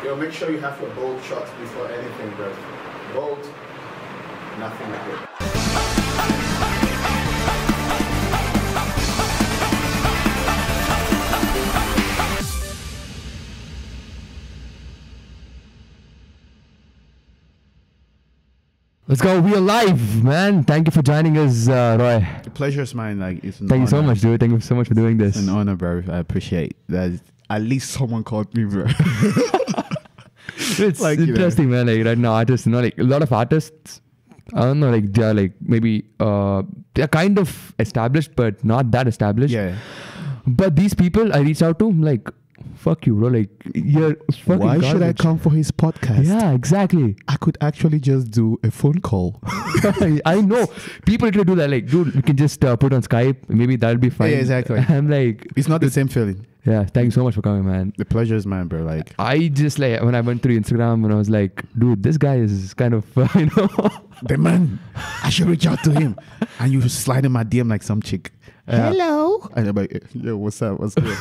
Yo, make sure you have your bold shots before anything, bro. Bold, nothing like it. Let's go. We are live, man. Thank you for joining us, Roy. The pleasure is mine. Like, it's an Thank you honor. so much, dude. Thank you so much for doing this. It's an honor, bro. I appreciate that. At least someone called me, bro. It's like, interesting, man. Like right now, artists, like a lot of artists, I don't know, like they're like maybe they're kind of established, but not that established. Yeah. But these people I reached out to, I'm like, fuck you, bro. Like, you're fucking Why garbage. should I come for his podcast? Yeah, exactly. I could actually just do a phone call. I know. People literally do that. Like, dude, we can just put on Skype. Maybe that'll be fine. Yeah, exactly. I'm like, It's not the same feeling. yeah, thank you so much for coming, man. The pleasure is mine, bro. Like, I just like, when I went through Instagram and I was like, dude, this guy is kind of, the man, I should reach out to him. And you slide in my DM like some chick. Hello. And I'm like, yo, what's up? What's good?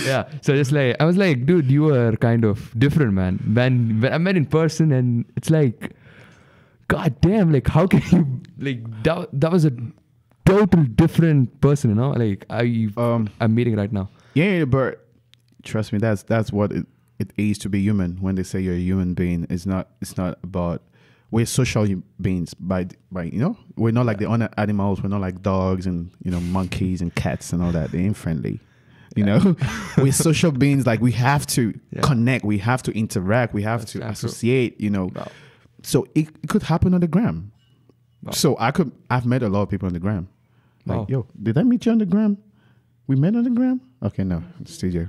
Yeah. So just like, I was like, dude, you are kind of different, man. When I met in person and it's like, god damn, like, how can you, like, that was a total different person, you know? Like, I'm meeting right now. Yeah, but trust me, that's what it is to be human. When they say you're a human being, it's not about, we're social beings by you know, we're not like the other animals. We're not like dogs and, you know, monkeys and cats and all that. They ain't friendly. You know, we're social beings. Like, we have to connect. We have to interact. We have to associate, you know. Wow. So it could happen on the gram. Wow. So I've met a lot of people on the gram. Like, Wow. yo, did I meet you on the gram? We met on the gram? Okay, no, studio.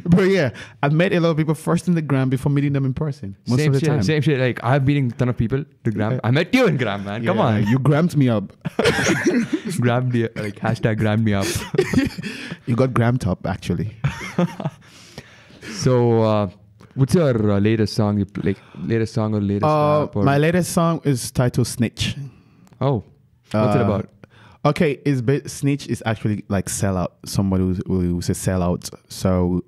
But yeah, I've met a lot of people first in the gram before meeting them in person. Most Same of the shit, time. same shit. Like, I've been a ton of people to Gram. I met you in Gram, man. Come on. You grammed me up. Grabbed me, like, hashtag grabbed me up. You got grammed up, actually. So, what's your latest song? Latest song or latest rap? Or? My latest song is titled Snitch. Oh, what's it about? Okay, Snitch is actually like sellout. Somebody who's a sellout. So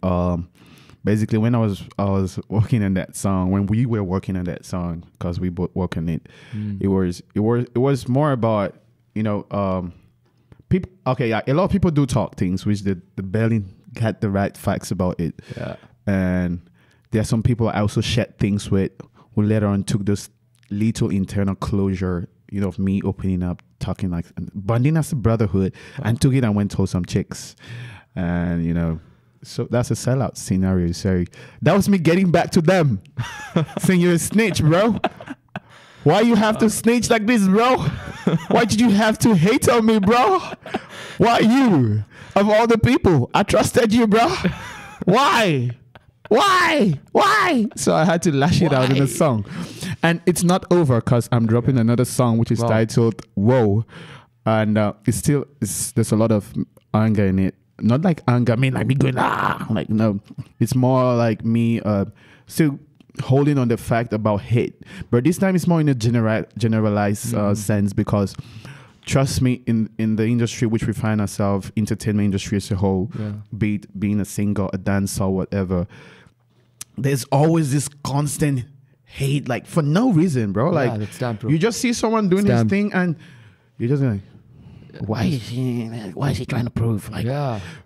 basically, when I was working on that song, when we were working on that song, because we both work on it, it was more about, you know, people. Okay, yeah, a lot of people do talk things which they barely got the right facts about it. Yeah, and there are some people I also shared things with who later on took this little internal closure, you know, of me opening up, talking like bonding as a brotherhood, and took it and went told some chicks, and you know, so that's a sellout scenario. So that was me getting back to them, saying you're a snitch, bro. Why you have to snitch like this, bro? Why did you have to hate on me, bro? Why you? Of all the people, I trusted you, bro. Why? So I had to lash it out in a song. And it's not over because I'm dropping another song which is titled Whoa. And there's a lot of anger in it. Not like anger, I mean like me going, like, no. It's more like me still holding on the fact about hate. But this time it's more in a generalized sense, because trust me, in the industry which we find ourselves, entertainment industry as a whole, be it being a singer, a dancer, whatever, there's always this constant hate, like for no reason, bro. Like, that's damn true. you just see someone doing his thing and you're just like, why is he trying to prove? Like,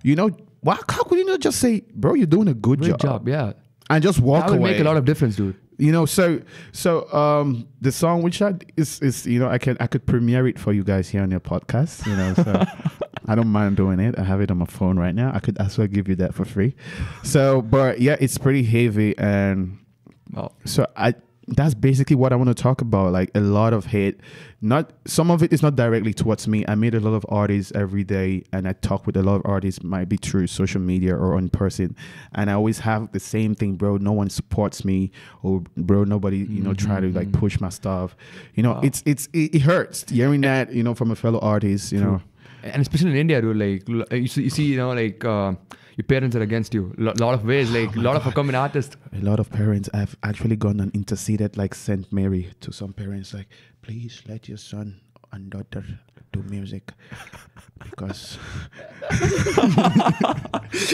you know, how could you not just say, bro, you're doing a good job, yeah, and just walk away? That would make a lot of difference, dude. You know, so the song which is you know, I could premiere it for you guys here on your podcast, you know, so I don't mind doing it. I have it on my phone right now. I could also give you that for free. So, but yeah, it's pretty heavy, and so that's basically what I want to talk about. Like, a lot of hate. Not some of it is not directly towards me. I meet a lot of artists every day, and I talk with a lot of artists, might be through social media or in person, and I always have the same thing, bro. No one supports me, or bro, nobody, you know, try to like push my stuff. You know, it hurts hearing that, you know, from a fellow artist, you know. And especially in India, dude, like you see, you know, like your parents are against you. Lot of ways, like a lot of upcoming artists. A lot of parents have actually gone and interceded, like Saint Mary to some parents, like, please let your son and daughter do music because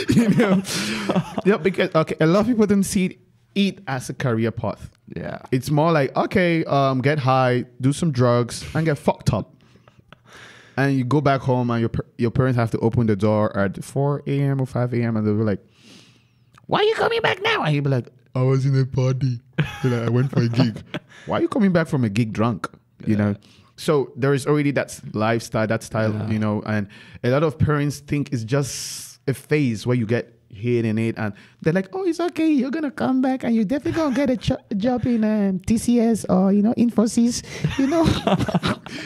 you know, yeah, because okay, a lot of people don't see it as a career path. Yeah. It's more like, okay, get high, do some drugs, and get fucked up. And you go back home, and your parents have to open the door at 4 a.m. or 5 a.m. and they'll be like, "Why are you coming back now?" And you'll be like, "I was in a party. I went for a gig." Why are you coming back from a gig drunk? You know. So there is already that lifestyle, that style, you know, and a lot of parents think it's just a phase where you get hit in it, and they're like, "Oh, it's okay. You're gonna come back, and you're definitely gonna get a job in TCS or Infosys, you know."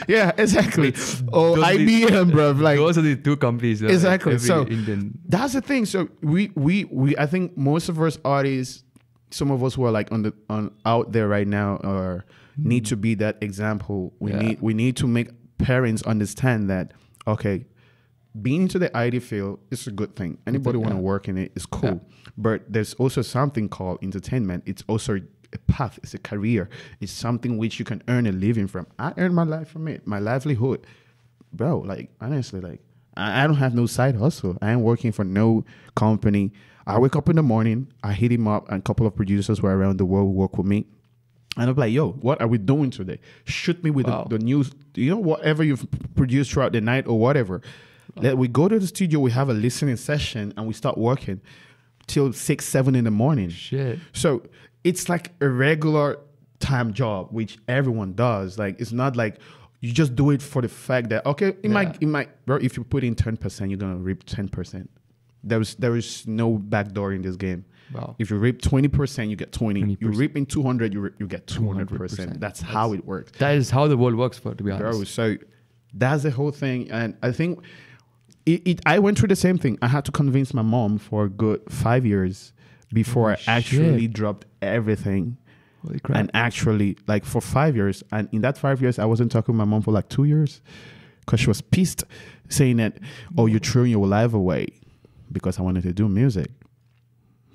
Yeah, exactly. Or IBM, bro. Like those are the two companies. Exactly. Like so Indian. that's the thing. So we I think most of us artists, some of us who are like on out there right now, or need to be that example. We need to make parents understand that, okay, being into the IT field is a good thing. Anybody want to work in it is cool. Yeah. But there's also something called entertainment. It's also a path. It's a career. It's something which you can earn a living from. I earn my life from it, my livelihood. Bro, like, honestly, like, I don't have no side hustle. I ain't working for no company. I wake up in the morning, I hit him up, and a couple of producers who are around the world work with me. And I'm like, yo, what are we doing today? Shoot me with the news, whatever you've produced throughout the night or whatever. We go to the studio, we have a listening session, and we start working till 6, 7 in the morning. Shit. So it's like a regular time job, which everyone does. Like, it's not like you just do it for the fact that, okay, it might, bro, if you put in 10%, you're going to reap 10%. There is no backdoor in this game. Wow. If you reap 20%, you get 20. You reap in 200, you get 200%. That's how it works. That is how the world works, to be honest. Bro, so that's the whole thing. And I think I went through the same thing. I had to convince my mom for a good 5 years before I actually dropped everything. Holy crap. And actually, like, for 5 years. And in that 5 years, I wasn't talking to my mom for like 2 years because she was pissed, saying that, "Oh, you're throwing your life away," because I wanted to do music.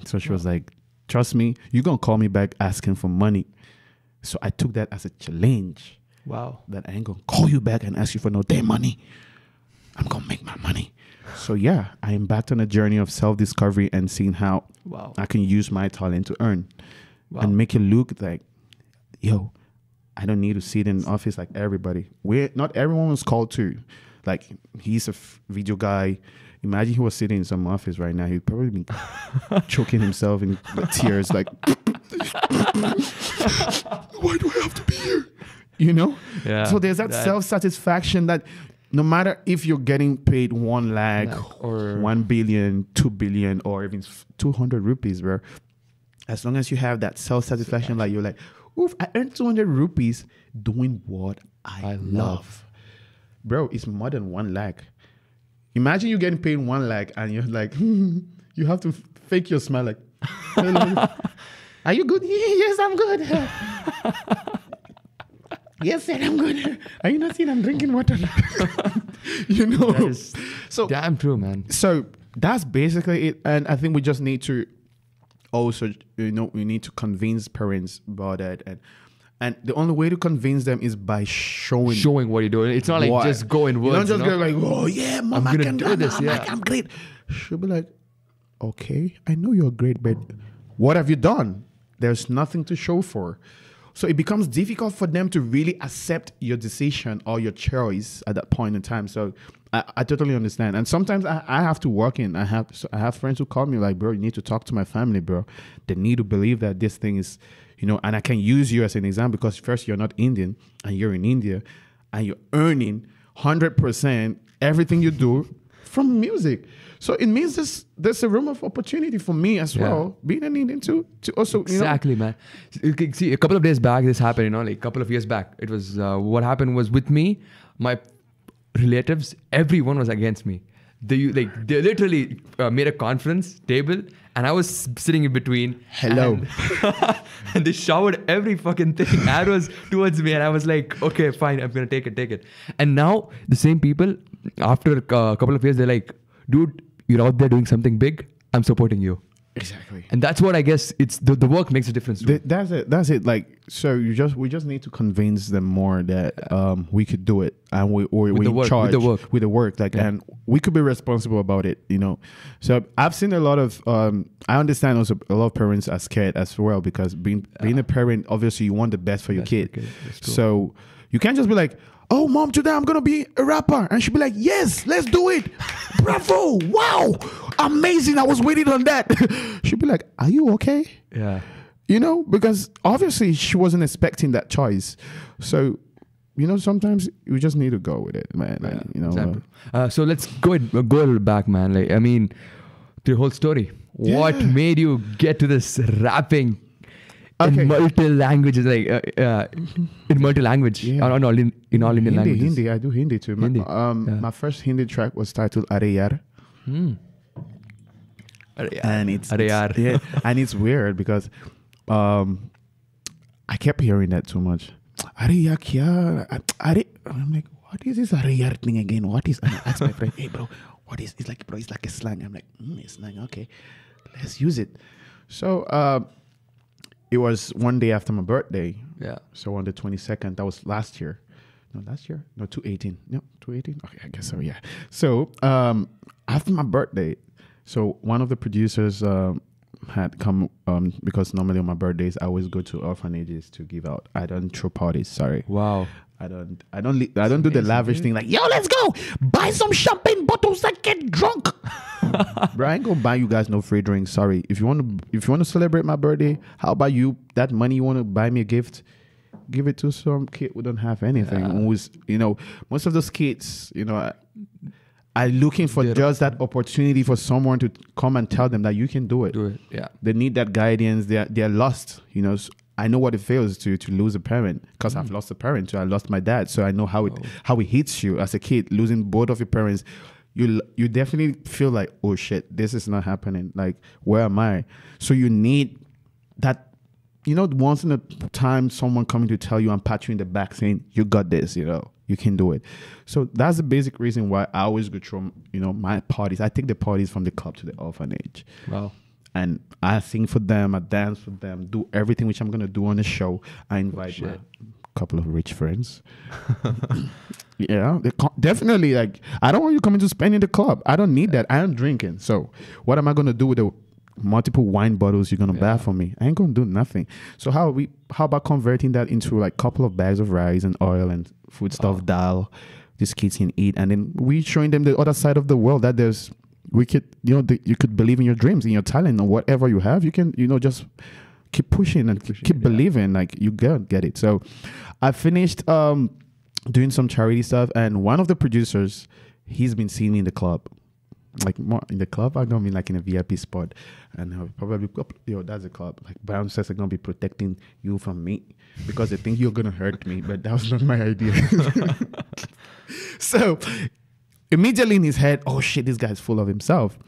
So she was like, "Trust me, you're going to call me back asking for money." So I took that as a challenge. Wow. That I ain't going to call you back and ask you for no damn money. I'm going to make my money. So yeah, I am back on a journey of self-discovery and seeing how I can use my talent to earn and make it look like, yo, I don't need to sit in the office like everybody. Not everyone was called to. Like, he's a video guy. Imagine he was sitting in some office right now. He'd probably be choking himself in tears, like, why do I have to be here? You know? Yeah. So there's that self-satisfaction that no matter if you're getting paid 1 lakh or 1 billion, 2 billion, or even 200 rupees, bro, as long as you have that self-satisfaction, like, you're like, oof, I earned 200 rupees doing what I love. Bro, it's more than 1 lakh. Imagine you getting paid 1 lakh and you're like, you have to fake your smile, like, are you good? Yes, I'm good. Yes, sir, I'm good. Are you not seeing I'm drinking water? You know? That is so damn true, man. So that's basically it. And I think we just need to also, we need to convince parents about that. And the only way to convince them is by showing what you're doing. It's not like just go in words. You don't just go like, "Oh yeah, mom, I'm gonna do this. I'm great." She'll be like, "Okay, I know you're great, but what have you done?" There's nothing to show for. So it becomes difficult for them to really accept your decision or your choice at that point in time. So I totally understand. And sometimes I have to work in. I have friends who call me like, "Bro, you need to talk to my family, bro. They need to believe that this thing is." And I can use you as an example because first, you're not Indian and you're in India and you're earning 100% everything you do from music. So it means there's a room of opportunity for me as well, being an Indian to also, Exactly, man. See, a couple of days back, this happened, like a couple of years back. It was, what happened was with me, my relatives, everyone was against me. They literally made a conference table and I was sitting in between. Hello. And they showered every fucking thing, arrows towards me. And I was like, okay, fine, I'm going to take it. And now the same people, after a couple of years, they're like, dude, you're out there doing something big. I'm supporting you. Exactly. And that's what I guess it's the work makes a difference too. That's it. That's it. Like, so we just need to convince them more that we could do it, and we in charge with the work. Like, and we could be responsible about it. You know. So I've seen a lot of. I understand also a lot of parents are scared as well, because being a parent, obviously you want the best for your kid. So you can't just be like, oh, mom, today I'm going to be a rapper. And she'll be like, yes, let's do it. Bravo. Wow. Amazing. I was waiting on that. She'll be like, are you okay? Yeah. You know, because obviously she wasn't expecting that choice. So, you know, sometimes you just need to go with it, man. Yeah, you know. exactly. So let's go a little back, man. Like, I mean, the whole story. Yeah. What made you get to this rapping? In multiple languages, like in multi-language, in all Indian languages. Hindi, I do Hindi too. Hindi. My first Hindi track was titled Areyar. And it's and it's weird because I kept hearing that too much. Areyar kya? I'm like, what is this Areyar thing again? What is? I asked my friend, hey bro, what is? It's like, bro, it's like a slang. I'm like, it's slang. Okay, let's use it. So. It was one day after my birthday. Yeah. So on the 22nd, that was last year. No, 2018. No, 2018. Okay, I guess so, yeah. So after my birthday, so one of the producers had come, because normally on my birthdays, I always go to orphanages to give out. I don't throw parties, sorry. Wow. I don't do the lavish thing like, yo, let's go buy some champagne bottles and get drunk. Bro, I ain't gonna buy you guys no free drinks. Sorry. If you want to celebrate my birthday, how about you? That money you want to buy me a gift, give it to some kid who don't have anything. Yeah. Who's, you know, most of those kids, you know, are looking for just that opportunity for someone to come and tell them that you can do it. Do it. Yeah. They need that guidance. They're lost. You know. So I know what it feels to lose a parent, because I've lost a parent too. I lost my dad, so I know how it hits you as a kid, losing both of your parents. You definitely feel like, oh shit, this is not happening. Like, where am I? So you need that, you know, once in a time, someone coming to tell you and pat you in the back saying, you got this, you know, you can do it. So that's the basic reason why I always go through, you know, my parties. I take the parties from the club to the orphanage. Wow. And I sing for them, I dance for them, do everything which I'm going to do on the show. I invite a couple of rich friends. Yeah, definitely. Like, I don't want you coming to spend in the club. I don't need that. I am drinking. So what am I going to do with the multiple wine bottles you're going to buy for me? I ain't going to do nothing. So how about converting that into like a couple of bags of rice and oil and foodstuff dal these kids can eat? And then we showing them the other side of the world, that there's, we could, you know, you could believe in your dreams, in your talent, or whatever you have. You can, you know, just keep pushing and keep believing. Like, you get it. So I finished doing some charity stuff, and one of the producers, he's been seeing me in the club, like more in the club. I'm gonna be like in a VIP spot, and I'll probably, yo, that's a club. Like, bouncers are gonna be protecting you from me because they think you're gonna hurt me, but that was not my idea. So immediately in his head, oh shit, this guy's full of himself.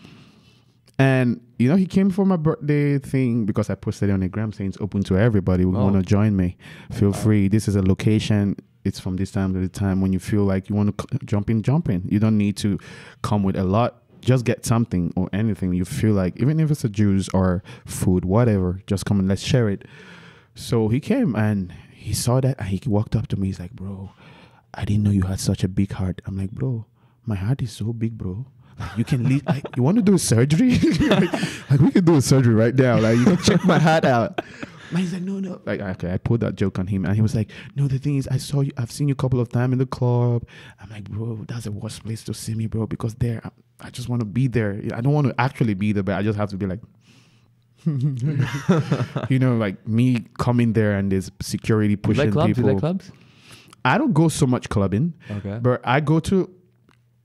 And, you know, he came for my birthday thing because I posted it on the gram saying it's open to everybody who want to join me. Feel free. This is a location. It's from this time to the time. When you feel like you want to jump in. You don't need to come with a lot. Just get something or anything you feel like, even if it's a juice or food, whatever, just come and let's share it. So he came and he saw that and he walked up to me. He's like, bro, I didn't know you had such a big heart. I'm like, bro, my heart is so big, bro. Like, you can leave. You want to do a surgery? like we can do a surgery right now. Like, you can check my heart out. And he's like, no. Like, okay, I pulled that joke on him, and he was like, no, the thing is, I've seen you a couple of times in the club. I'm like, bro, that's the worst place to see me, bro, because there, I just want to be there. I don't want to actually be there, but I just have to be like, you know, like me coming there and there's security pushing people. You like clubs? I don't go so much clubbing, but I go to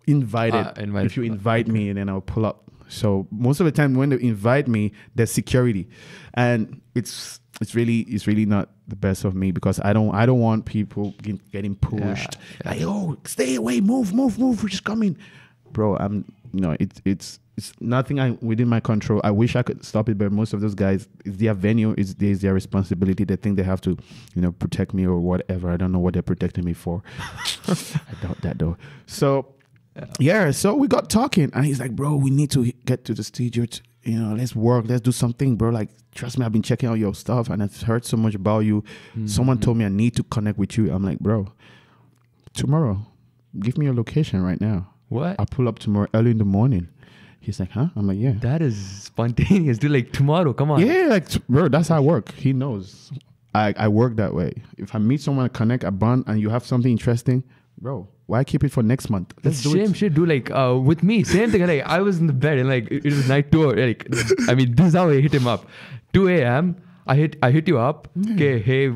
invited. If you invite me, and then I'll pull up. So most of the time when they invite me, there's security, and it's really not the best of me, because I don't want people getting pushed. Like, oh, stay away, move, we're just coming, bro. It's nothing within my control. I wish I could stop it, but most of those guys, it's their venue, it's their responsibility. They think they have to, you know, protect me or whatever. I don't know what they're protecting me for. I doubt that though. So. Yeah, so we got talking, and he's like, bro, we need to get to the studio. let's work, let's do something, bro. Like, trust me, I've been checking out your stuff and I've heard so much about you. Someone told me I need to connect with you. I'm like, bro, tomorrow, give me your location right now. What? I'll pull up tomorrow early in the morning. He's like, huh? I'm like, yeah. That is spontaneous, dude. Like, tomorrow, come on. Yeah, like, bro, that's how I work. He knows. I work that way. If I meet someone, connect, a bond, and you have something interesting, bro, why keep it for next month? That's same shit, dude. Like, with me, same thing. Like, I was in the bed and like it was night 2. Like, I mean, this is how I hit him up. 2 a.m. I hit you up. Okay, hey,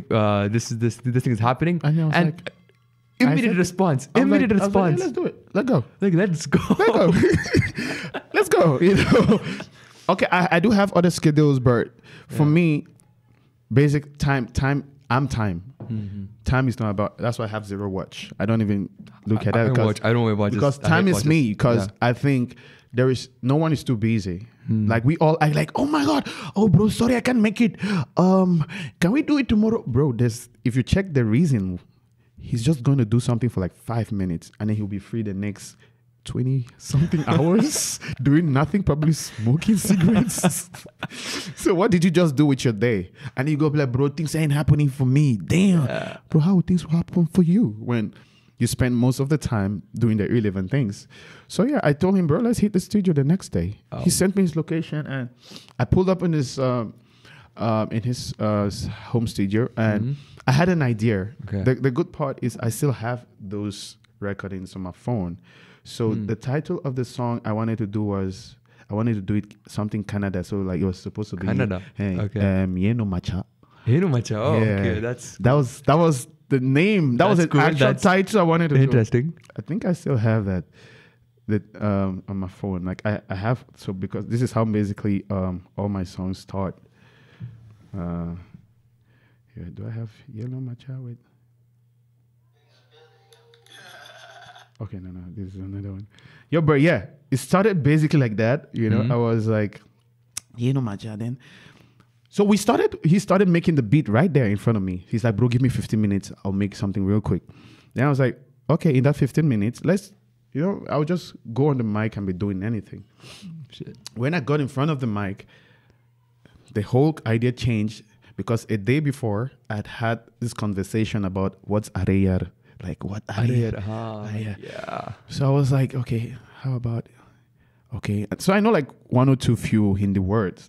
this thing is happening. And I was like, immediate response. Immediate response. Hey, let's do it. Let's go. Like, let's go. Let's go. Let's go. Okay, I do have other schedules, but for me, basic time. I'm time. Time is not about. That's why I have 0 watch. I don't even look at that. I don't watch because time is me. Because I think there is no one is too busy. Like we all are like, oh my god, oh bro, sorry I can't make it. Can we do it tomorrow, bro? If you check the reason, he's just going to do something for like 5 minutes and then he'll be free the next 20 something hours doing nothing, probably smoking cigarettes. So what did you just do with your day? And you go like, bro, things ain't happening for me. Damn. Bro, how would things happen for you when you spend most of the time doing the irrelevant things? So yeah, I told him, bro, let's hit the studio the next day. He sent me his location and I pulled up in his home studio and I had an idea. Okay. The good part is I still have those recordings on my phone. So the title of the song I wanted to do it something Canada. So like it was supposed to be Canada. Okay. Yeno Macha. Yeno Macha. Oh, yeah. Okay. That was the name. That was an actual title I wanted to do. Interesting. I think I still have that on my phone. Like I have, so because this is how basically all my songs start. Here, do I have Yellow Macha with? Okay, no, this is another one. Yo, bro, yeah, it started basically like that. I was like, Macha then. So he started making the beat right there in front of me. He's like, bro, give me 15 minutes. I'll make something real quick. Then I was like, okay, in that 15 minutes, I'll just go on the mic and be doing anything. Shit. When I got in front of the mic, the whole idea changed because a day before I'd had this conversation about what's areyar. Like what areyar? Yeah. So I was like, okay, how about, okay. So I know like 1 or 2 few Hindi words.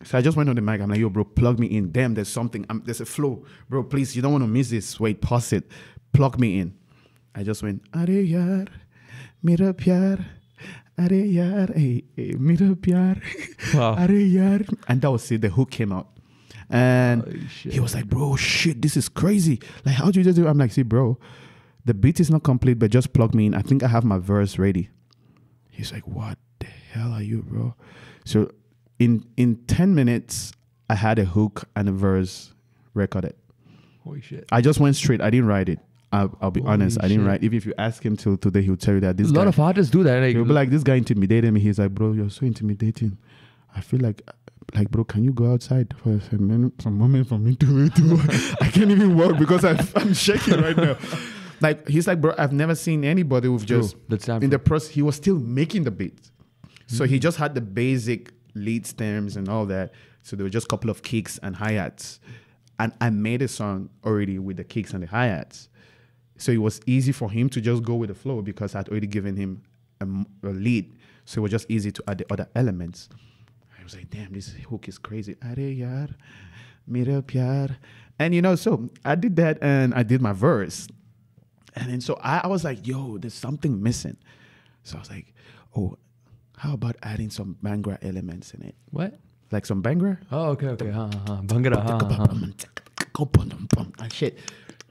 So I just went on the mic. I'm like, yo, bro, plug me in. Damn, there's something. There's a flow. Bro, please, you don't want to miss this. Wait, pause it. Plug me in. I just went, Arey yaar, mera pyar, Arey yaar, hey, mera pyar, Arey yaar. And that was it. The hook came out. And he was like, bro, shit, this is crazy. Like, how do you just do it? I'm like, see, bro, the beat is not complete, but just plug me in. I think I have my verse ready. He's like, what the hell are you, bro? So in 10 minutes, I had a hook and a verse recorded. Holy shit. I just went straight. I didn't write it. I'll be honest. I didn't write. Even if you ask him till today, he'll tell you that this guy. A lot of artists do that. He'll be like, this guy intimidated me. He's like, bro, you're so intimidating. I feel like, bro, can you go outside for some moment for me to I can't even walk because I'm shaking right now. Like, he's like, bro, I've never seen anybody with just, in the process, he was still making the beat. So he just had the basic lead stems and all that. So there were just a couple of kicks and hi-hats. And I made a song already with the kicks and the hi-hats. So it was easy for him to just go with the flow because I'd already given him a lead. So it was just easy to add the other elements. I was like, damn, this hook is crazy. Arey yaar, mera pyar. And so I did that and I did my verse. And then so I was like, yo, there's something missing. So I was like, oh, how about adding some Bhangra elements in it? What? Like some Bhangra? Oh, okay. Bhangra. And shit.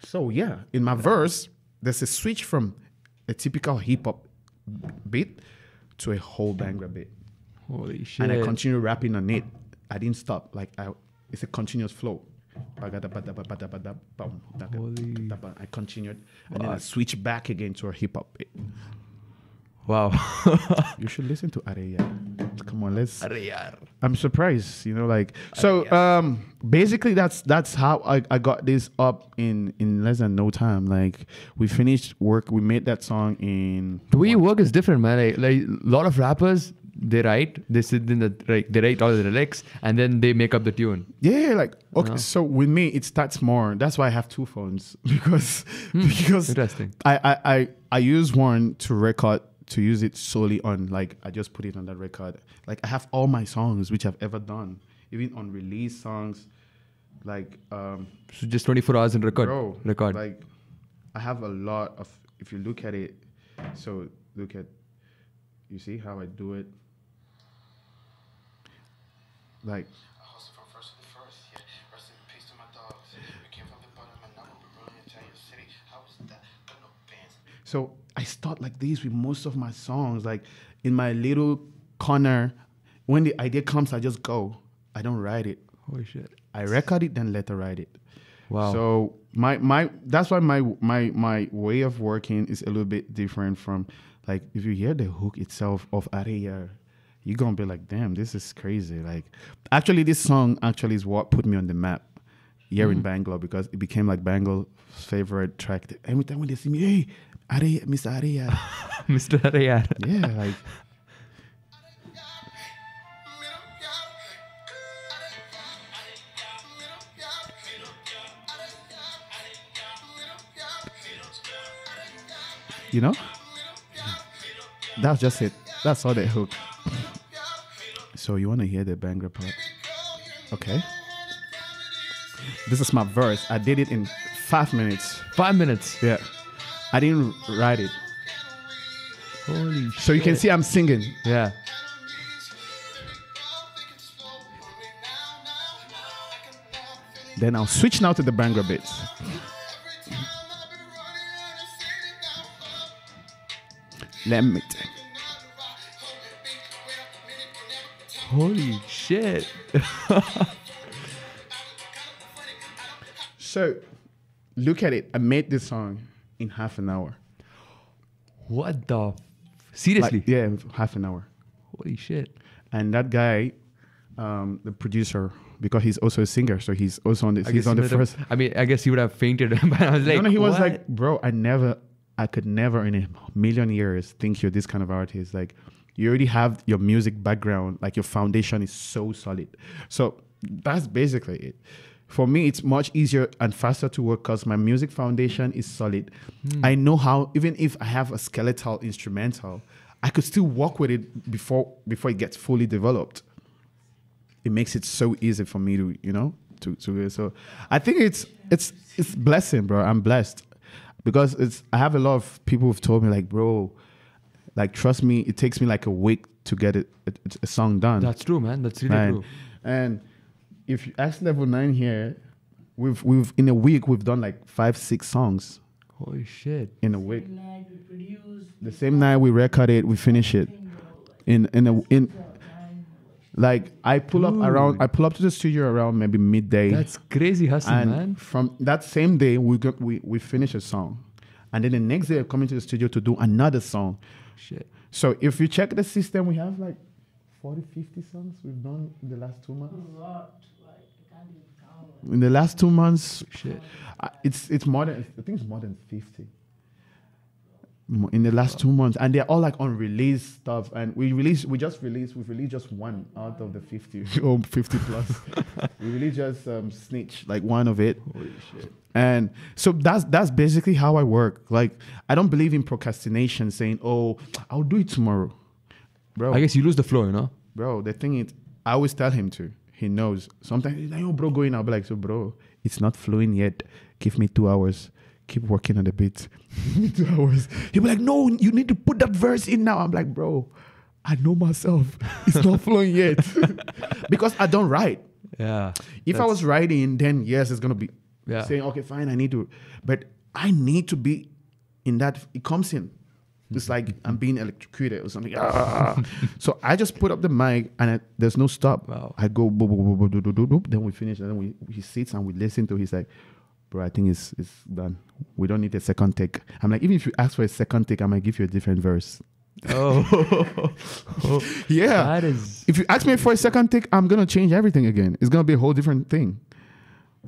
So yeah, in my verse, there's a switch from a typical hip hop beat to a whole Bhangra beat. Holy shit. And I continue rapping on it. I didn't stop. Like it's a continuous flow. I continued. And then I switched back again to a hip hop beat. Wow. You should listen to Areyar. Come on, let's. Areyar. I'm surprised, basically that's how I got this up in less than no time. Like we finished work, we made that song in. The way you work is different, man. Like a lot of rappers, they write, they sit in the they write all the lyrics, and then they make up the tune. Yeah, like okay. Uh-huh. So with me, it starts more. That's why I have two phones because Interesting. I use one to record, to use it solely on, like, I just put it on that record. Like, I have all my songs which I've ever done, even unreleased songs. Like, So just 24 hours in record. bro, Record. like, I have a lot of. If you look at it, so look at, you see how I do it. Like, so I start like this with most of my songs, like in my little corner. When the idea comes, I just go. I don't write it. Holy shit. I record it, then later write it. Wow. So my that's why my way of working is a little bit different from, like, if you hear the hook itself of Aria, you're gonna be like, damn, this is crazy. Like, actually, this song actually is what put me on the map here in Bangalore, because it became like Bangalore's favorite track. Every time when they see me, hey, Aria, Mr. Aria. Mr. Arayar. Yeah, like. You know? That's just it. That's all the hook. So you want to hear the banger part? Okay. This is my verse. I did it in 5 minutes. 5 minutes. Yeah. I didn't write it. Holy shit. So you can see I'm singing. Yeah. Then I'll switch now to the banger bits. Let me think. Holy shit. So, look at it. I made this song in half an hour. What the? Seriously? Like, yeah, half an hour. Holy shit. And that guy, the producer, because he's also a singer, so he's also on this. He's on the first. I mean, I guess he would have fainted. But I was like, No, he was what? like, bro, I could never in a million years think you're this kind of artist. Like, you already have your music background, like your foundation is so solid. So that's basically it. For me, it's much easier and faster to work because my music foundation is solid. I know how, even if I have a skeletal instrumental, I could still work with it before it gets fully developed. It makes it so easy for me to, so I think it's blessing, bro. I'm blessed. Because I have a lot of people who've told me, like, bro, like, trust me, it takes me like a week to get a song done. That's true, man. That's really true. And if you ask Level 9 here, we've in a week we've done like 5-6 songs. Holy shit. In a week. The same night we record it, we finish it. Like, I pull up to the studio around maybe midday. That's crazy hustle, and man. from that same day, we finish a song. And then the next day, I'm coming to the studio to do another song. Shit. So if you check the system, we have like 40, 50 songs we've done in the last 2 months. In the last 2 months, Shit. It's more than, I think it's more than 50. In the last 2 months, and they're all like unreleased stuff. And we've released just one out of the 50 or 50 plus. We released just Snitch, like one of it. Holy shit. And so that's basically how I work. Like, I don't believe in procrastination, saying, "Oh, I'll do it tomorrow," bro. I guess you lose the flow, you know? Bro, the thing is, I always tell him to. He knows. Sometimes he's like, "Oh, bro, go in." I'll be like, "So, bro, it's not flowing yet. Give me 2 hours. Keep working on the beat. Give me 2 hours." He'll be like, "No, you need to put that verse in now." I'm like, "Bro, I know myself. It's not flowing yet." Because I don't write. Yeah. If I was writing, then yes, it's going to be Yeah. saying, "Okay, fine, I need to." But I need to be in that. It comes in. It's like I'm being electrocuted or something. So I just put up the mic and there's no stop. Wow. I go, boop, boop, boop, boop, boop, boop, boop, then we finish. And then he sits and we listen to. He's like, "Bro, I think it's done. We don't need a second take." I'm like, "Even if you ask for a second take, I might give you a different verse." Oh. Yeah. That is... If you ask me for a second take, I'm going to change everything again. It's going to be a whole different thing.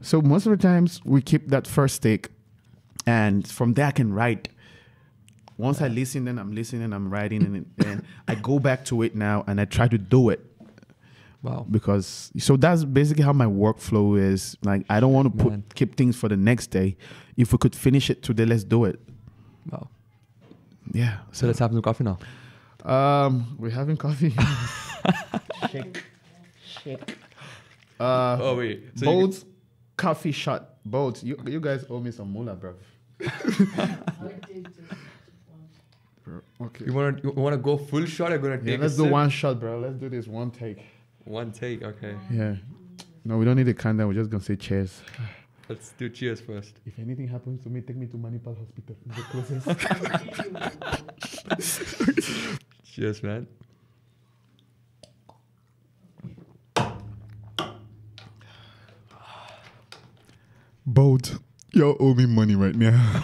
So most of the times we keep that first take, and from there I can write Once I listen, then I'm listening, I'm writing, and I go back to it now, and I try to do it. Wow. Because so that's basically how my workflow is. Like I don't want to keep things for the next day. If we could finish it today, let's do it. Wow. Yeah. So let's have some coffee now. We're having coffee. Shake. Oh wait. So Bold coffee shot. Bold. You guys owe me some moolah, bro. Okay. You wanna go full shot? Or gonna take? Let's do one shot, bro. Let's do this one take. One take, okay. Yeah. No, we don't need a countdown. We're just gonna say cheers. Let's do cheers first. If anything happens to me, take me to Manipal Hospital. It's the closest. Cheers, man. Bold, you owe me money right now.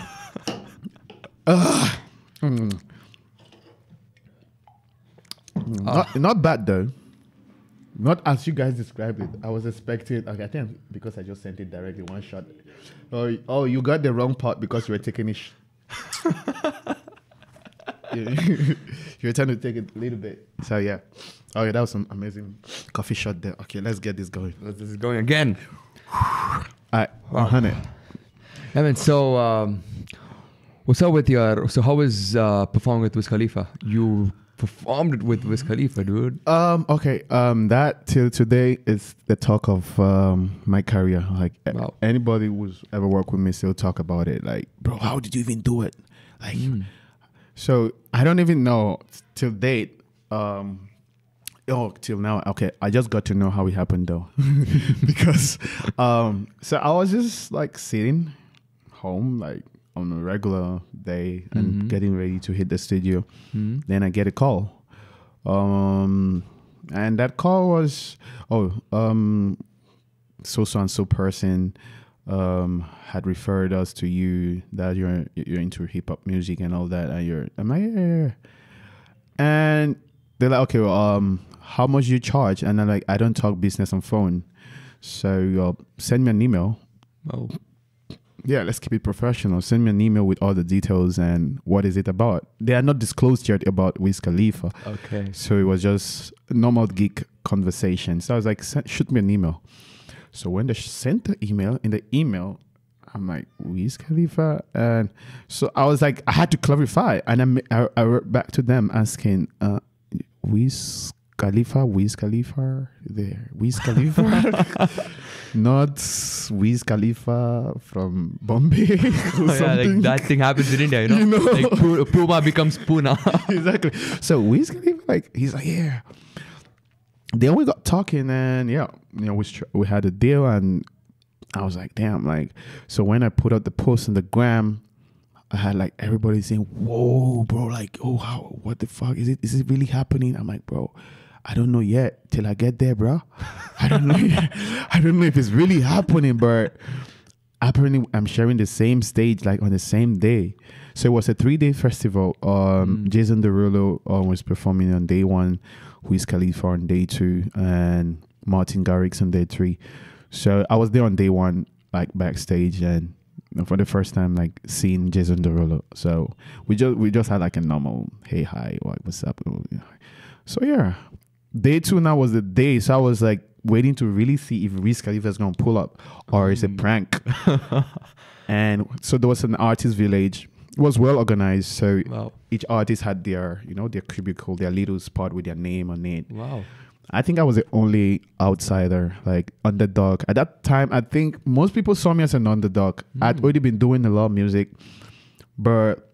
Not bad though. Not as you guys described it. I was expecting. Okay, I think because I just sent it directly one shot. Oh, you got the wrong part because you were taking it. You were trying to take it a little bit. So yeah. Oh yeah, that was some amazing coffee shot there. Okay, let's get this going. This is going again. Alright, 100. I mean, so what's up with your? So how was performing with Wiz Khalifa? You performed it with Wiz Khalifa, dude. Okay. That till today is the talk of my career. Like anybody who's ever worked with me still talk about it. Like, bro, how did you even do it? Like, so I don't even know till date. Till now. Okay, I just got to know how it happened though, because so I was just like sitting home like on a regular day and getting ready to hit the studio. Then I get a call, and that call was so and so person had referred us to you, that you're into hip hop music and all that, and I'm like, yeah. And they're like, okay, well, how much you charge? And I'm like, I don't talk business on phone, so send me an email. Oh. Yeah, let's keep it professional. Send me an email with all the details and what is it about. They are not disclosed yet about Wiz Khalifa. Okay. So it was just a normal geek conversation. So I was like, shoot me an email. So when they sent the email, in the email, I'm like, Wiz Khalifa? And so I was like, I had to clarify. And I wrote back to them asking, Wiz Khalifa, there. Wiz Khalifa? Not Wiz Khalifa from Bombay or something. Yeah, like that thing happens in India, you know? Like Puma becomes Puna. Exactly. So Wiz Khalifa, like, he's like, yeah. Then we got talking and we had a deal, and I was like, damn, like, so when I put out the post on the gram, I had like everybody saying, whoa, bro, like, oh, what the fuck? Is it really happening? I'm like, bro, I don't know yet till I get there, bro. I don't know yet. I don't know if it's really happening, but apparently I'm sharing the same stage like on the same day. So it was a 3-day festival. Jason Derulo was performing on day 1, Wiz Khalifa on day 2, and Martin Garrix on day 3. So I was there on day 1, like backstage, and for the first time, like seeing Jason Derulo. So we just had like a normal, hey, hi, what's up? So yeah, day 2 now was the day. So I was like waiting to really see if Wiz Khalifa is gonna pull up or it's a prank. And so there was an artist village. It was well organized. So each artist had their cubicle, their little spot with their name on it. Wow. I think I was the only outsider, like underdog. At that time, I think most people saw me as an underdog. I'd already been doing a lot of music, but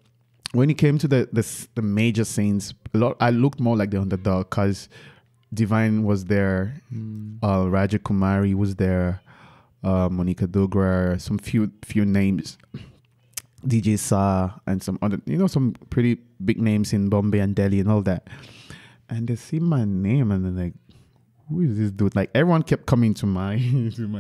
when it came to the major scenes, I looked more like the underdog because Divine was there, Raja Kumari was there, Monica Dogra, some few names, DJ Sa, and some other, some pretty big names in Bombay and Delhi and all that. And they see my name and they're like, who is this dude? Like everyone kept coming to my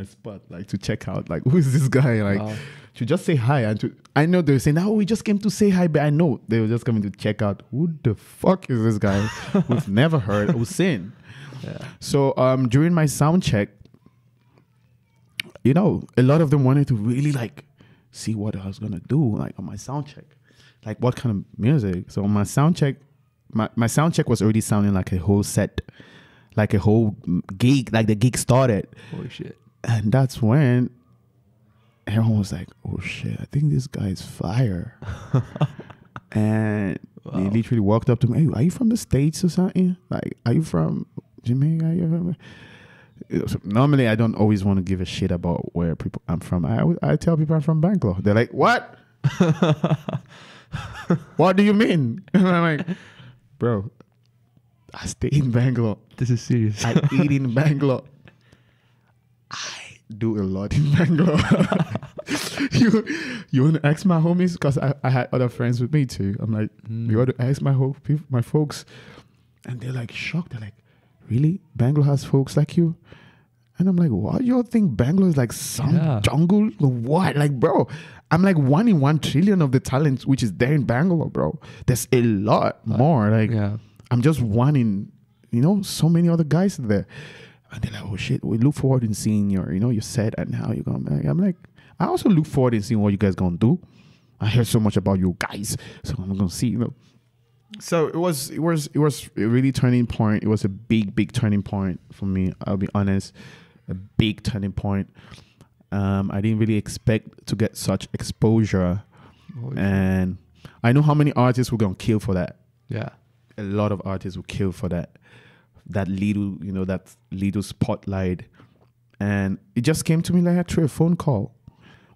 spot, like to check out, like, who is this guy? Like to just say hi. And I know they were saying, we just came to say hi, but I know they were just coming to check out, who the fuck is this guy? We've never heard or seen. Yeah. So during my sound check, a lot of them wanted to really like see what I was gonna do, like on my sound check. like, what kind of music? So my sound check, my sound check was already sounding like a whole set, like a whole gig, like the gig started. Holy shit. And that's when everyone was like, oh shit, I think this guy's fire. And they literally walked up to me, hey, are you from the States or something? Like, are you from Jamaica? Are you from... Normally, I don't always want to give a shit about where I'm from. I tell people I'm from Bangalore. They're like, what? What do you mean? And I'm like, bro, I stay in Bangalore. This is serious. I eat in Bangalore. I do a lot in Bangalore. you want to ask my homies? Because I had other friends with me too. I'm like, you want to ask my folks? And they're like shocked. They're like, really? Bangalore has folks like you? And I'm like, what? You all think Bangalore is like some jungle? What? Like, bro, I'm like 1 in 1 trillion of the talent which is there in Bangalore, bro. There's a lot more. Like, I'm just one in, so many other guys there. And they're like, oh shit, we look forward in seeing your set and how you're going to. I'm like, I also look forward in seeing what you guys going to do. I heard so much about you guys, so I'm going to see, So it was a really turning point. It was a big turning point for me. I'll be honest, a big turning point. I didn't really expect to get such exposure, and I know how many artists were gonna kill for that. Yeah, a lot of artists will kill for that little spotlight, and it just came to me like through a phone call,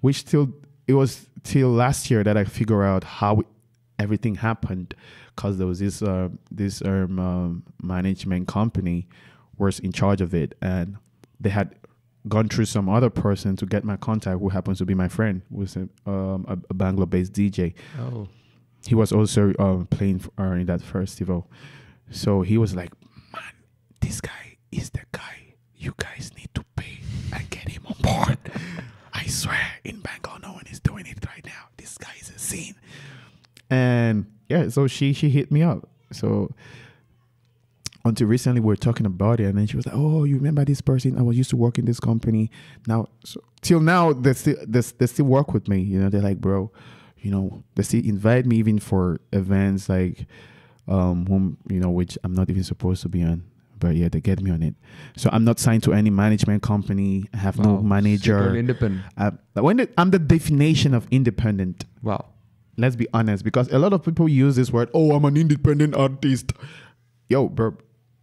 which it was till last year that I figured out how everything happened. Because there was this management company was in charge of it, and they had gone through some other person to get my contact, who happens to be my friend, who was a Bangalore-based DJ. Oh, he was also playing in that festival. So he was like, "Man, this guy is the guy. You guys need to pay and get him on board. I swear, in Bangalore, no one is doing it right now. This guy is a scene." And yeah, so she hit me up. So until recently we were talking about it, and then she was like, "Oh, you remember this person? I was used to work in this company." Now, till now, they still work with me. They're like, "Bro, they still invite me even for events like which I'm not even supposed to be on. But yeah, they get me on it. So I'm not signed to any management company. I have no manager. Totally independent. I'm the definition of independent. Wow. Let's be honest, because a lot of people use this word, "Oh, I'm an independent artist." Yo, bro,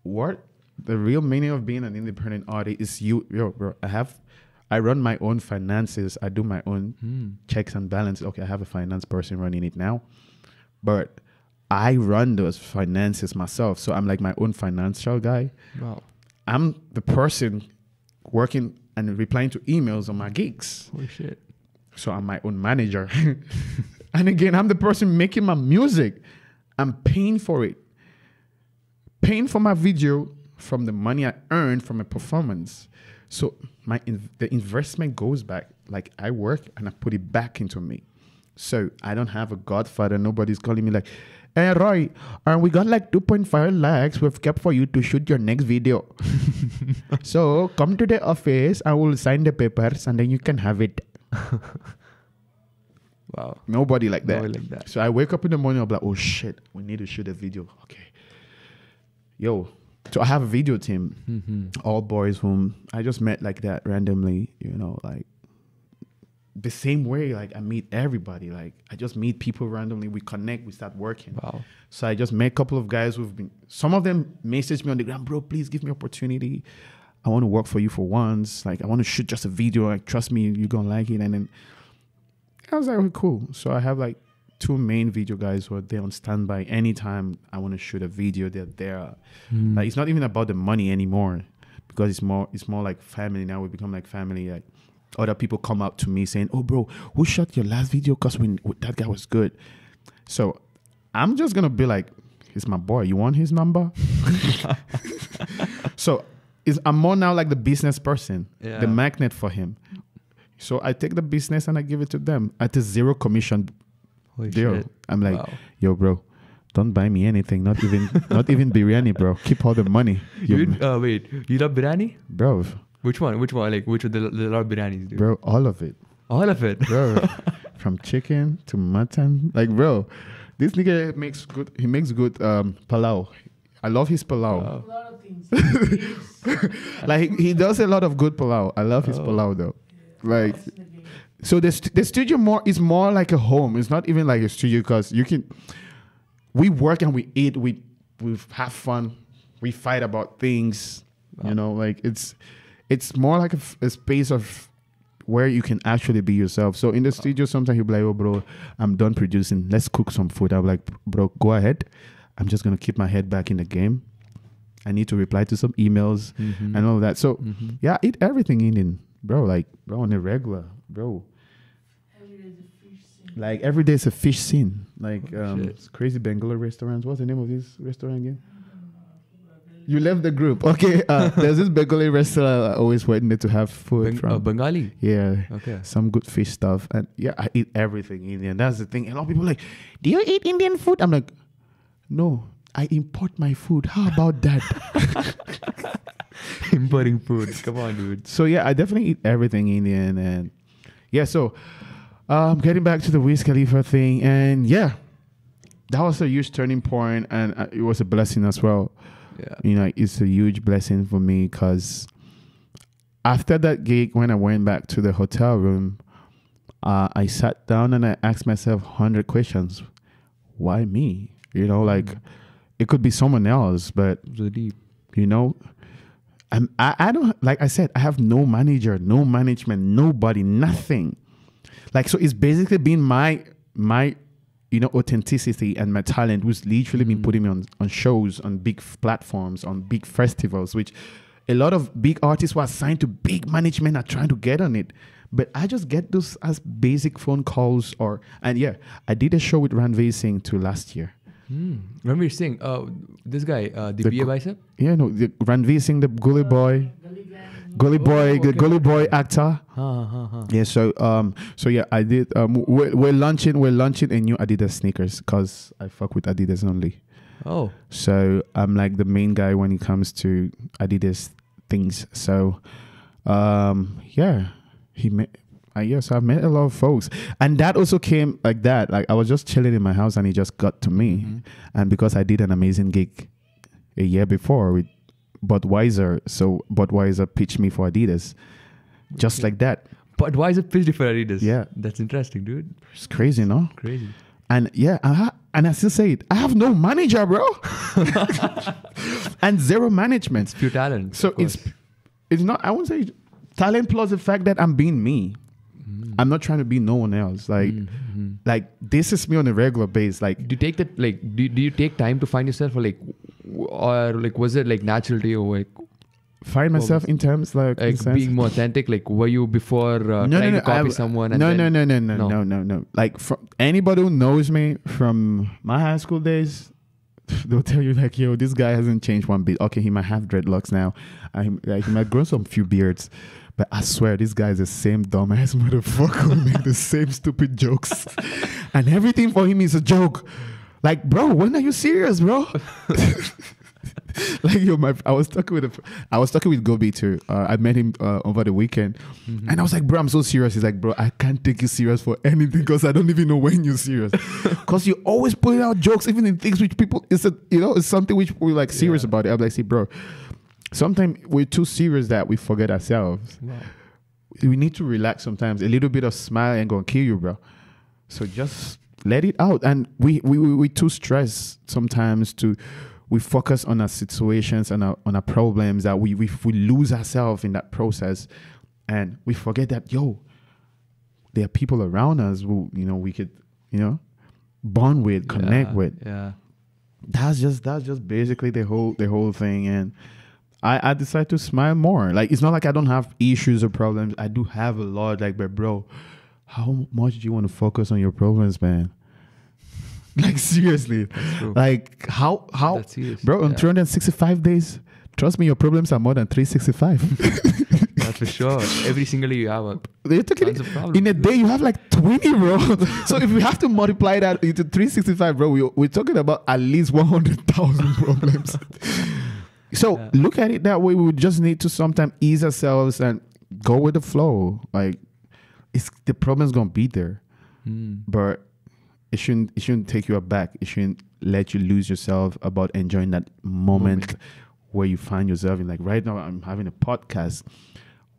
what? The real meaning of being an independent artist is bro, I run my own finances. I do my own checks and balances. Okay, I have a finance person running it now, but I run those finances myself. So I'm like my own financial guy. Wow. I'm the person working and replying to emails on my gigs. Holy shit. So I'm my own manager. And again, I'm the person making my music. I'm paying for it. Paying for my video from the money I earned from a performance. So the investment goes back. Like, I work and I put it back into me. So I don't have a godfather. Nobody's calling me like, "Hey, Roy, we got like 2.5 lakhs we've kept for you to shoot your next video. So come to the office, I will sign the papers and then you can have it." Wow. Nobody like that. Nobody like that. So I wake up in the morning, I'm like, "Oh shit, we need to shoot a video." Okay. Yo, so I have a video team, all boys whom I just met like that randomly, like the same way, like I meet everybody. Like I just meet people randomly, we connect, we start working. Wow. So I just met a couple of guys some of them messaged me on the gram, "Bro, please give me opportunity. I want to work for you for once. Like I want to shoot just a video. Like trust me, you're going to like it." And then I was like, "Okay, cool." So I have like 2 main video guys who are there on standby. Anytime I want to shoot a video, they're there. Like it's not even about the money anymore, because it's more like family now. We become like family. Like other people come up to me saying, "Oh, bro, who shot your last video? Because that guy was good." So I'm just gonna be like, "He's my boy. You want his number?" So I'm more now like the business person, the magnet for him. So I take the business and I give it to them at a 0 commission deal. Shit. I'm like, "Yo, bro, don't buy me anything. Not even biryani, bro. Keep all the money." Wait, you love biryani? Bro. Which one? Like, which of the lot of biryanis, dude? Bro, all of it. All of it? Bro, from chicken to mutton. Like, bro, This nigga makes good. He makes good palau. I love his palau. A lot of things. Like he does a lot of good palau. I love his palau though. Like so the studio is more like a home. It's not even like a studio because we work and we eat. We have fun. We fight about things. You know, like it's more like a space of where you can actually be yourself. So in the studio, sometimes he'll be like, "Oh, bro, I'm done producing. Let's cook some food." I'm like, "Bro, go ahead. I'm just gonna keep my head back in the game. I need to reply to some emails and all of that." So yeah, I eat everything Indian, bro. Like, bro, on a regular, bro. Every day is a fish scene. Like every day is a fish scene. Like it's crazy Bangalore restaurants. What's the name of this restaurant again? You left the group. Okay, there's this Bengali restaurant I always waiting to have food from. Bengali? Yeah. Okay. Some good fish stuff. And yeah, I eat everything Indian. That's the thing. A lot of people are like, "Do you eat Indian food?" I'm like, "No, I import my food. How about that?" Importing food. Come on, dude. So yeah, I definitely eat everything Indian. And yeah, so getting back to the Wiz Khalifa thing. And yeah, that was a huge turning point. And it was a blessing as well. Yeah. You know, it's a huge blessing for me because after that gig, when I went back to the hotel room, I sat down and I asked myself 100 questions. Why me? You know, like it could be someone else, but So deep. you know, I don't, like I said, I have no manager, no management, nobody, nothing. Like, so it's basically been my you know, authenticity and my talent who's literally been putting me on shows, on big platforms, on big festivals, which a lot of big artists who are signed to big management are trying to get on it. But I just get those as basic phone calls and yeah, I did a show with Ranveer Singh too last year. Ranveer Singh, this guy, the BA bicep? Yeah, no, the Ranveer Singh, the Gully Boy. Gully Boy, the Gully Boy actor. Yeah, so yeah, I did. We're launching a new Adidas sneakers because I fuck with Adidas only. Oh, So I'm like the main guy when it comes to Adidas things. So yeah, so I've met a lot of folks, and that also came like that. Like I was just chilling in my house, and he just got to me, and because I did an amazing gig a year before with Budweiser, so Budweiser pitched me for Adidas, just like that. but why is it pitched for Adidas? Yeah. That's interesting, dude. It's crazy, no? Crazy. And yeah, and I still say it. I have no manager, bro, and zero management. It's pure talent. So of course. it's not. I won't say talent plus the fact that I'm being me. I'm not trying to be no one else. Like this is me on a regular basis. Like, Do you take that, like, do you take time to find yourself, or was it like natural to you, like find myself in terms like in sense- being more authentic? Like, were you before trying to copy someone? And No. Like from anybody who knows me from my high school days, they'll tell you like, yo, this guy hasn't changed one bit. Okay, he might have dreadlocks now. He might grow some few beards. But I swear, this guy is the same dumbass motherfucker who make the same stupid jokes. And everything for him is a joke. Like, bro, when are you serious, bro? Like, yo, I was talking with Gobi too. I met him over the weekend. And I was like, bro, I'm so serious. He's like, bro, I can't take you serious for anything because I don't even know when you're serious. Because you always put out jokes, even in things which people, it's something which we're like serious about it. I'm like, see, bro, sometimes we're too serious that we forget ourselves. Wow. We need to relax sometimes. A little bit of smile ain't gonna kill you, bro. So just let it out. And we too stressed sometimes we focus on our situations and on our problems that we lose ourselves in that process, and we forget that there are people around us who we could bond with, connect with. Yeah. That's just basically the whole thing. And I decide to smile more. Like, it's not like I don't have issues or problems. I do have a lot. Like, but bro, how much do you want to focus on your problems, man? Like, seriously. Like, how That's serious. bro, on 365 days, trust me, your problems are more than 365. That's for sure. Every single day you have tons of problems. In a day, you have like 20, bro. So if we have to multiply that into 365, bro, we're talking about at least 100,000 problems. So look at it that way. We would just need to sometimes ease ourselves and go with the flow. Like, the problem's gonna be there, but it shouldn't take you aback. It shouldn't let you lose yourself about enjoying that moment where you find yourself in. Like right now, I'm having a podcast.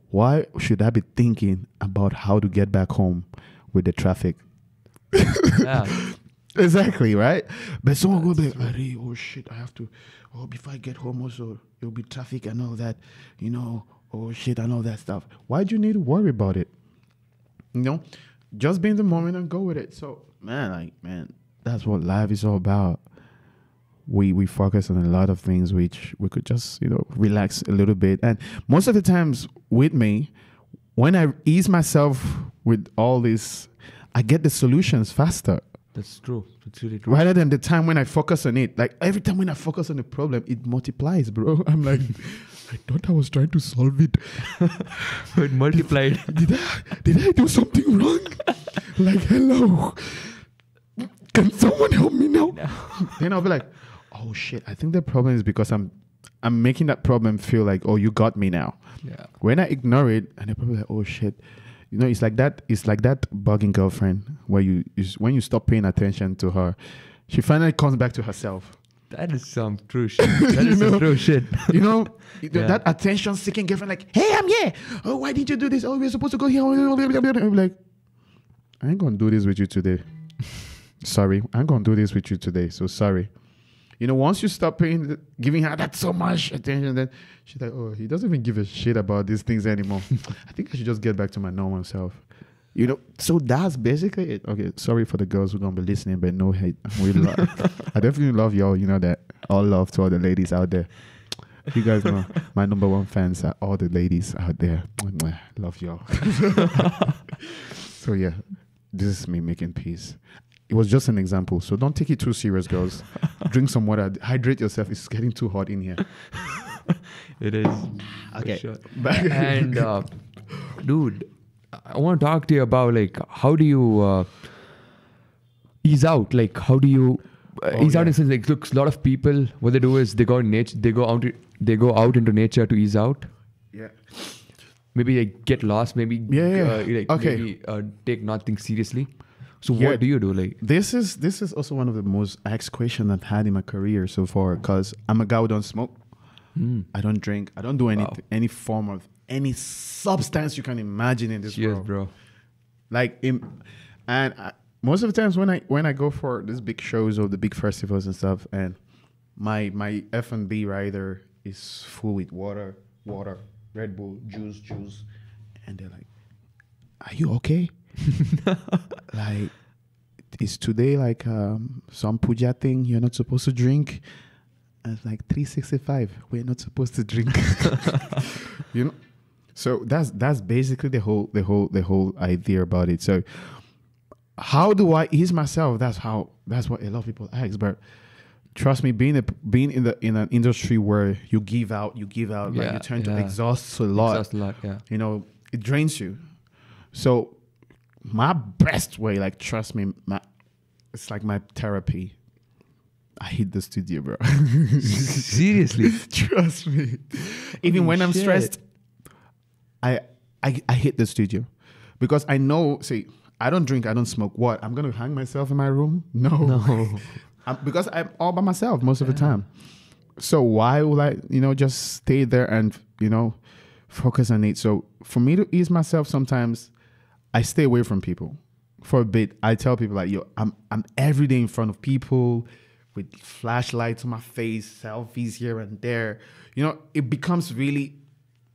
Why should I be thinking about how to get back home with the traffic? Yeah. Exactly, right? But someone will be like, oh shit, I have to, before I get home also, there'll be traffic and all that, oh shit, and all that stuff. Why do you need to worry about it? Just be in the moment and go with it. So, man, that's what life is all about. We focus on a lot of things which we could just, relax a little bit. And most of the times with me, when I ease myself with all this, I get the solutions faster. That's true. That's really true. Rather than the time when I focus on it. Like every time when I focus on the problem, it multiplies, bro. I'm like, I thought I was trying to solve it. It multiplied. Did I do something wrong? Like, hello. Can someone help me now? No. Then I'll be like, oh shit, I think the problem is because I'm making that problem feel like, oh, you got me now. Yeah. When I ignore it, and they're probably like, oh shit. It's like that bugging girlfriend where when you stop paying attention to her, she finally comes back to herself. That is some true shit. That is some true shit. That attention-seeking girlfriend, like, hey, I'm here. Oh, why did you do this? Oh, we're supposed to go here. I'm like, I ain't gonna do this with you today. Sorry, I ain't gonna do this with you today. So sorry. Once you stop giving her that so much attention, then she's like, oh, he doesn't even give a shit about these things anymore. I think I should just get back to my normal self. So that's basically it. Okay, sorry for the girls who are going to be listening, but no hate. I definitely love y'all. You know that. All love to all the ladies out there. You guys know my number one fans are all the ladies out there. Love y'all. So yeah, this is me making peace. It was just an example, so don't take it too serious, girls. Drink some water, hydrate yourself. It's getting too hot in here. It is. Okay. Sure. And dude, I want to talk to you about how do you ease out? Like how do you ease out in sense like look, a lot of people what they do is they go in nature, they go out into nature to ease out. Yeah. Maybe get lost. Maybe okay. Maybe take nothing seriously. So what do you do? This is also one of the most asked questions I've had in my career so far because I'm a guy who don't smoke. I don't drink. I don't do any form of any substance you can imagine in this world, bro. Most of the times when I go for these big shows or the big festivals and stuff, and my F&B rider is full with water, Red Bull, juice, and they're like, "Are you okay?" Like, is today some puja thing you're not supposed to drink? And it's like 365, we're not supposed to drink. So that's basically the whole idea about it. So how do I ease myself? That's what a lot of people ask. But trust me, being in an industry where you give out, like you tend to exhaust a lot. Yeah. It drains you. So my best way, trust me, it's like my therapy. I hit the studio, bro. Seriously? Trust me. Even when I'm stressed, I hit the studio. Because I know, I don't drink, I don't smoke. What? I'm going to hang myself in my room? No. Because I'm all by myself most of the time. So why would I, just stay there and, focus on it? So for me to ease myself sometimes, I stay away from people for a bit. I tell people I'm every day in front of people with flashlights on my face, selfies here and there. It becomes really,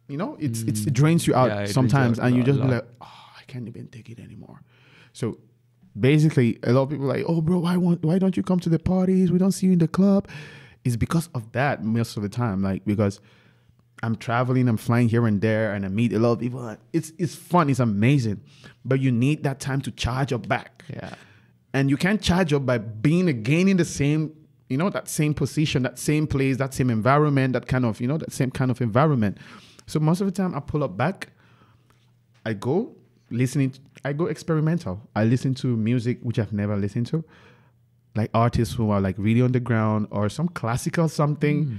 it drains you out sometimes, and you just be like, oh, I can't even take it anymore. So basically, a lot of people are like, oh, bro, why don't you come to the parties? We don't see you in the club. It's because of that most of the time, because I'm traveling, I'm flying here and there, and I meet a lot of people. It's fun, it's amazing, but you need that time to charge up back. Yeah, and you can't charge up by being again in the same, that same position, that same place, that same environment, that kind of, that same kind of environment. So most of the time, I pull up back. I go experimental. I listen to music which I've never listened to, like artists who are really on the ground or some classical something.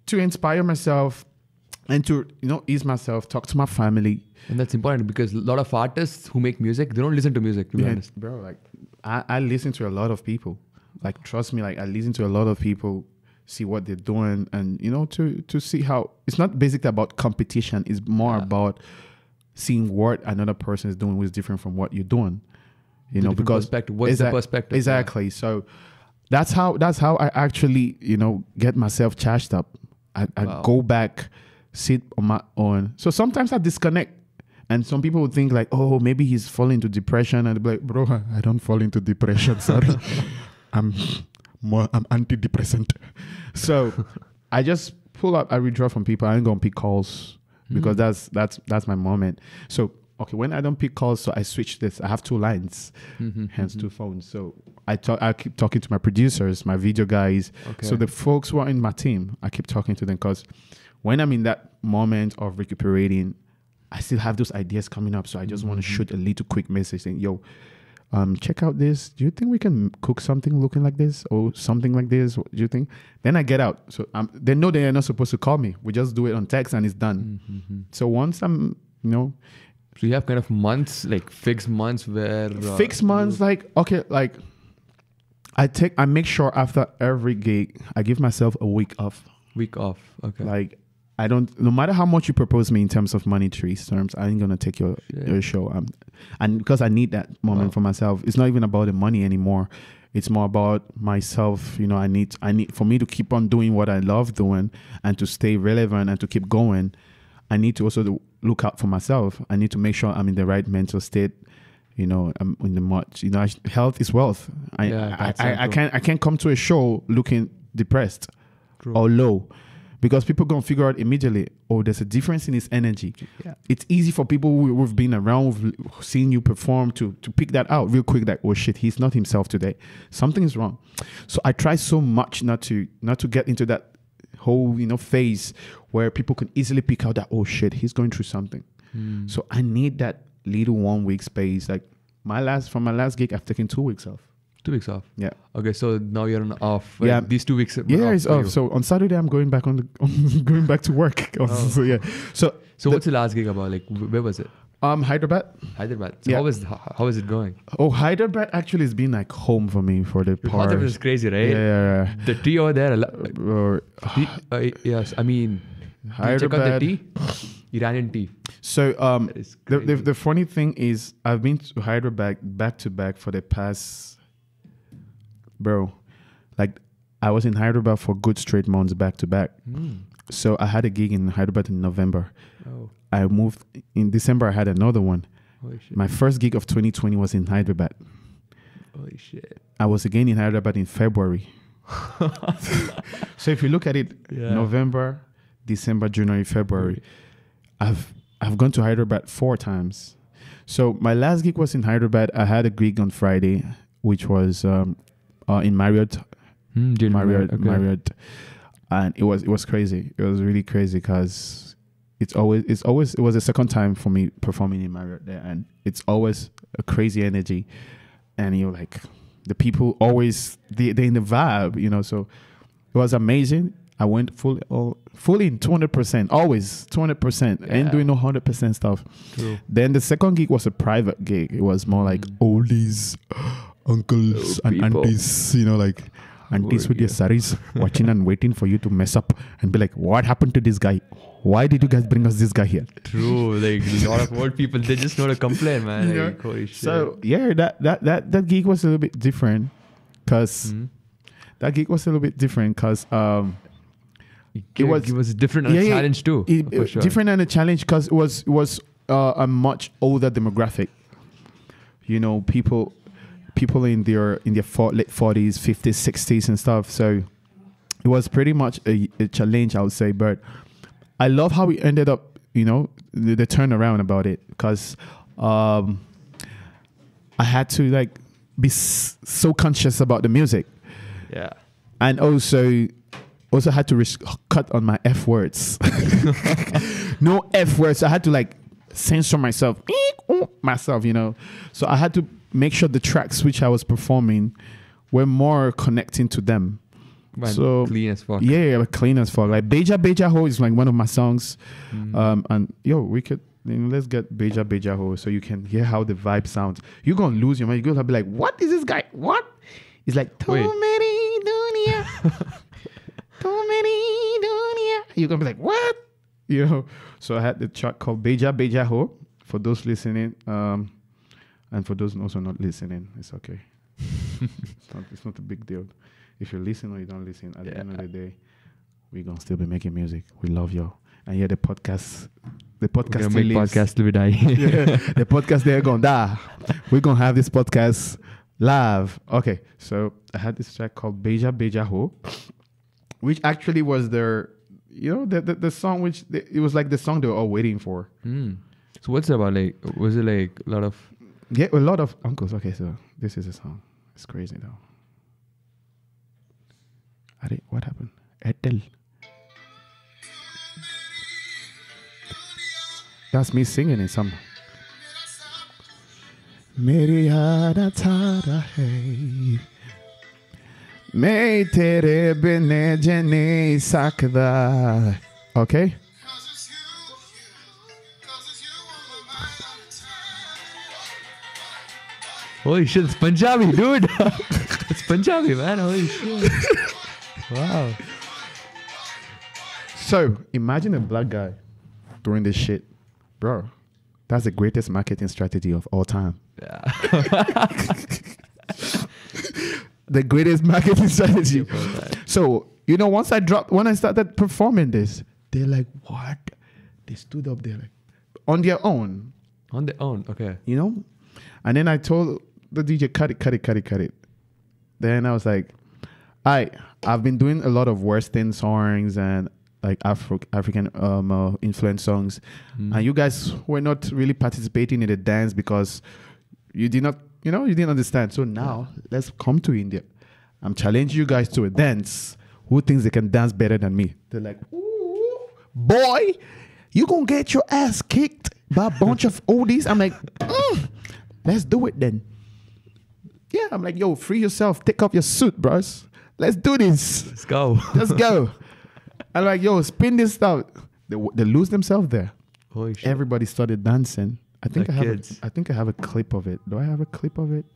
To inspire myself, and to ease myself, talk to my family. And that's important because a lot of artists who make music, they don't listen to music, to be honest. Bro, like I listen to a lot of people. Like trust me, like I listen to a lot of people, see what they're doing, and to see how it's not basically about competition. It's more about seeing what another person is doing, which is different from what you're doing. Because perspective. What's the perspective? Exactly. So that's how I actually get myself charged up. I go back, sit on my own. So sometimes I disconnect. And some people would think like, oh, maybe he's falling into depression. And they'd be like, bro, I don't fall into depression. Sorry. I'm antidepressant. So I just pull up, I withdraw from people. I ain't going to pick calls because that's my moment. So, okay, when I don't pick calls, so I switch this. I have 2 lines, hence 2 phones. So I keep talking to my producers, my video guys. Okay. So the folks who are in my team, I keep talking to them because when I'm in that moment of recuperating, I still have those ideas coming up. So I just want to shoot a little quick message saying, yo, check out this. Do you think we can cook something looking like this or something like this? What do you think? Then I get out. So they know they are not supposed to call me. We just do it on text and it's done. So once I'm, So you have kind of months, like fixed months where... fixed months, like, okay, like I make sure after every gig, I give myself a week off. Week off, okay. Like, I don't, no matter how much you propose me in terms of monetary terms, I ain't going to take your show. And because I need that moment for myself, it's not even about the money anymore. It's more about myself. I need for me to keep on doing what I love doing and to stay relevant and to keep going. I need to also look out for myself. I need to make sure I'm in the right mental state. I'm in the much, health is wealth. I can't come to a show looking depressed or low. Because people going to figure out immediately, oh, there's a difference in his energy. Yeah. It's easy for people who've been around, who've seen you perform to pick that out real quick, like, oh shit, he's not himself today. Something is wrong. So I try so much not to get into that whole, phase where people can easily pick out that, oh shit, he's going through something. So I need that little 1 week space. Like from my last gig, I've taken 2 weeks off. 2 weeks off. Yeah. Okay, so now you're on off. Yeah. These 2 weeks. It's off. So on Saturday I'm going back going back to work. So yeah. So what's the last gig about? Like where was it? Hyderabad. So how is it going? Oh, Hyderabad actually has been like home for me for the part. Hyderabad is crazy, right? Yeah. The tea over there. Yes, I mean, Hyderabad. Check out the tea. Iranian tea. So the funny thing is I've been to Hyderabad back to back for the past. Bro, like I was in Hyderabad for good straight months back to back. So I had a gig in Hyderabad in November. Oh. I moved in December. I had another one. Holy shit. My first gig of 2020 was in Hyderabad. Holy shit. I was again in Hyderabad in February. So if you look at it, November, December, January, February, I've gone to Hyderabad 4 times. So my last gig was in Hyderabad. I had a gig on Friday, which was in Marriott. Marriott. And it was crazy. It was really crazy because it was the second time for me performing in Marriott there, and it's always a crazy energy. And you're like, the people always they're in the vibe, so it was amazing. I went fully in 200%, always 200%, and doing no 100% stuff. True. Then the second gig was a private gig. It was more like oldies, uncles and people. aunties, like aunties with their saris watching and waiting for you to mess up and be like, what happened to this guy? Why did you guys bring us this guy here? True, like a lot of old people, they just know to complain, man. Like, holy shit. So yeah, that gig was a little bit different because it was different and a challenge too. Sure. Different and a challenge because it was a much older demographic. People in their late 40s, 50s, 60s and stuff. So it was pretty much a challenge, I would say. But I love how we ended up, the turnaround about it because I had to be so conscious about the music. Yeah. And also had to cut on my F words. No F words. I had to censor myself. So I had to make sure the tracks which I was performing were more connecting to them. Man, So clean as fuck. yeah, clean as fuck. Like Beja Beja Ho is like one of my songs. And we could let's get Beja Beja Ho so you can hear how the vibe sounds. You're gonna lose your mind. You're gonna be like, what is this guy? What? It's like too Wait. many dunya. Too many dunya. You're gonna be like, what? So I had the track called Beja Beja Ho for those listening. And for those also not listening, it's okay. It's not a big deal. If you listen or you don't listen, at the end of the day, we're gonna still be making music. We love you. And yeah, the podcast We're gonna still make lives. podcast till we die. The podcast they're gonna die. We're gonna have this podcast live. Okay, so I had this track called Beja Beja Ho, which actually was their, the song which it was like the song they were all waiting for. So what's it about? Like, was it like a lot of? Yeah, a lot of uncles. Okay, so this is a song. It's crazy though. What happened? Etel. That's me singing in some. Meri yada tada hai, मैं तेरे बिना जी नहीं सकता. Okay. Holy shit, it's Punjabi, dude. It's Punjabi, man. Holy shit. Wow. So imagine a black guy doing this shit, bro. That's the greatest marketing strategy of all time. Yeah. The greatest marketing strategy. So, when I started performing this, they're like, what? They stood up there like, on their own. On their own, okay. And then I told the DJ, cut it. Then I was like, I've been doing a lot of Western songs and like African influence songs. And you guys were not really participating in the dance because you did not, you didn't understand. So now let's come to India. I'm challenging you guys to a dance. Who thinks they can dance better than me? They're like, ooh, boy, you gonna get your ass kicked by a bunch of oldies. I'm like, let's do it then. Yeah, I'm like, yo, free yourself. Take off your suit, bros. Let's do this. Let's go. Let's go. I'm like, yo, spin this stuff. They lose themselves there. Holy shit. Everybody started dancing. I think Like I think I have a clip of it. Do I have a clip of it?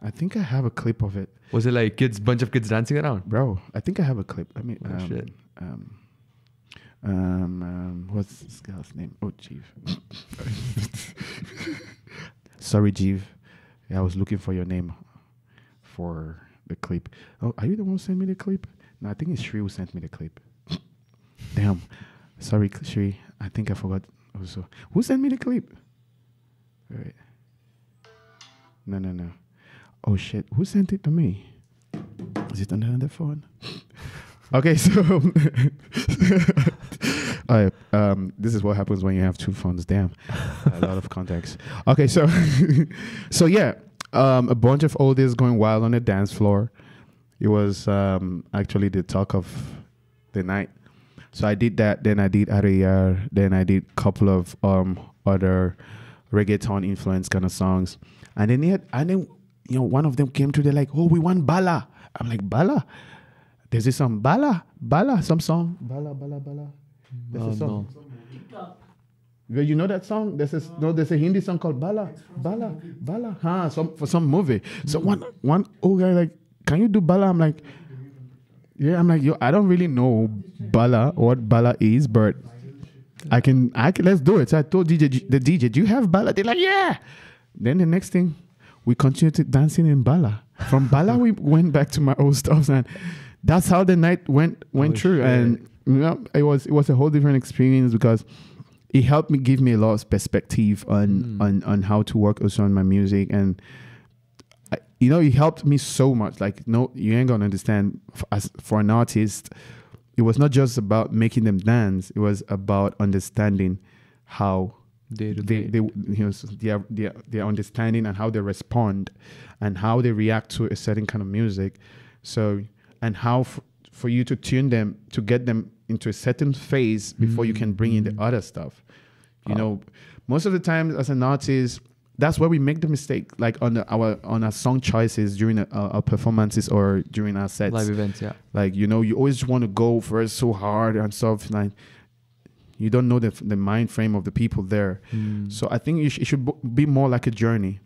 I think I have a clip of it. Was it like bunch of kids dancing around? Bro, I think I have a clip. I mean, shit. What's this guy's name? Oh, Jeev. Sorry, Jeev. Yeah, I was looking for your name for the clip. Oh, are you the one who sent me the clip? No, I think it's Shri who sent me the clip. Damn. Sorry, Shri. I think I forgot also. Who sent me the clip? Wait. No. Oh, shit. Who sent it to me? Is it on another phone? Okay, so this is what happens when you have two phones. Damn, a lot of context. Okay, so so yeah, a bunch of oldies going wild on the dance floor. It was actually the talk of the night. So I did that. Then I did Ariyar. Then I did a couple of other reggaeton influence kind of songs. And then one of them came to. They're like, "Oh, we want Bala." I'm like, "Bala." There's this song, Bala, some song. Bala. There's a song. TikTok. Well, you know that song? There's a Hindi song called Bala. For some movie. So one old guy like, can you do Bala? I'm like, yeah. I'm like, yo, I don't really know Bala, what Bala is, but I can. Let's do it. So I told the DJ, do you have Bala? They're like, yeah. Then the next thing, we continued dancing in Bala. From Bala, we went back to my old stuff, and that's how the night went through. Shit. And it was a whole different experience because it helped me give me a lot of perspective on how to work also on my music. And it helped me so much. Like, no, you ain't gonna understand. For an artist, it was not just about making them dance. It was about understanding how their understanding and how they respond and how they react to a certain kind of music. So, and how for you to tune them, to get them into a certain phase before you can bring in the other stuff. Most of the time as an artist, that's where we make the mistake, like on our song choices during our performances or during our sets. Live events, yeah. Like, you always want to go for it so hard and stuff. Like, you don't know the mind frame of the people there. So I think it should be more like a journey.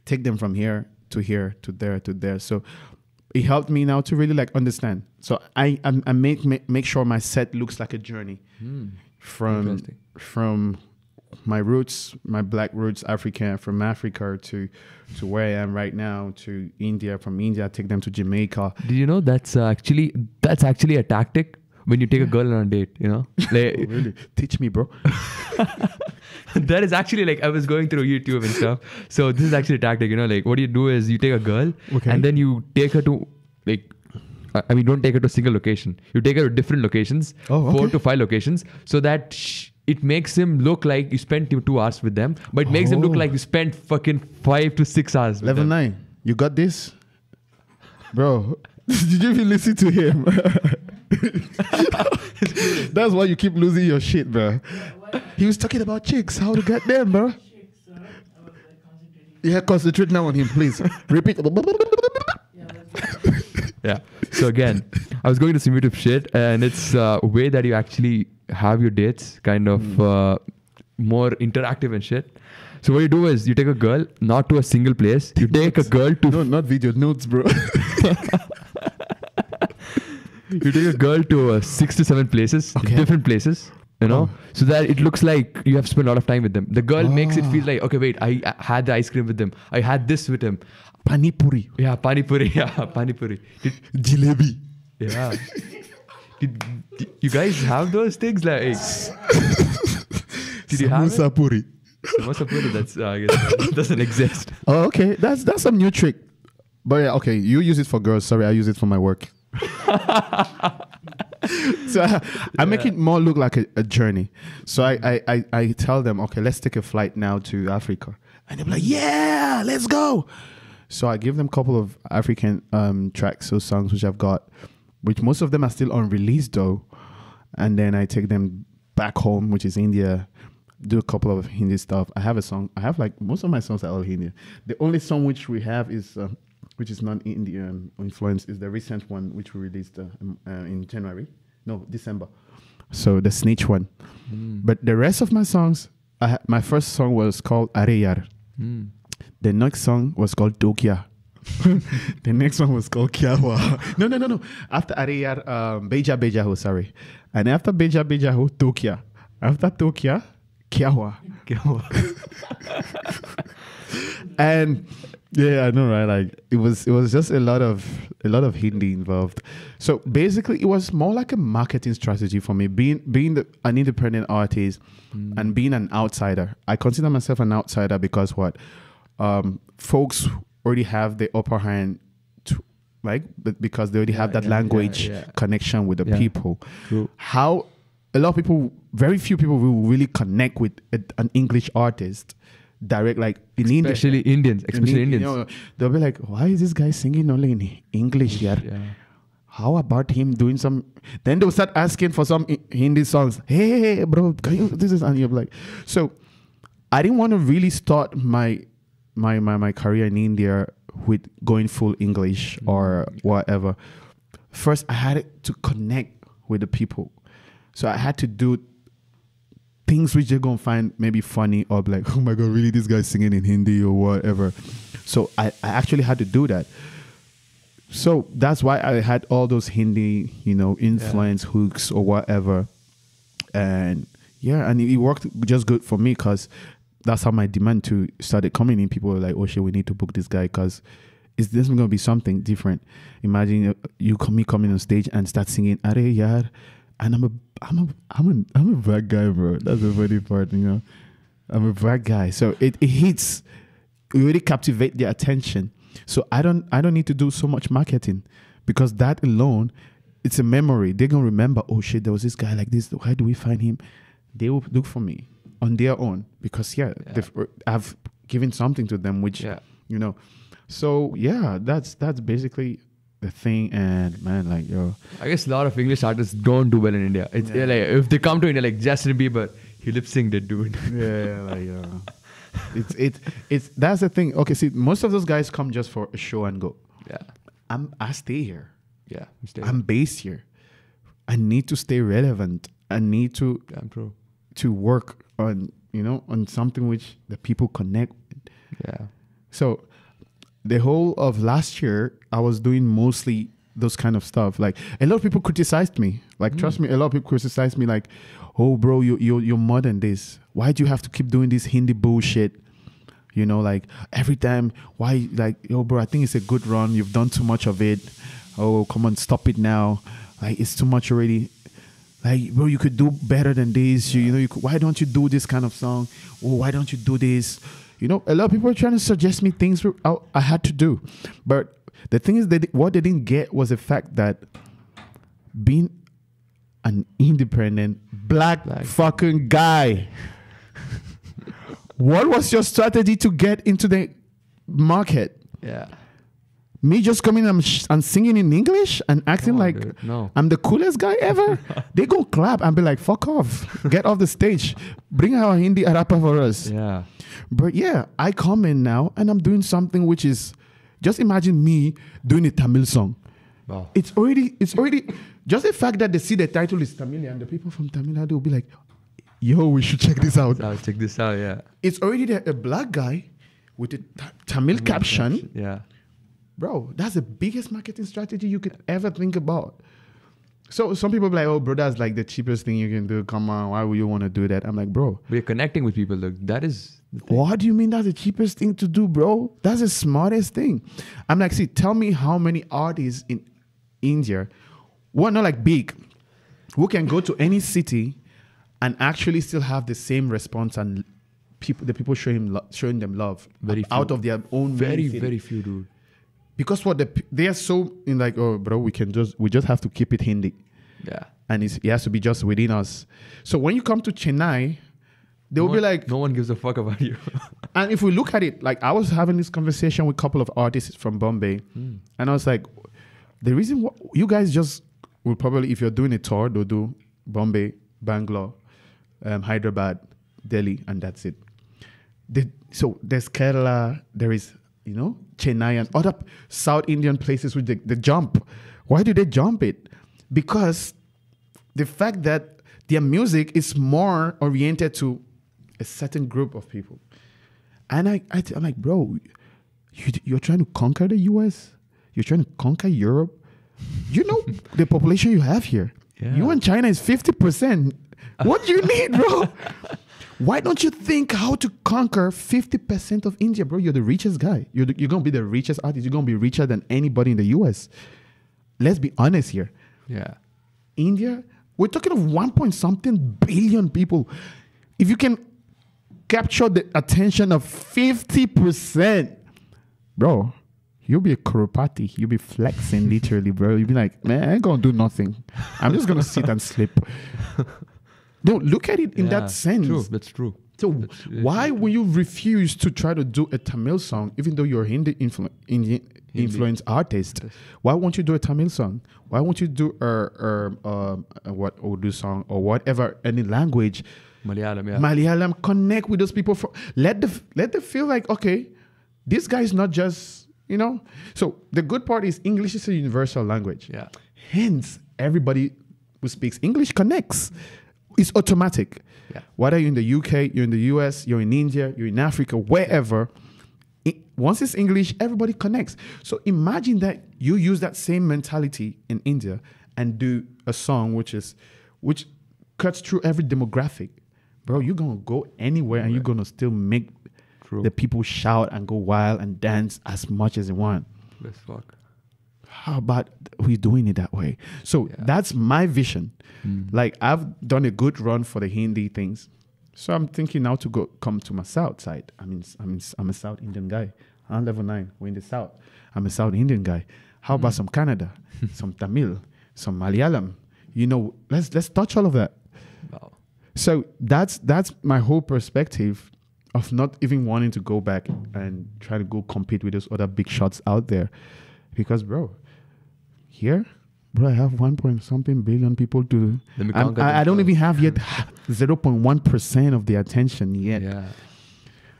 Take them from here to there to there. So it helped me now to really like understand. So I make sure my set looks like a journey from my roots, my black roots, from Africa to where I am right now, to India. From India, I take them to Jamaica. Do you know that's actually a tactic when you take a girl on a date? Like, Oh, really? Teach me, bro. that is actually like, I was going through YouTube and stuff. So this is actually a tactic. Like what you do is you take a girl and then you take her to like. Don't take her to a single location. You take her to different locations, 4 to 5 locations, so that it makes him look like you spent 2 hours with them, but it makes him look like you spent fucking 5 to 6 hours with Level them. 9. You got this? Bro, did you even listen to him? That's why you keep losing your shit, bro. He was talking about chicks. How to get them, bro? Chicks, I was like concentrating. Yeah, concentrate now on him, please. Repeat. Yeah, that's Yeah. So again, I was going to some YouTube shit, and it's a way that you actually have your dates kind of more interactive and shit. So what you do is you take a girl, not to a single place. You take a girl to... No, not video, notes, bro. You take a girl to 6 to 7 places, different places, so that it looks like you have spent a lot of time with them. The girl makes it feel like, okay, wait, I had the ice cream with them. I had this with him. Pani puri. Yeah, pani puri. Yeah, pani puri. Jalebi. Yeah. Did you guys have those things? Like, did you have it? Samosa puri. Samosa puri, that's, I guess, doesn't exist. Oh, okay. That's some new trick. But yeah, okay. You use it for girls. Sorry, I use it for my work. So I make it more look like a journey. So I tell them, okay, let's take a flight now to Africa. And they're like, yeah, let's go. So I give them a couple of African tracks or songs which I've got, which most of them are still unreleased though. And then I take them back home, which is India, do a couple of Hindi stuff. I have a song. I have like, most of my songs are all Hindi. The only song which we have is, which is non-Indian influence, is the recent one which we released in December. So the Snitch one. But the rest of my songs, my first song was called Areyar. The next song was called Tokia. The next one was called Kiawa. No. After Areyar, Beja Bejaho, sorry. And after Beja Bejaho, Tokia. After Tokia, Kiawa. And yeah, I know, right? Like it was just a lot of Hindi involved. So basically, it was more like a marketing strategy for me, being an independent artist and being an outsider. I consider myself an outsider because folks already have the upper hand, because they already have that language connection with the people. True. How a lot of people, very few people will really connect with an English artist direct, like in India. Especially Indians. They'll be like, why is this guy singing only in English here? Yeah. How about him doing some... Then they'll start asking for some Hindi songs. Hey, bro, can you... This is... And you're like... So, I didn't want to really start my career in India with going full English or whatever. First, I had to connect with the people. So, I had to do things which they're going to find maybe funny or be like, oh my God, really, this guy's singing in Hindi or whatever. So I actually had to do that. So that's why I had all those Hindi, influence hooks or whatever. And and it worked just good for me because that's how my demand to started coming in. People were like, oh shit, we need to book this guy because this is going to be something different. Imagine you coming on stage and start singing, Are Yaar. And I'm a black guy, bro. That's the funny part, I'm a black guy. So it hits, you really captivate their attention. So I don't need to do so much marketing because that alone, it's a memory. They're going to remember, oh shit, there was this guy like this. Why do we find him? They will look for me on their own because I've given something to them, which, So that's basically the thing. And man, like, I guess a lot of English artists don't do well in India. It's like if they come to India, like Justin Bieber, he lip synced it, dude. It's that's the thing. Okay, see, most of those guys come just for a show and go. Yeah. I stay here. Yeah. I'm based here. I need to stay relevant. I need to Damn true. to work on on something which the people connect with. Yeah. So the whole of last year, I was doing mostly those kind of stuff. Like a lot of people criticized me. Like trust me, a lot of people criticized me. Like, oh, bro, you're more than this. Why do you have to keep doing this Hindi bullshit? Like every time. Why, like, yo, bro, I think it's a good run. You've done too much of it. Oh, come on, stop it now. Like it's too much already. Like, bro, you could do better than this. You could, why don't you do this kind of song? Oh, why don't you do this? A lot of people are trying to suggest me things I had to do. But the thing is, what they didn't get was the fact that being an independent black fucking guy, what was your strategy to get into the market? Yeah. Me just coming and singing in English and acting like I'm the coolest guy ever? They go clap and be like, fuck off. Get off the stage. Bring our Hindi rapper for us. Yeah. But yeah, I come in now and I'm doing something which is, just imagine me doing a Tamil song. Wow. It's already, just the fact that they see the title is Tamil and the people from Tamil Nadu will be like, yo, we should check this out. I'll check this out, yeah. It's already a black guy with a Tamil caption. Yeah. Bro, that's the biggest marketing strategy you could ever think about. So some people be like, oh, bro, that's like the cheapest thing you can do. Come on, why would you want to do that? I'm like, bro. We're connecting with people. Look, that is the thing. What do you mean that's the cheapest thing to do, bro? That's the smartest thing. I'm like, see, tell me how many artists in India, not like Baig, who can go to any city and actually still have the same response and the people showing them love Very few. out of their own Very, city. very few, dude. Because they are so in like, oh, bro, we just have to keep it Hindi. Yeah. And it has to be just within us. So when you come to Chennai, they will be like... No one gives a fuck about you. And if we look at it, like I was having this conversation with a couple of artists from Bombay. And I was like, the reason you guys just will probably, if you're doing a tour, they'll do Bombay, Bangalore, Hyderabad, Delhi, and that's it. So there's Kerala, there is... Chennai and other South Indian places with the jump. Why do they jump it? Because the fact that their music is more oriented to a certain group of people. And I'm like, bro, you're trying to conquer the US? You're trying to conquer Europe? You know the population you have here. Yeah. You and China is 50%. What do you need, bro? Why don't you think how to conquer 50% of India, bro? You're the richest guy. You're going to be the richest artist. You're going to be richer than anybody in the US. Let's be honest here. Yeah. India, we're talking of 1.something billion people. If you can capture the attention of 50%, bro, you'll be a crorepati. You'll be flexing literally, bro. You'll be like, man, I ain't going to do nothing. I'm just going to sit and sleep. Don't look at it in that sense. True, that's true. So why will you refuse to try to do a Tamil song, even though you're Hindi influenced artist? Yes. Why won't you do a Tamil song? Why won't you do what Urdu song or whatever, any language? Malayalam, yeah. Malayalam, connect with those people. Let them feel like, okay, this guy is not just, So the good part is English is a universal language. Yeah. Hence, everybody who speaks English connects. It's automatic. Yeah. Whether you're in the UK, you're in the US, you're in India, you're in Africa, wherever, once it's English, everybody connects. So imagine that you use that same mentality in India and do a song which cuts through every demographic. Bro, you're going to go anywhere and you're going to still make the people shout and go wild and dance as much as they want. Let's fuck. How about we doing it that way? So that's my vision. Like I've done a good run for the Hindi things. So I'm thinking now to come to my South side. I'm a South Indian guy. I'm level 9. We're in the South. I'm a South Indian guy. How about some Kannada, some Tamil, some Malayalam? Let's touch all of that. Wow. So that's my whole perspective of not even wanting to go back and try to go compete with those other big shots out there. Because, bro, here, I have 1.something billion people to... I don't even have yet 0.1% of the attention yet. Yeah.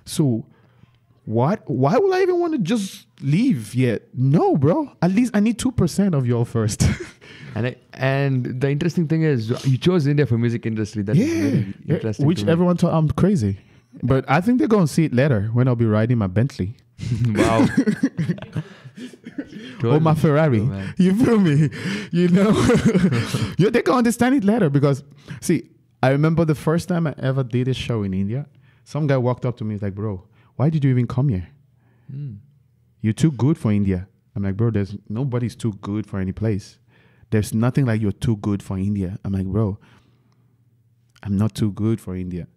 So what? Why would I even want to just leave yet? No, bro. At least I need 2% of y'all first. And the interesting thing is, you chose India for music industry. That's very interesting. Which everyone thought I'm crazy. But I think they're going to see it later when I'll be riding my Bentley. Wow. Or my Ferrari. You feel me? You know? They're going to understand it later because, see, I remember the first time I ever did a show in India, some guy walked up to me, he's like, bro, why did you even come here? You're too good for India. I'm like, bro, nobody's too good for any place. There's nothing like you're too good for India. I'm like, bro, I'm not too good for India.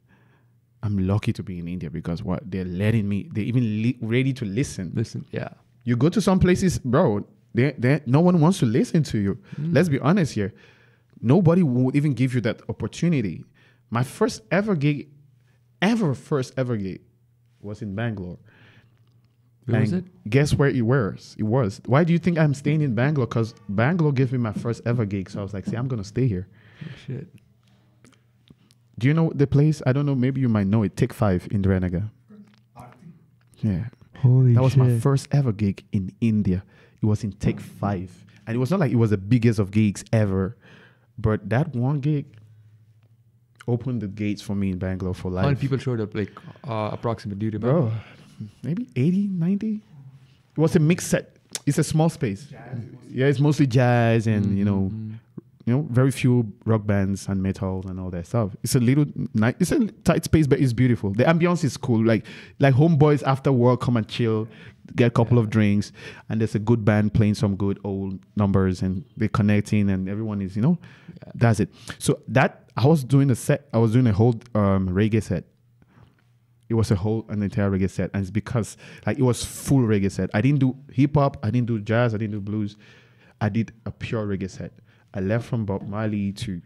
I'm lucky to be in India because what they're letting me, they're even ready to listen. Yeah. You go to some places, bro, no one wants to listen to you. Let's be honest here. Nobody would even give you that opportunity. My first ever gig was in Bangalore. Where was it? Guess where it was? It was. Why do you think I'm staying in Bangalore? Because Bangalore gave me my first ever gig. So I was like, see, I'm going to stay here. Oh, shit. Do you know the place? I don't know. Maybe you might know it. Take 5 in Indiranagar. Yeah. Holy That was shit. my first ever gig in India. It was in Take 5. And it was not like it was the biggest of gigs ever. But that one gig opened the gates for me in Bangalore for life. How many people showed up? Like, approximately, do you remember? Bro, maybe 80, 90. It was a mixed set. It's a small space. Yeah, it's mostly jazz and, you know, very few rock bands and metal and all that stuff. It's a little it's a tight space, but it's beautiful. The ambience is cool. Like homeboys after work come and chill, get a couple of drinks, and there's a good band playing some good old numbers, and they're connecting, and everyone is, that's it. So I was doing a set. I was doing a whole reggae set. It was an entire reggae set, and it's because it was full reggae set. I didn't do hip hop. I didn't do jazz. I didn't do blues. I did a pure reggae set. I left from Bob Marley to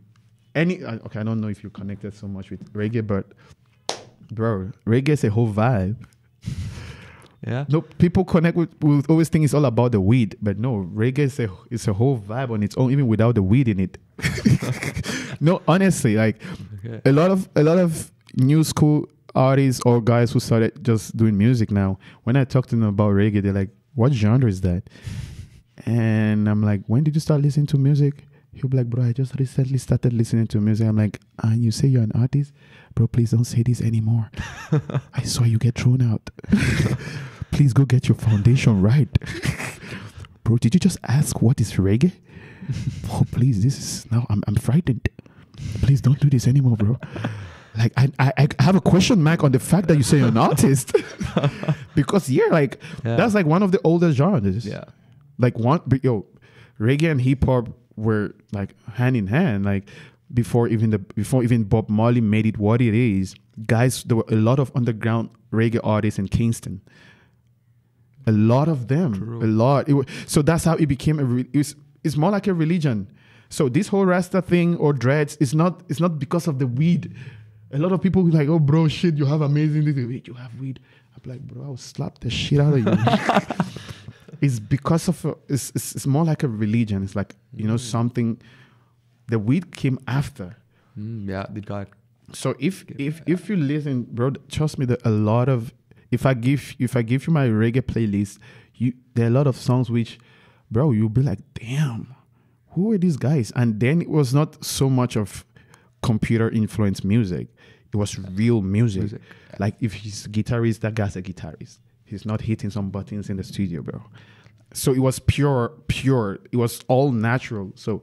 I don't know if you're connected so much with reggae, but bro, reggae is a whole vibe. Yeah. No, people connect with always think it's all about the weed, but no, reggae is a whole vibe on its own, even without the weed in it. No, honestly, a lot of new school artists or guys who started just doing music now, when I talk to them about reggae, they're like, what genre is that? And I'm like, when did you start listening to music? He'll be like, bro, I just recently started listening to music. I'm like, and you say you're an artist? Bro, please don't say this anymore. I saw you get thrown out. Please go get your foundation right. Bro, did you just ask what is reggae? Oh, please, I'm frightened. Please don't do this anymore, bro. I have a question mark on the fact that you say you're an artist. Because that's one of the oldest genres. Yeah. Reggae and hip hop were hand in hand. Before even Bob Marley made it what it is, guys, there were a lot of underground reggae artists in Kingston. A lot of them. True. A lot. So that's how it became it's more like a religion. So this whole Rasta thing or dreads is not because of the weed. A lot of people are like, oh bro, shit, you have amazing things. Wait, you have weed? I'm like, bro, I'll slap the shit out of you. It's because of it's more like a religion. It's like, something. The weed came after. Yeah, the God. So if you listen, bro, trust me, that a lot of if I give you my reggae playlist, there are a lot of songs which, bro, you'll be like, damn, who are these guys? And then it was not so much of computer influenced music. It was real music. Like if he's a guitarist, that guy's a guitarist. He's not hitting some buttons in the studio, bro. So it was pure. It was all natural. So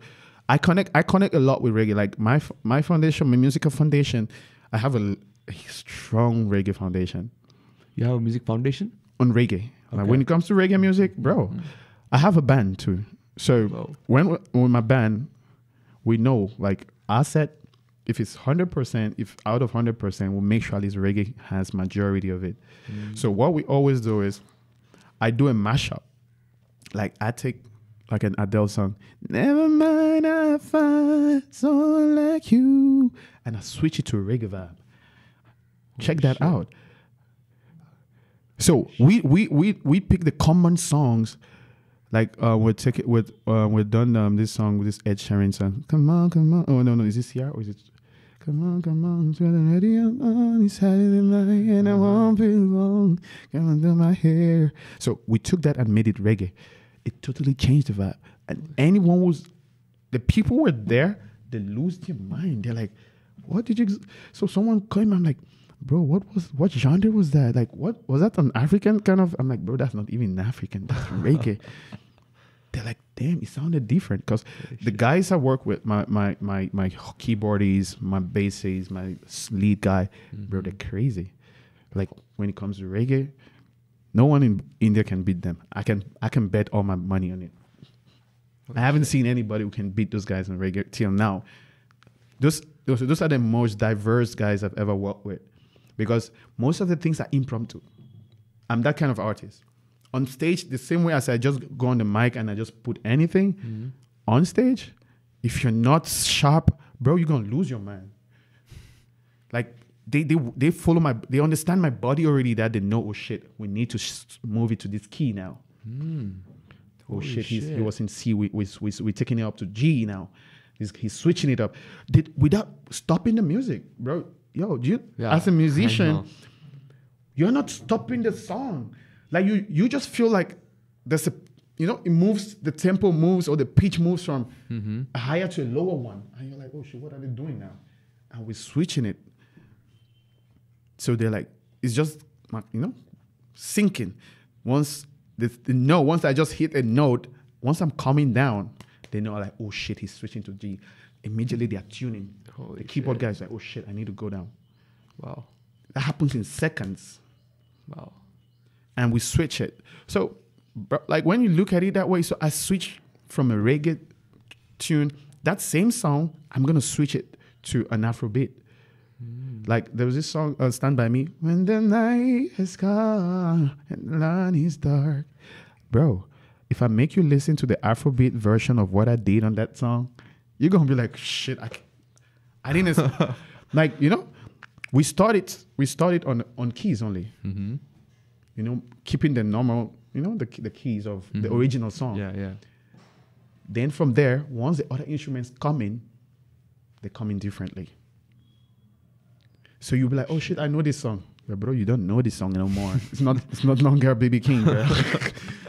I connect a lot with reggae. Like my foundation, my musical foundation, I have a strong reggae foundation. You have a music foundation? On reggae. Like when it comes to reggae music, bro, I have a band too. So when my band, we know our set, if it's 100%, if out of 100%, we'll make sure at least reggae has majority of it. So what we always do is I do a mashup. I take an Adele song, never mind, I find someone like you, and I switch it to a reggae vibe. Check that out. So we pick the common songs. We'll take it with we've done this song with this Ed Sheeran song. Come on. Oh no, is this here or is it? Come on, to the radio on this Saturday night, and I won't be come and do my hair. So we took that and made it reggae. It totally changed the vibe. And the people were there, they lose their mind. They're like, what did you, so someone came, I'm like, bro, what genre was that? Like, what, was that an African kind of, I'm like, bro, that's not even African, that's reggae. They're like, damn, it sounded different. Because the guys I work with, my keyboardies, my basses, my lead guy, bro, they're crazy. Like, when it comes to reggae, no one in India can beat them. I can bet all my money on it. I haven't seen anybody who can beat those guys in reggae till now. Those are the most diverse guys I've ever worked with, because most of the things are impromptu. I'm that kind of artist. On stage, the same way as I just go on the mic and I just put anything on stage, if you're not sharp, bro, you're gonna lose your mind. Like they follow they understand my body already, that they know, oh shit, we need to move it to this key now. Oh shit, he was in C. We're taking it up to G now. He's switching it up. Without stopping the music, bro. Yo, as a musician, you're not stopping the song. Like you just feel like there's it moves, the tempo moves or the pitch moves from a higher to a lower one. And you're like, oh shit, what are they doing now? And we're switching it. So they're like, it's just, syncing. Once I just hit a note, once I'm coming down, they know like, oh shit, he's switching to G. Immediately they are tuning. The keyboard guy is like, oh shit, I need to go down. Wow. That happens in seconds. Wow. And we switch it. So, like when you look at it that way, so I switch from a reggae tune, that same song, I'm going to switch it to an Afrobeat. Like there was this song, Stand By Me. When the night has come and the land is dark. Bro, if I make you listen to the Afrobeat version of what I did on that song, you're going to be like, shit, I didn't, like, we started on keys only. Keeping the normal, the keys of the original song. Yeah. Then from there, once the other instruments come in, they come in differently. So you'll be like, oh shit, I know this song. But bro, you don't know this song no more. It's not longer BB King, bro.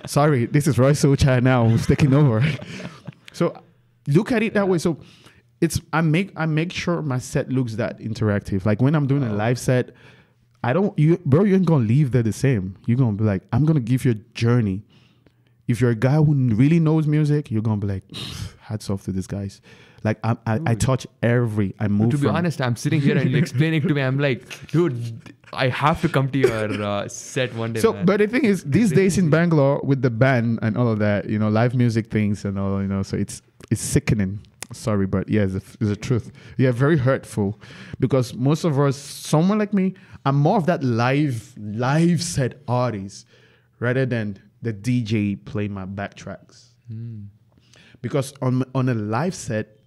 Sorry, this is SoulChild now who's taking over. So look at it that way. So I make sure my set looks that interactive. Like when I'm doing a live set, you ain't gonna leave there the same. You're gonna be like, I'm gonna give you a journey. If you're a guy who really knows music, you're gonna be like, hats off to these guys. Like I touch I move. To be honest, I'm sitting here and you're explaining to me. I'm like, dude, I have to come to your set one day. So, man. but the thing is, these days in Bangalore with the band and all of that, live music things and all, so it's sickening. Sorry, but yeah, it's the truth. Yeah, very hurtful, because most of us, someone like me, I'm more of that live set artist rather than the DJ playing my backtracks. Because on a live set,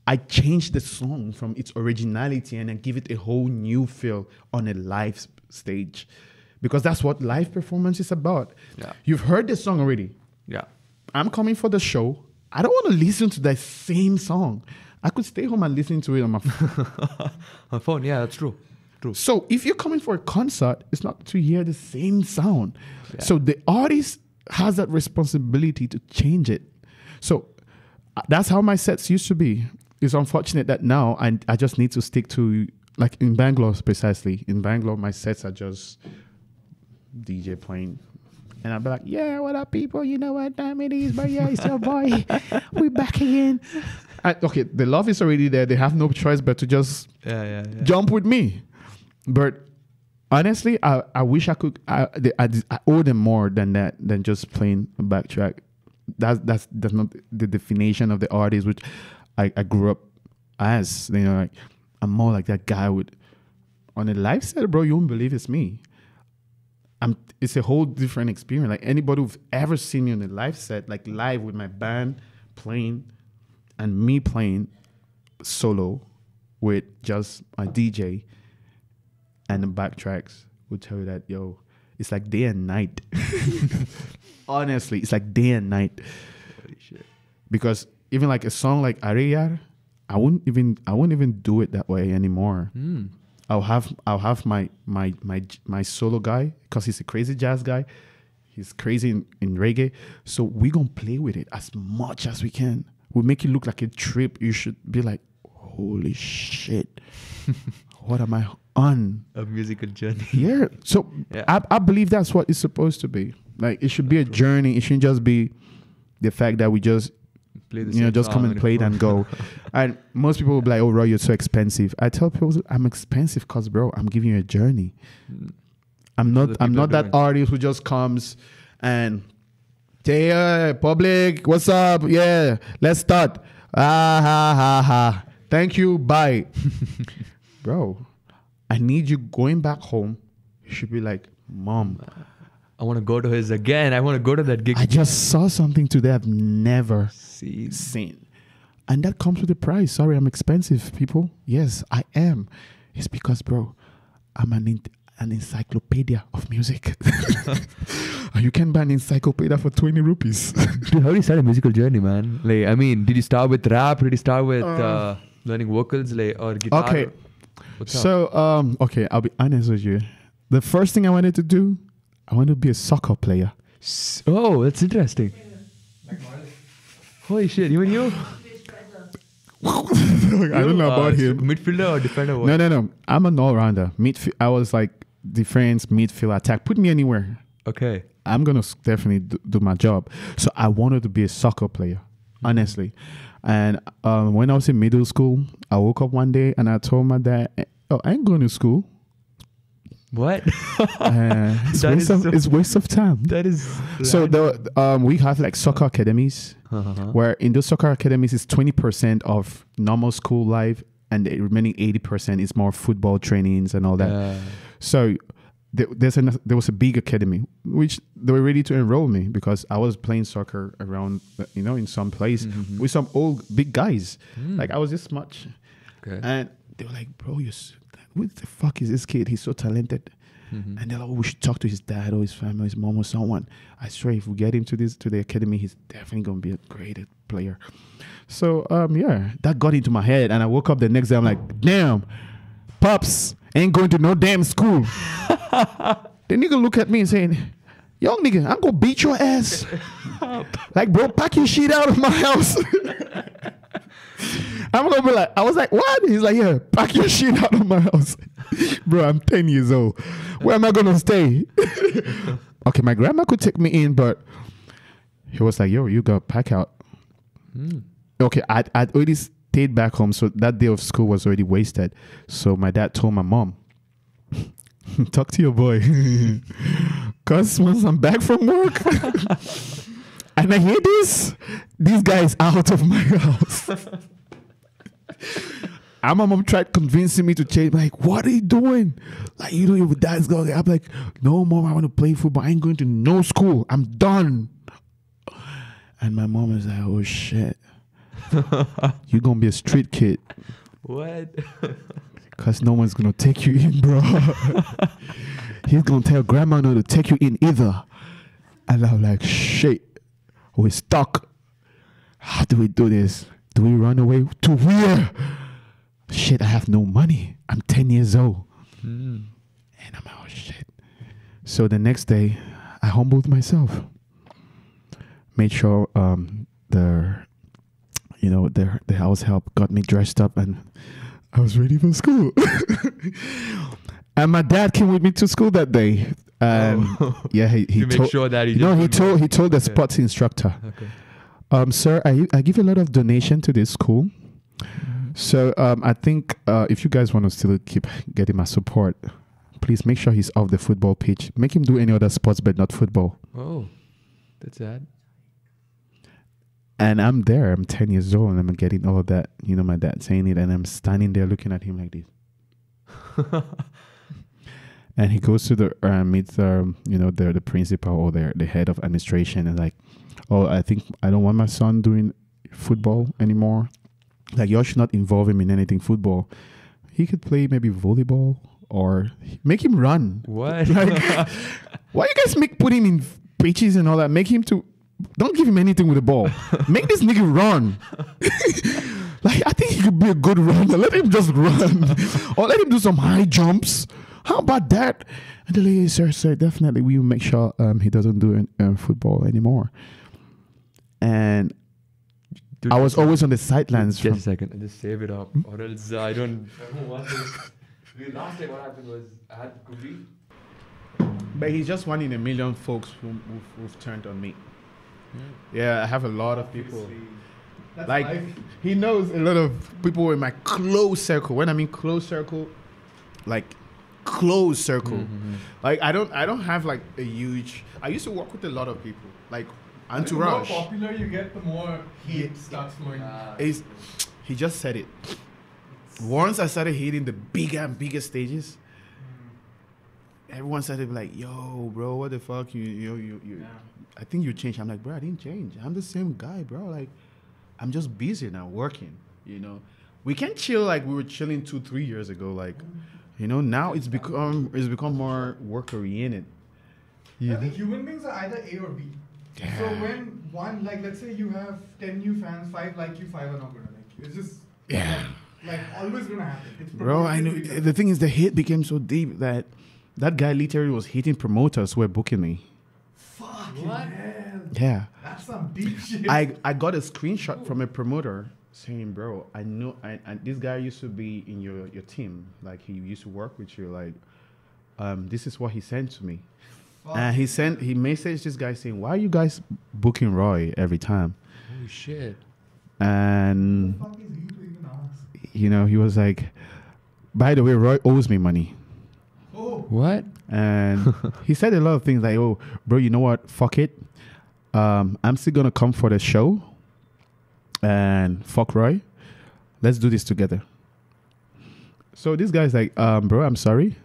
I change the song from its originality and I give it a whole new feel on a live stage, because that's what live performance is about. Yeah. You've heard the song already. Yeah. I'm coming for the show. I don't want to listen to that same song. I could stay home and listen to it on my phone. On phone, yeah, that's true. So if you're coming for a concert, it's not to hear the same sound. Yeah. So the artist has that responsibility to change it. So that's how my sets used to be. It's unfortunate that now I just need to stick to, like in Bangalore precisely. In Bangalore, my sets are just DJ playing. And I'll be like, yeah, what up, people? You know what time it is, but yeah, it's your boy. We back again. Okay, the love is already there. They have no choice but to just jump with me. But honestly, I wish I could. I owe them more than that, than just playing a backtrack. That's not the definition of the artist which I grew up as. Like, I'm more like that guy on a live set, bro. You won't believe it's me. It's a whole different experience. Like anybody who's ever seen me on a live set, like live with my band playing and me playing solo with just my DJ and the backtracks, will tell you that, yo, it's like day and night. Honestly, it's like day and night. Holy shit. Because even like a song like Ariyar, I wouldn't even do it that way anymore. I'll have my solo guy, because he's a crazy jazz guy. He's crazy in reggae. So we're gonna play with it as much as we can. We'll make it look like a trip. You should be like, holy shit. What am I on? A musical journey. Yeah. So I believe that's what it's supposed to be. Like, it should be a journey. It shouldn't just be the fact that we just Play the just come and play it and go. And most people will be like, oh, Roy, you're so expensive. I tell people I'm expensive because, bro, I'm giving you a journey. I'm not that artist who just comes and say, hey, public, what's up? Yeah, let's start. Ah, ha, ha, ha. Thank you, bye. Bro, I need you going back home. You should be like, Mom, I want to go to his again. I want to go to that gig. I just saw something today I've never seen. And that comes with a price. Sorry, I'm expensive, people. Yes, I am. It's because, bro, I'm an encyclopedia of music. And you can buy an encyclopedia for 20 rupees. Dude, how did you start a musical journey, man? Like, I mean, did you start with rap? Did you start with learning vocals, like, or guitar? Okay. Okay, I'll be honest with you. The first thing I wanted to do, I wanted to be a soccer player. Oh, that's interesting. Holy shit, even you? I don't know about him. Midfielder or defender? What? No. I'm an all-rounder. I was like defense, midfield, attack. Put me anywhere. Okay. I'm going to definitely do my job. So I wanted to be a soccer player, honestly. And when I was in middle school, I woke up one day and I told my dad, oh, I ain't going to school. What? It's waste of time. That is so we have like soccer academies where in those soccer academies is 20% of normal school life and the remaining 80% is more football trainings and all that. So there was a big academy which they were ready to enroll me because I was playing soccer around, in some place with some old big guys. Like I was this much. Okay. And they were like, bro, what the fuck is this kid? He's so talented. And they're like, oh, we should talk to his dad or his family, his mom or someone. I swear, if we get him to the academy, he's definitely going to be a great player. So, that got into my head. And I woke up the next day, I'm like, damn, Pops ain't going to no damn school. The nigga look at me and saying, young nigga, I'm going to beat your ass. Like, bro, pack your shit out of my house. I'm going to be like, I was like, what? He's like, yeah, pack your shit out of my house. Bro, I'm 10 years old. Where am I going to stay? Okay, my grandma could take me in, but he was like, yo, you got to pack out. Okay, I'd already stayed back home, so that day of school was already wasted. So my dad told my mom, talk to your boy. Because once I'm back from work and I hear this guy is out of my house. And my mom tried convincing me to change. Like, what are you doing? Like, your dad's going. I'm like, no, Mom, I want to play football. I ain't going to no school. I'm done. And my mom is like, oh, shit. You're going to be a street kid. What? Because no one's going to take you in, bro. He's going to tell grandma not to take you in either. And I'm like, shit. We're stuck. How do we do this? Do we run away? To where? Shit, I have no money. I'm 10 years old. And I'm like, oh, shit. So the next day, I humbled myself. Made sure the house help got me dressed up and I was ready for school. And my dad came with me to school that day. Yeah, he told, sure that he told the sports instructor. Okay. Sir, I give a lot of donation to this school. So I think if you guys want to still keep getting my support, please make sure he's off the football pitch. Make him do any other sports, but not football. Oh, that's sad. And I'm there. I'm 10 years old, and I'm getting all of that. My dad saying it, and I'm standing there looking at him like this. And he goes to the meets the principal or the head of administration, and like, oh, I think I don't want my son doing football anymore. Like, y'all should not involve him in anything football. He could play maybe volleyball or make him run. What? Like, why you guys put him in pitches and all that? Don't give him anything with the ball. Make this nigga run. Like, I think he could be a good runner. Let him just run. Or let him do some high jumps. How about that? And the lady said, definitely, we will make sure he doesn't do football anymore. And Dude, I was always on the sidelines. Just a second. I just save it up. Or else I don't want this. The last time what happened was I had cookie. But he's just one in a million folks who've turned on me. Yeah, I have a lot of people. That's Like, life. he knows a lot of people in my close circle. When I mean close circle, like close circle. Like, I don't have like a huge. I used to work with a lot of people, like entourage. The more popular you get, the more heat starts flowing. He just said it. Once I started hitting the bigger and bigger stages, everyone started like, "Yo, bro, what the fuck? You. Yeah. I think you changed." I'm like, "Bro, I didn't change. I'm the same guy, bro. Like, I'm just busy now working. You know, we can't chill like we were chilling 2-3 years ago. Like, you know, now it's become more work oriented. I think human beings are either A or B. Yeah. So when one, like, let's say you have 10 new fans, 5 like you, 5 are not gonna like you. It's just like always gonna happen. It's Bro, I know. proportionally The thing is, the hate became so deep that guy literally was hitting promoters who were booking me. Fucking What? hell. Yeah. That's some deep shit. I got a screenshot from a promoter saying, "Bro, I know this guy used to be in your team. Like, he used to work with you. Like, this is what he sent to me." And he messaged this guy saying, "Why are you guys booking Roy every time?" Holy shit. And What the fuck is he to even ask? you know, he was like, "By the way, Roy owes me money." Oh, What? And he said a lot of things like, "Oh, bro, you know what? Fuck it. I'm still gonna come for the show. And fuck Roy. Let's do this together." So this guy's like, "Bro, I'm sorry.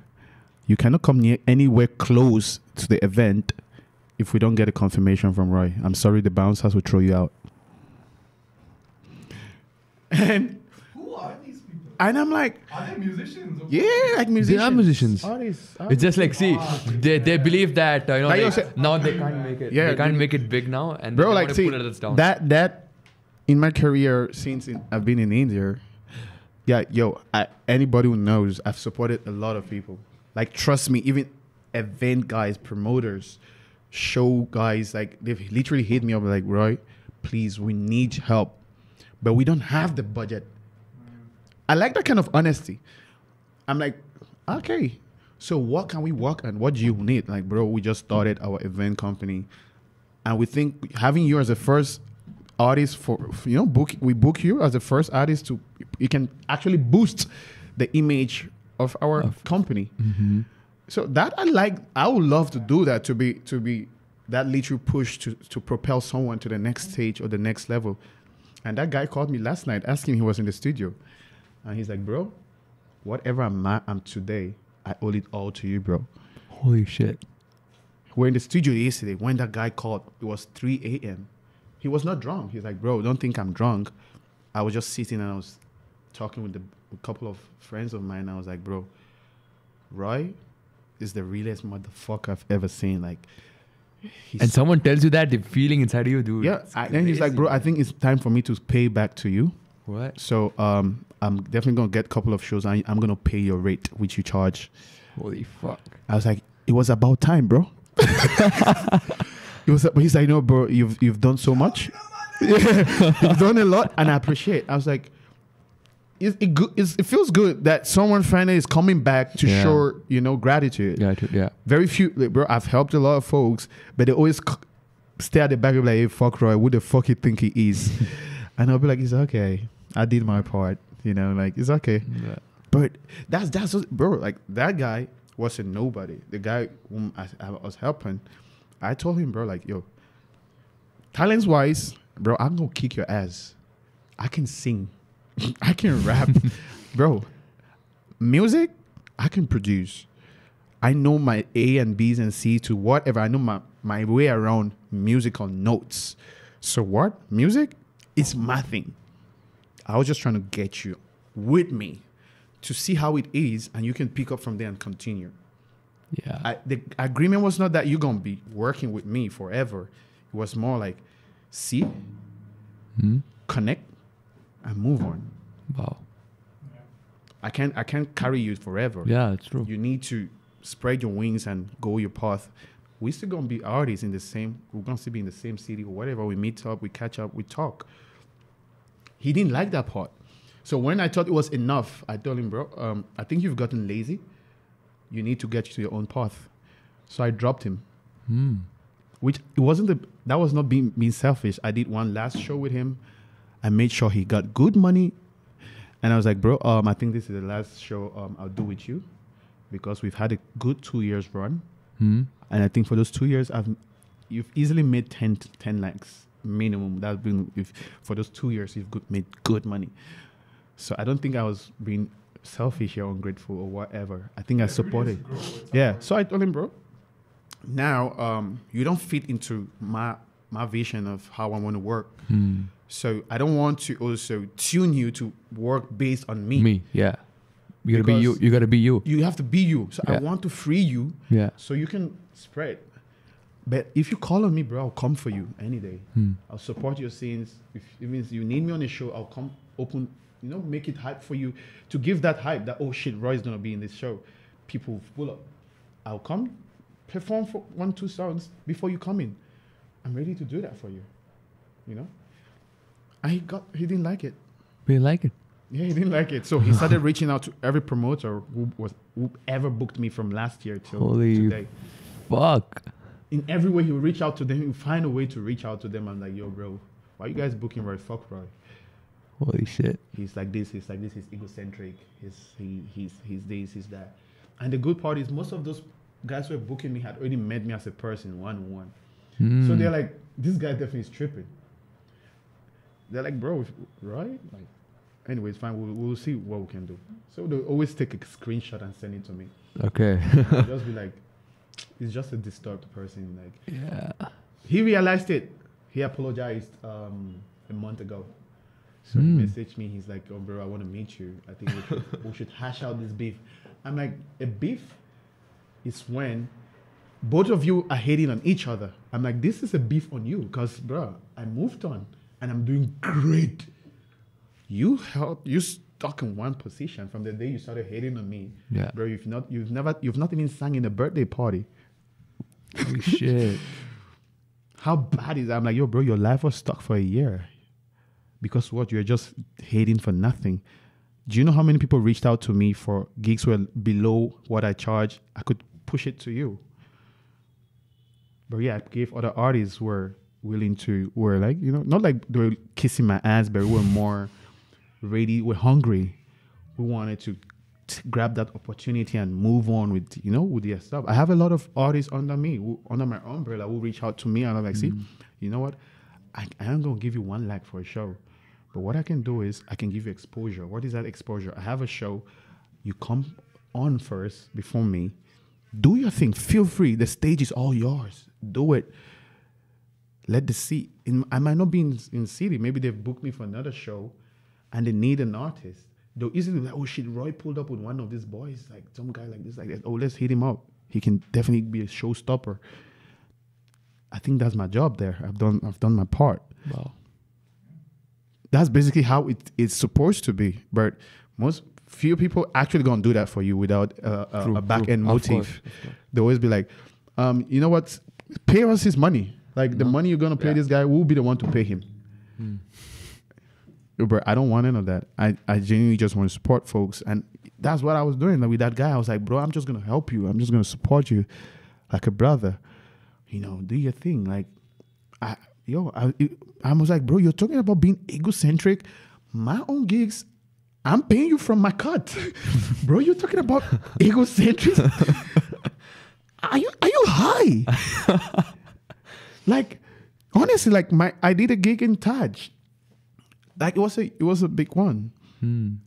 You cannot come near anywhere close to the event if we don't get a confirmation from Roy. I'm sorry, the bouncers will throw you out." And who are these people? I'm like, Are they musicians? yeah, like musicians. They are musicians. Artists. It's just like, see, they believe that, you know, Like you like, said- now they can't make it. Yeah, they can't they- make it big now. And Bro, they like, want see, to put others down. that in my career since I've been in India, yeah, anybody who knows, I've supported a lot of people. Like, trust me, even event guys, promoters, show guys, like, they've literally hit me up like, "Roy, please, we need help, but we don't have the budget." I like that kind of honesty. I'm like, okay, so what can we work on? What do you need? Like, bro, we just started our event company, and we think having you as the first artist we book you as the first artist to, you can actually boost the image of our company. So that I would love to do that, to be that literal push to propel someone to the next stage or the next level. And that guy called me last night asking, he was in the studio, and he's like, "Bro, whatever I'm today, I owe it all to you, bro." Holy shit. We're in the studio yesterday when that guy called. It was 3 a.m. He was not drunk. He's like, "Bro, don't think I'm drunk. I was just sitting and I was talking with a couple of friends of mine. I was like, bro, Roy is the realest motherfucker I've ever seen. Like, And someone tells you that, the feeling inside of you, dude. yeah. Then he's like, bro, I think it's time for me to pay back to you. What? So I'm definitely gonna get a couple of shows. I'm gonna pay your rate, which you charge. Holy fuck. I was like, it was about time, bro. He's like, no, bro, you've done so much. Yeah, you've done a lot, and I appreciate. I was like, it feels good that someone finally is coming back to show gratitude. Yeah. Very few, like, bro. I've helped a lot of folks, but they always stay at the back of like, hey, fuck Roy, who the fuck you think he is? And I'll be like, it's okay. I did my part. Like, it's okay. Yeah. But that's what, bro. Like, that guy was a nobody. The guy whom I was helping, I told him, bro, like, yo, talents wise, bro, I'm gonna kick your ass. I can sing, I can rap, bro. Music, I can produce. I know my A and B's and C to whatever. I know my way around musical notes. So what? Music, it's my thing. I was just trying to get you with me to see how it is, and you can pick up from there and continue. Yeah. The agreement was not that you're going to be working with me forever. It was more like, see, connect, and move on. Wow. I can't carry you forever. Yeah, it's true. You need to spread your wings and go your path. We still gonna be artists in the same. We're gonna still be in the same city or whatever. We meet up, we catch up, we talk. He didn't like that part. So when I thought it was enough, I told him, bro, I think you've gotten lazy. You need to get to your own path. So I dropped him. Which it wasn't that was not being selfish. I did one last show with him. I made sure he got good money. And I was like, bro, I think this is the last show I'll do with you because we've had a good 2 years run. And I think for those 2 years, you've easily made 10 lakhs minimum. That's been for those 2 years, you've made good money. So I don't think I was being selfish or ungrateful or whatever. I think I supported. Yeah. So I told him, bro, now you don't fit into my vision of how I want to work. So I don't want to also tune you to work based on me. Yeah. You gotta be you. You gotta be you. You have to be you. So I want to free you. Yeah. So you can spread. But if you call on me, bro, I'll come for you any day. I'll support your scenes. If it means you need me on the show, I'll come open, make it hype for you. To give that hype that, oh shit, Roy's gonna be in this show. People pull up. I'll come perform for 1-2 songs before you come in. I'm ready to do that for you. He didn't like it. We like it. Yeah, he didn't like it. So he started reaching out to every promoter who ever booked me from last year till today. Fuck. In every way, he would reach out to them. He would find a way to reach out to them. I'm like, yo, bro, why you guys booking Roy? Fuck Roy. Holy shit. He's like this. He's egocentric. He's this. He's that. And the good part is most of those guys who were booking me had already met me as a person one-on-one. So they're like, this guy definitely is tripping. They're like, bro, right? Like, anyways, fine. We'll see what we can do. So they'll always take a screenshot and send it to me. Okay. I'll just be like, he's just a disturbed person. Like, yeah. He realized it. He apologized a month ago. So he messaged me. He's like, oh, bro, I want to meet you. I think we should hash out this beef. I'm like, a beef is when both of you are hating on each other. I'm like, this is a beef on you because, bro, I moved on and I'm doing great. You stuck in one position from the day you started hating on me. Yeah. Bro, you've not even sang in a birthday party. Holy shit. How bad is that? I'm like, yo, bro, your life was stuck for a year. Because what? You're just hating for nothing. Do you know how many people reached out to me for gigs were below what I charge? I could push it to you. But yeah, I gave other artists who were willing to, were like, not like they were kissing my ass, but we were more ready, we're hungry. We wanted to grab that opportunity and move on with, with their stuff. I have a lot of artists under me, under my umbrella, who reach out to me and I'm like, see, you know what? I am going to give you 1 lakh for a show. But what I can do is I can give you exposure. What is that exposure? I have a show. You come on first before me. Do your thing. Feel free. The stage is all yours. Do it. Let the seat. I might not be in city. Maybe they've booked me for another show and they need an artist. They'll easily be like, oh shit, Roy pulled up with one of these boys, like some guy like this, like that. Oh, let's hit him up. He can definitely be a showstopper. I think that's my job there. I've done my part. Wow. That's basically how it's supposed to be. But few people actually gonna do that for you without a back end motive. Of course. They always be like, you know what? Pay us his money. Like the money you're gonna pay this guy, we'll be the one to pay him. But I don't want none of that. I genuinely just want to support folks, and that's what I was doing. Like with that guy, I was like, bro, I'm just gonna help you. I'm just gonna support you, like a brother. Do your thing. Like, I was like, bro, you're talking about being egocentric. My own gigs, I'm paying you from my cut, bro. You're talking about egocentric. Are you high? Like, honestly, like I did a gig in Taj. Like it was a big one,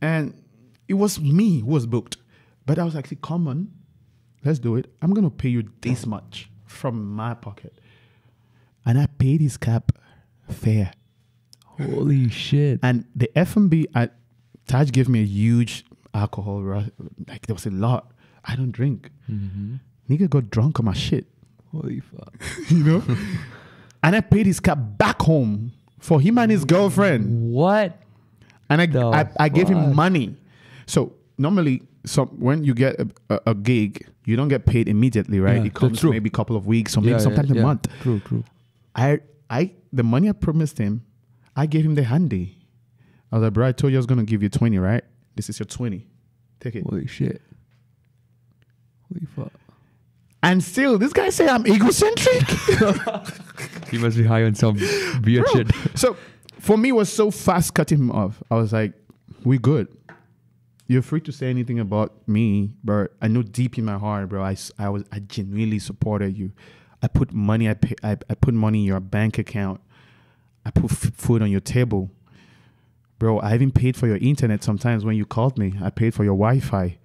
and it was me who was booked. But I was like, come on, let's do it. I'm gonna pay you this much from my pocket, and I paid his cap fair. Holy shit! And the F&B at Taj gave me a huge alcohol rush. Like there was a lot. I don't drink. Nigga got drunk on my shit. Holy fuck! And I paid his cab back home for him and his girlfriend. What? And The I gave him fuck? money. So normally, when you get a gig, you don't get paid immediately, right? Yeah, It comes that's true. maybe a couple of weeks or maybe sometimes a month. True. The money I promised him, I gave him the handy. I was like, bro, I told you I was gonna give you 20, right? This is your 20. Take it. Holy shit. Holy fuck. And still, this guy say I'm egocentric. He must be high on some weird Bro, shit. So for me, it was so fast cutting him off. I was like, we good. You're free to say anything about me, but I know deep in my heart, bro, I genuinely supported you. I put money, I put money in your bank account. I put food on your table. Bro, I even paid for your internet sometimes when you called me. I paid for your Wi-Fi.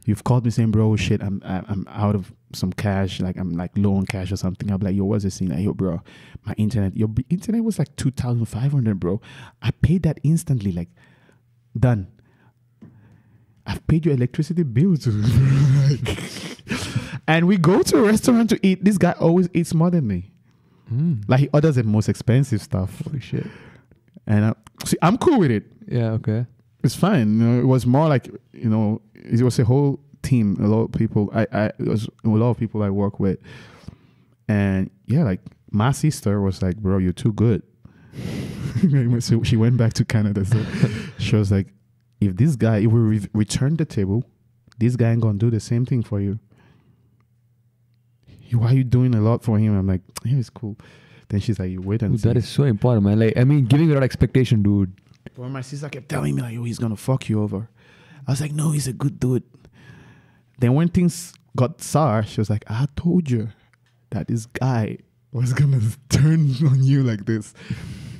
You've called me saying, bro, shit, I'm out of some cash, like I'm like low on cash or something. I'm like, yo, what's this thing? Like, yo, bro, your internet was like 2,500, bro. I paid that instantly, like, done. I've paid your electricity bill too. And we go to a restaurant to eat. This guy always eats more than me. Like he orders the most expensive stuff. Holy shit. And see, I'm cool with it. Yeah, okay. It's fine. You know, it was more like, you know, it was a whole team, a lot of people. It was a lot of people I work with. And yeah, like my sister was like, bro, you're too good. So she went back to Canada. So she was like, if we return the table, this guy ain't gonna do the same thing for you. Why are you doing a lot for him? I'm like, yeah, it's cool. Then she's like, you wait and Dude, see. that is so important, man. Like, I mean, giving without expectation, dude. Well, my sister kept telling me like, yo, he's gonna fuck you over. I was like, no, he's a good dude. Then when things got sour, she was like, I told you that this guy was gonna turn on you like this.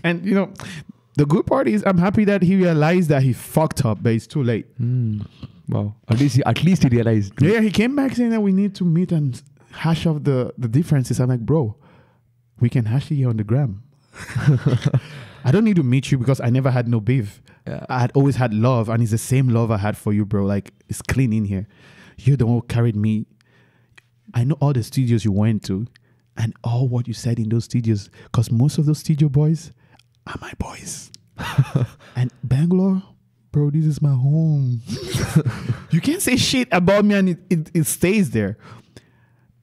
And you know, the good part is I'm happy that he realized that he fucked up, but it's too late. Wow. At least he realized. Yeah, he came back saying that we need to meet and hash out the differences. I'm like, bro, we can hash it here on the gram. I don't need to meet you because I never had no beef. Yeah. I had always had love, and it's the same love I had for you, bro. Like, it's clean in here. You're the one who carried me. I know all the studios you went to and all what you said in those studios, because most of those studio boys are my boys. And Bangalore, bro, this is my home. You can't say shit about me and it stays there.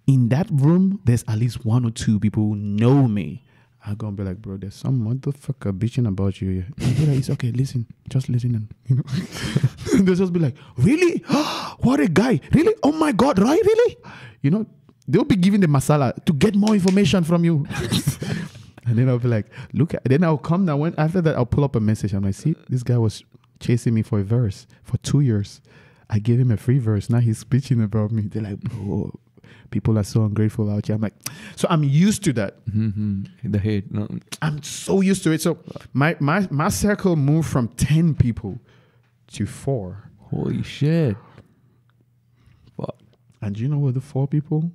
In that room, there's at least one or two people who know me. I'm gonna be like, bro, there's some motherfucker bitching about you. It's okay, listen, just listen, and you know. They'll just be like, really? What a guy! Really? Oh my God, right? Really? You know, they'll be giving the masala to get more information from you. And then I'll be like, then I'll come now. After that, I'll pull up a message. I'm like, see, this guy was chasing me for a verse for 2 years. I gave him a free verse. Now he's bitching about me. They're like, bro, people are so ungrateful out here. I'm like, so I'm used to that. The hate. No. I'm so used to it. So my circle moved from 10 people to 4. Holy shit. Fuck. And do you know what the 4 people?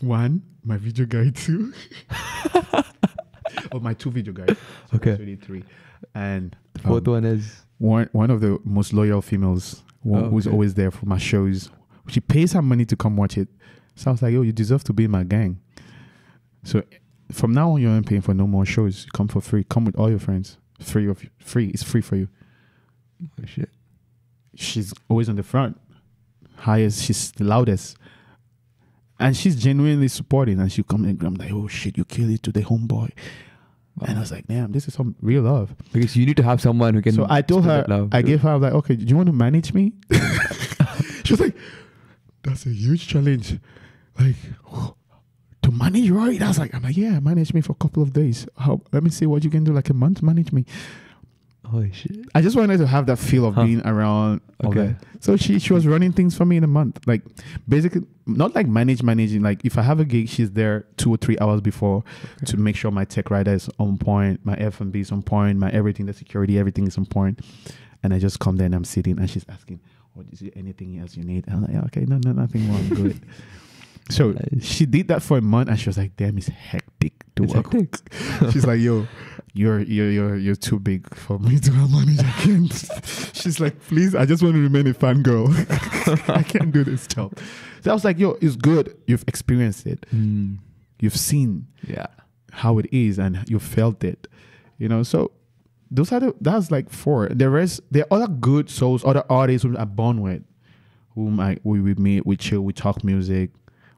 1, my video guy. 2. Oh, my 2 video guys. So Okay. that's really 3. And Fourth one is. one of the most loyal females who's always there for my shows. She pays her money to come watch it. So I was like, yo, you deserve to be in my gang. So from now on, you aren't paying for no more shows. You come for free. Come with all your friends. Free. It's free for you. Oh, shit. She's always on the front. Highest. She's the loudest. And she's genuinely supporting. And she'll come and I'm like, oh shit, you killed it today, homeboy. Wow. And I was like, damn, this is some real love. Because you need to have someone who can. So I told her, that love, I gave her, I was like, okay, do you want to manage me? She was like, that's a huge challenge. Like, to manage you, right? I was like, yeah, manage me for a couple of days. Let me see what you can do, like a month, manage me. Holy shit. I just wanted to have that feel of being around. Okay. So she was running things for me in a month. Like, basically, not like managing. Like, if I have a gig, she's there 2 or 3 hours before to make sure my tech rider is on point, my F&B is on point, my everything, the security, everything is on point. And I just come there and I'm sitting and she's asking, is there anything else you need? I'm like, yeah, okay, no, nothing more, I'm good. So she did that for a month and she was like, damn, it's hectic to work. She's like, yo, you're too big for me to manage. I can't. She's like, please, I just want to remain a fangirl. I can't do this job. So I was like, yo, it's good. You've experienced it. You've seen how it is and you felt it. You know, so that's like 4. The rest, there are other good souls, other artists whom I'm born with, we meet, we chill, we talk music,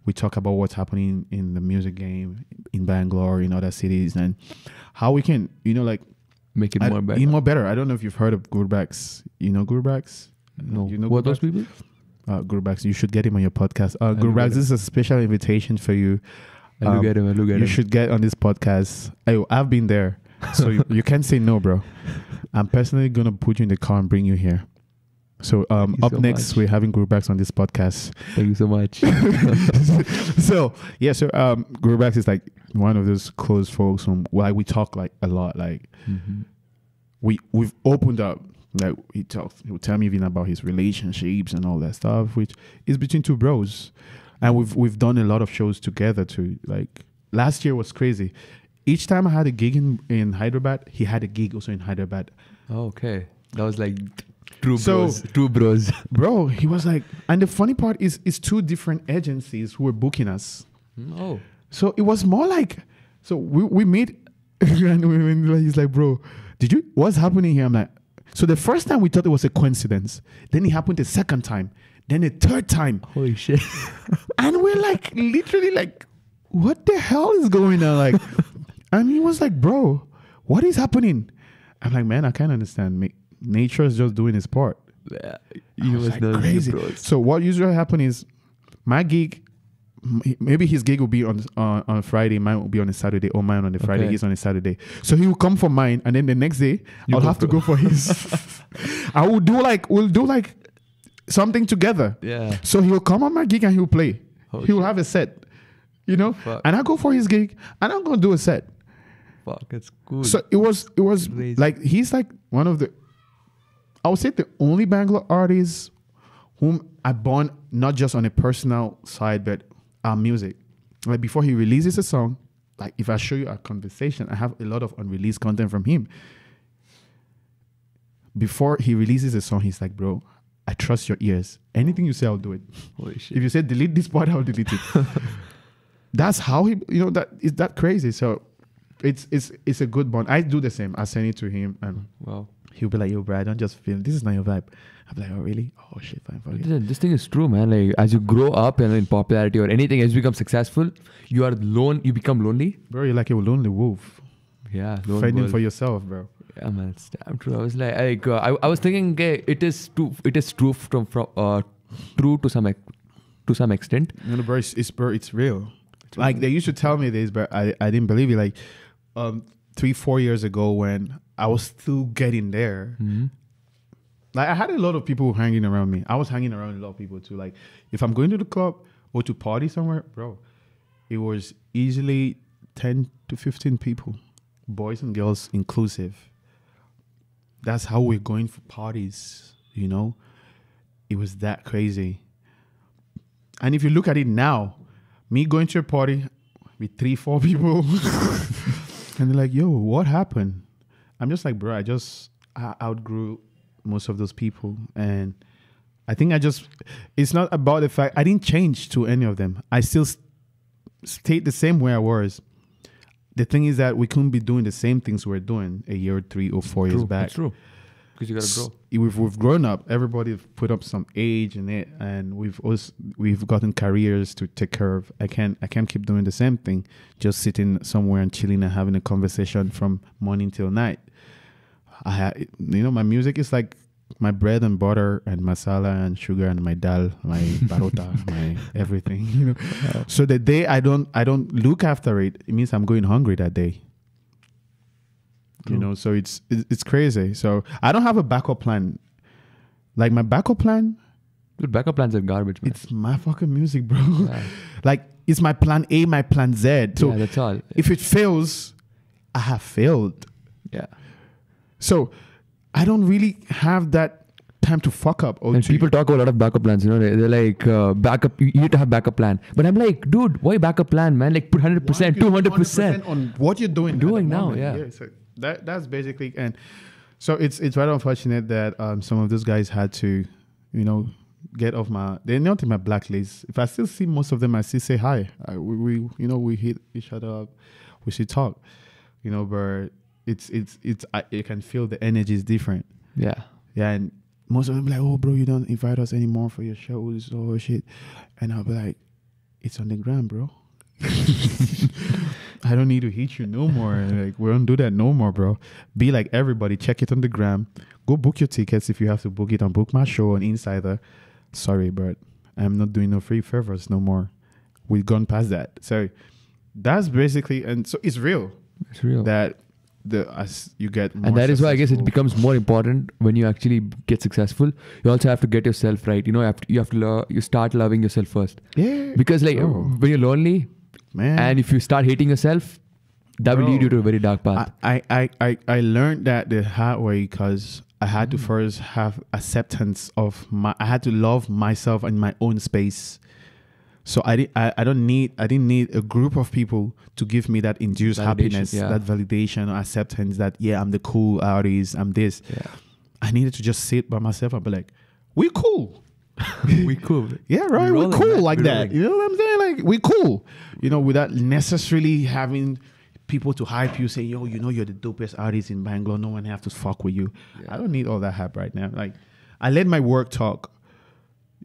we talk about what's happening in the music game in Bangalore, in other cities, and how we can, like, Make it more better. More better. I don't know if you've heard of Gurbaks. You know Gurbaks? No. You know What are those Gurbaks? people? Gurbaks. You should get him on your podcast. look Gurbaks, at this is a special invitation for you. I look at him. You should get on this podcast. I've been there, so you can't say no, bro. I'm personally gonna put you in the car and bring you here. So you up so next, much. we're having Gurbaks on this podcast. Thank you so much. So Gurbaks is like one of those close folks whom we talk like a lot. Like Mhm. we've opened up. Like he'll tell me even about his relationships and all that stuff, which is between two bros. And we've done a lot of shows together too. Like last year was crazy. Each time I had a gig in Hyderabad, he had a gig also in Hyderabad. Oh, okay. That was like true So- bros. True bros. Bro, he was like, and the funny part is it's 2 different agencies who were booking us. Oh. So it was more like, so we meet, and he's like, bro, what's happening here? I'm like, so the first time we thought it was a coincidence. Then it happened the second time. Then the third time. Holy shit. And we're like, literally like, what the hell is going on? Like, and he was like, bro, what is happening? I'm like, man, I can't understand. Nature is just doing its part. Yeah. I You was must like, know crazy. bros. So what usually happens is my gig, maybe his gig will be on Friday, mine will be on a Saturday, or mine on the Friday, Okay. his on a Saturday. So he will come for mine, and then the next day I'll have to go for his. we'll do like something together. Yeah. So he'll come on my gig and he'll play. Oh, He'll shit. have a set, Fuck. and I go for his gig and I'm gonna do a set. Fuck, it's cool. So it was Crazy. like he's like one of the, I would say the only Bangalore artist whom I born not just on a personal side but our music. Like before he releases a song, like if I show you our conversation, I have a lot of unreleased content from him. Before he releases a song, he's like, bro, I trust your ears. Anything you say, I'll do it. Holy shit. If you say delete this part, I'll delete it. That's how he, that is that crazy. So it's a good bond. I do the same. I send it to him and Wow. he'll be like, yo, bro, I don't just feel this is not your vibe. I'm like, oh really? Oh shit, fine, fuck it. This thing is true, man. Like as you grow up and in popularity or anything, as you become successful, you become lonely. Bro, you're like a lonely wolf. Yeah. lone Fighting wolf. for yourself, bro. Yeah, man, it's damn true. I was like, I was thinking, okay, it is true from true to some extent. Bro, it's real. Like they used to tell me this, but I didn't believe it. Like 3-4 years ago when I was still getting there. Mm-hmm. Like I had a lot of people hanging around me. I was hanging around a lot of people too. Like if I'm going to the club or to party somewhere, bro, it was easily 10 to 15 people, boys and girls inclusive. That's how we're going for parties, It was that crazy. And if you look at it now, me going to a party with 3-4 people and they're like, yo, what happened? I'm just like, bro, I outgrew most of those people. And I think it's not about the fact, I didn't change to any of them. I still stayed the same way I was. The thing is that we couldn't be doing the same things we were doing a year, 3 or 4 years back. That's true. Because you gotta grow. We've grown up. Everybody put up some age in it, and we've gotten careers to take care of. I can't keep doing the same thing, just sitting somewhere and chilling and having a conversation from morning till night. My music is like my bread and butter and masala and sugar and my dal, my barota, my everything. So the day I don't look after it, it means I'm going hungry that day. So it's crazy. So I don't have a backup plan. Like my backup plan, Dude, backup plans are garbage, man. it's my fucking music, bro. Yeah. Like it's my plan A, my plan Z. So Yeah, that's all. if it fails, I have failed. Yeah. So I don't really have that time to fuck up. Or And people talk about a lot of backup plans, they're like, backup, you need to have backup plan. But I'm like, dude, why backup plan, man? Like put 100%, 200%. on what you're doing. Doing at the now, moment. yeah. So that's basically, and so it's very unfortunate that some of those guys had to, get off they're not in my blacklist. If I still see most of them, I still say hi. We hit each other up. We should talk, but you can feel the energy is different. Yeah. Yeah, and most of them be like, oh, bro, you don't invite us anymore for your shows or shit. And I'll be like, it's on the gram, bro. I don't need to hit you no more. Like, we don't do that no more, bro. Be like everybody, check it on the gram. Go book your tickets if you have to book it, and book my show on Insider. Sorry, but I'm not doing no free favors no more. We've gone past that. So that's basically, and so it's real. It's real. That as you get more and that is why I guess it successful- becomes more important when you actually get successful. You also have to get yourself right. You know, you have to you start loving yourself first. Yeah. Because like Bro. when you're lonely, Man. and if you start hating yourself, that will Bro. lead you to a very dark path. I learned that the hard way because I had to first have acceptance of I had to love myself in my own space. So I didn't need a group of people to give me that induced Validation, happiness, yeah. that validation or acceptance that, yeah, I'm the cool artist, I'm this. Yeah. I needed to just sit by myself and be like, we cool. We cool. Yeah, right. We're We're rolling, cool man. like We're that. rolling. You know what I'm saying? Like, we cool. You know, without necessarily having people to hype you, say, yo, you know, you're the dopest artist in Bangalore. No one have to fuck with you. Yeah. I don't need all that hype right now. Like, I let my work talk.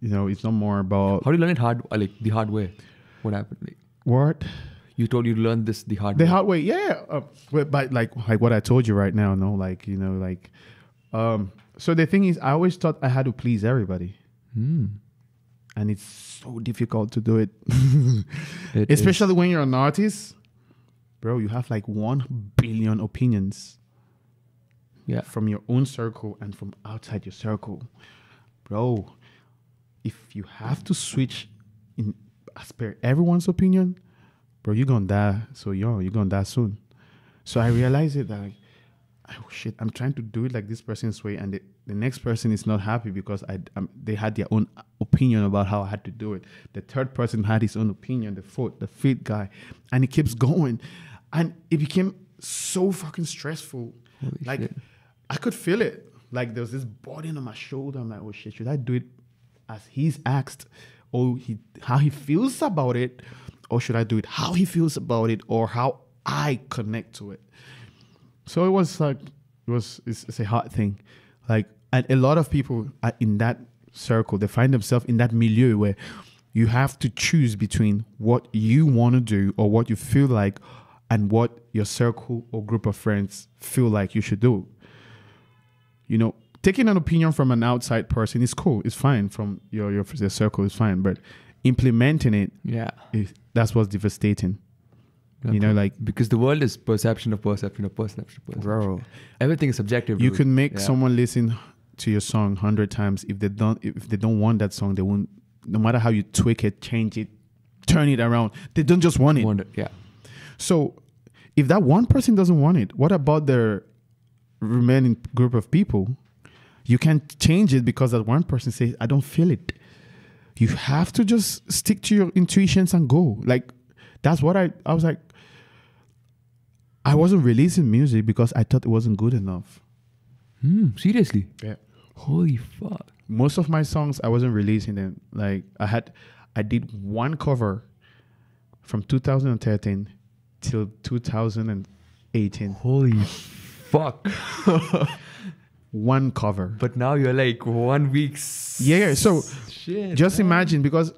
You know, it's not more about How do you learn it the hard way? What happened? Like, what you told you to learn this the hard the way. hard way. Yeah, but like what I told you right now. No, like, you know, like, so the thing is, I always thought I had to please everybody. And it's so difficult to do it. It Especially when you're an artist, bro, you have like 1 billion opinions Yeah. from your own circle and from outside your circle. Bro, if you have to switch in as per everyone's opinion, bro, you're gonna die so young. You're gonna die soon. So I realized it that like, oh shit, I'm trying to do it like this person's way, and the next person is not happy because they had their own opinion about how I had to do it. The third person had his own opinion, the fourth, the fifth guy, and it keeps going. And it became so fucking stressful. Holy like, shit. I could feel it. Like, there was this burden on my shoulder. I'm like, oh shit, should I do it as he's asked, or how he feels about it, or should I do it how he feels about it, or how I connect to it? So it was like, it's a hard thing. Like, and a lot of people are in that circle, they find themselves in that milieu where you have to choose between what you want to do or what you feel like and what your circle or group of friends feel like you should do. You know, taking an opinion from an outside person is cool. It's fine. From your circle is fine. But implementing it, Yeah. that's what's devastating. You know, like, because the world is perception of perception of perception of perception. bro, Everything is subjective. you dude. can make Yeah. someone listen to your song 100 times. If they don't want that song, they won't. No matter how you tweak it, change it, turn it around, they don't just want it. Want it. Yeah. So if that one person doesn't want it, what about the remaining group of people? You can't change it because that one person says, I don't feel it. You have to just stick to your intuitions and go. Like, that's what I was like, I wasn't releasing music because I thought it wasn't good enough. Seriously. Yeah. Holy fuck. Most of my songs, I wasn't releasing them. Like, I did one cover from 2013 till 2018. Holy fuck. One cover. But now you're like 1 week. Yeah, so Shit. just man. imagine, because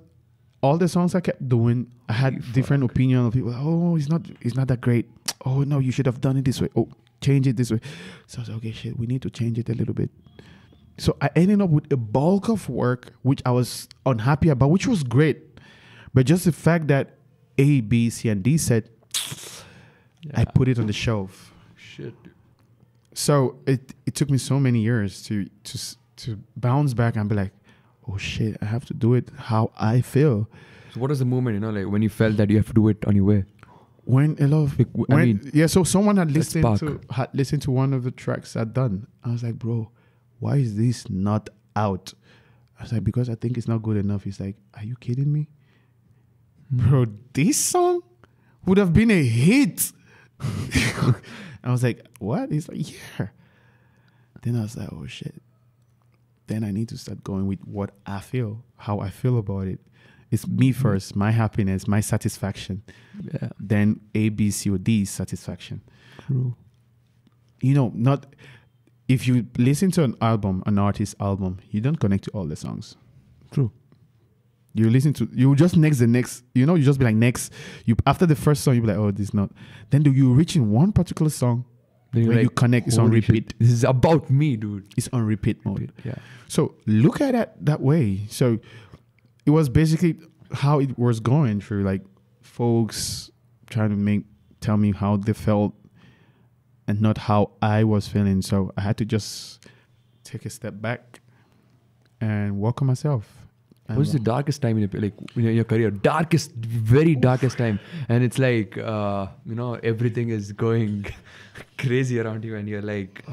all the songs I kept doing, I had Holy different opinion of people. Oh, it's not that great. Oh no, you should have done it this way. Oh, change it this way. So I was like, okay, shit, we need to change it a little bit. So I ended up with a bulk of work which I was unhappy about, which was great. But just the fact that A, B, C, and D said, I Yeah. put it on the shelf. Shit. Dude. So it took me so many years to bounce back and be like, oh shit, I have to do it how I feel. So what was the moment, like when you felt that you have to do it on your way? When a lot of Like, I mean, so someone had spark. listened to one of the tracks I'd done. I was like, bro, why is this not out? I was like, because I think it's not good enough. He's like, are you kidding me? Bro, this song would have been a hit. I was like, what? He's like, yeah. Then I was like, oh shit. Then I need to start going with what I feel, how I feel about it. It's me first, my happiness, my satisfaction. Yeah. Then A, B, C, or D satisfaction. True. not if you listen to an artist's album, you don't connect to all the songs. True. You listen to, you just next the next, you just be like next. You after the first song, you be like, oh, this not. Then you reach in one particular song Then when you connect, it's on "Holy repeat. shit, this is about me, dude. It's on repeat mode. Yeah. So look at it that way. So it was basically how it was going through, like folks trying to tell me how they felt and not how I was feeling. So I had to just take a step back and work on myself. And What's the darkest time in your career? Very darkest time, and it's like everything is going crazy around you, and you're like,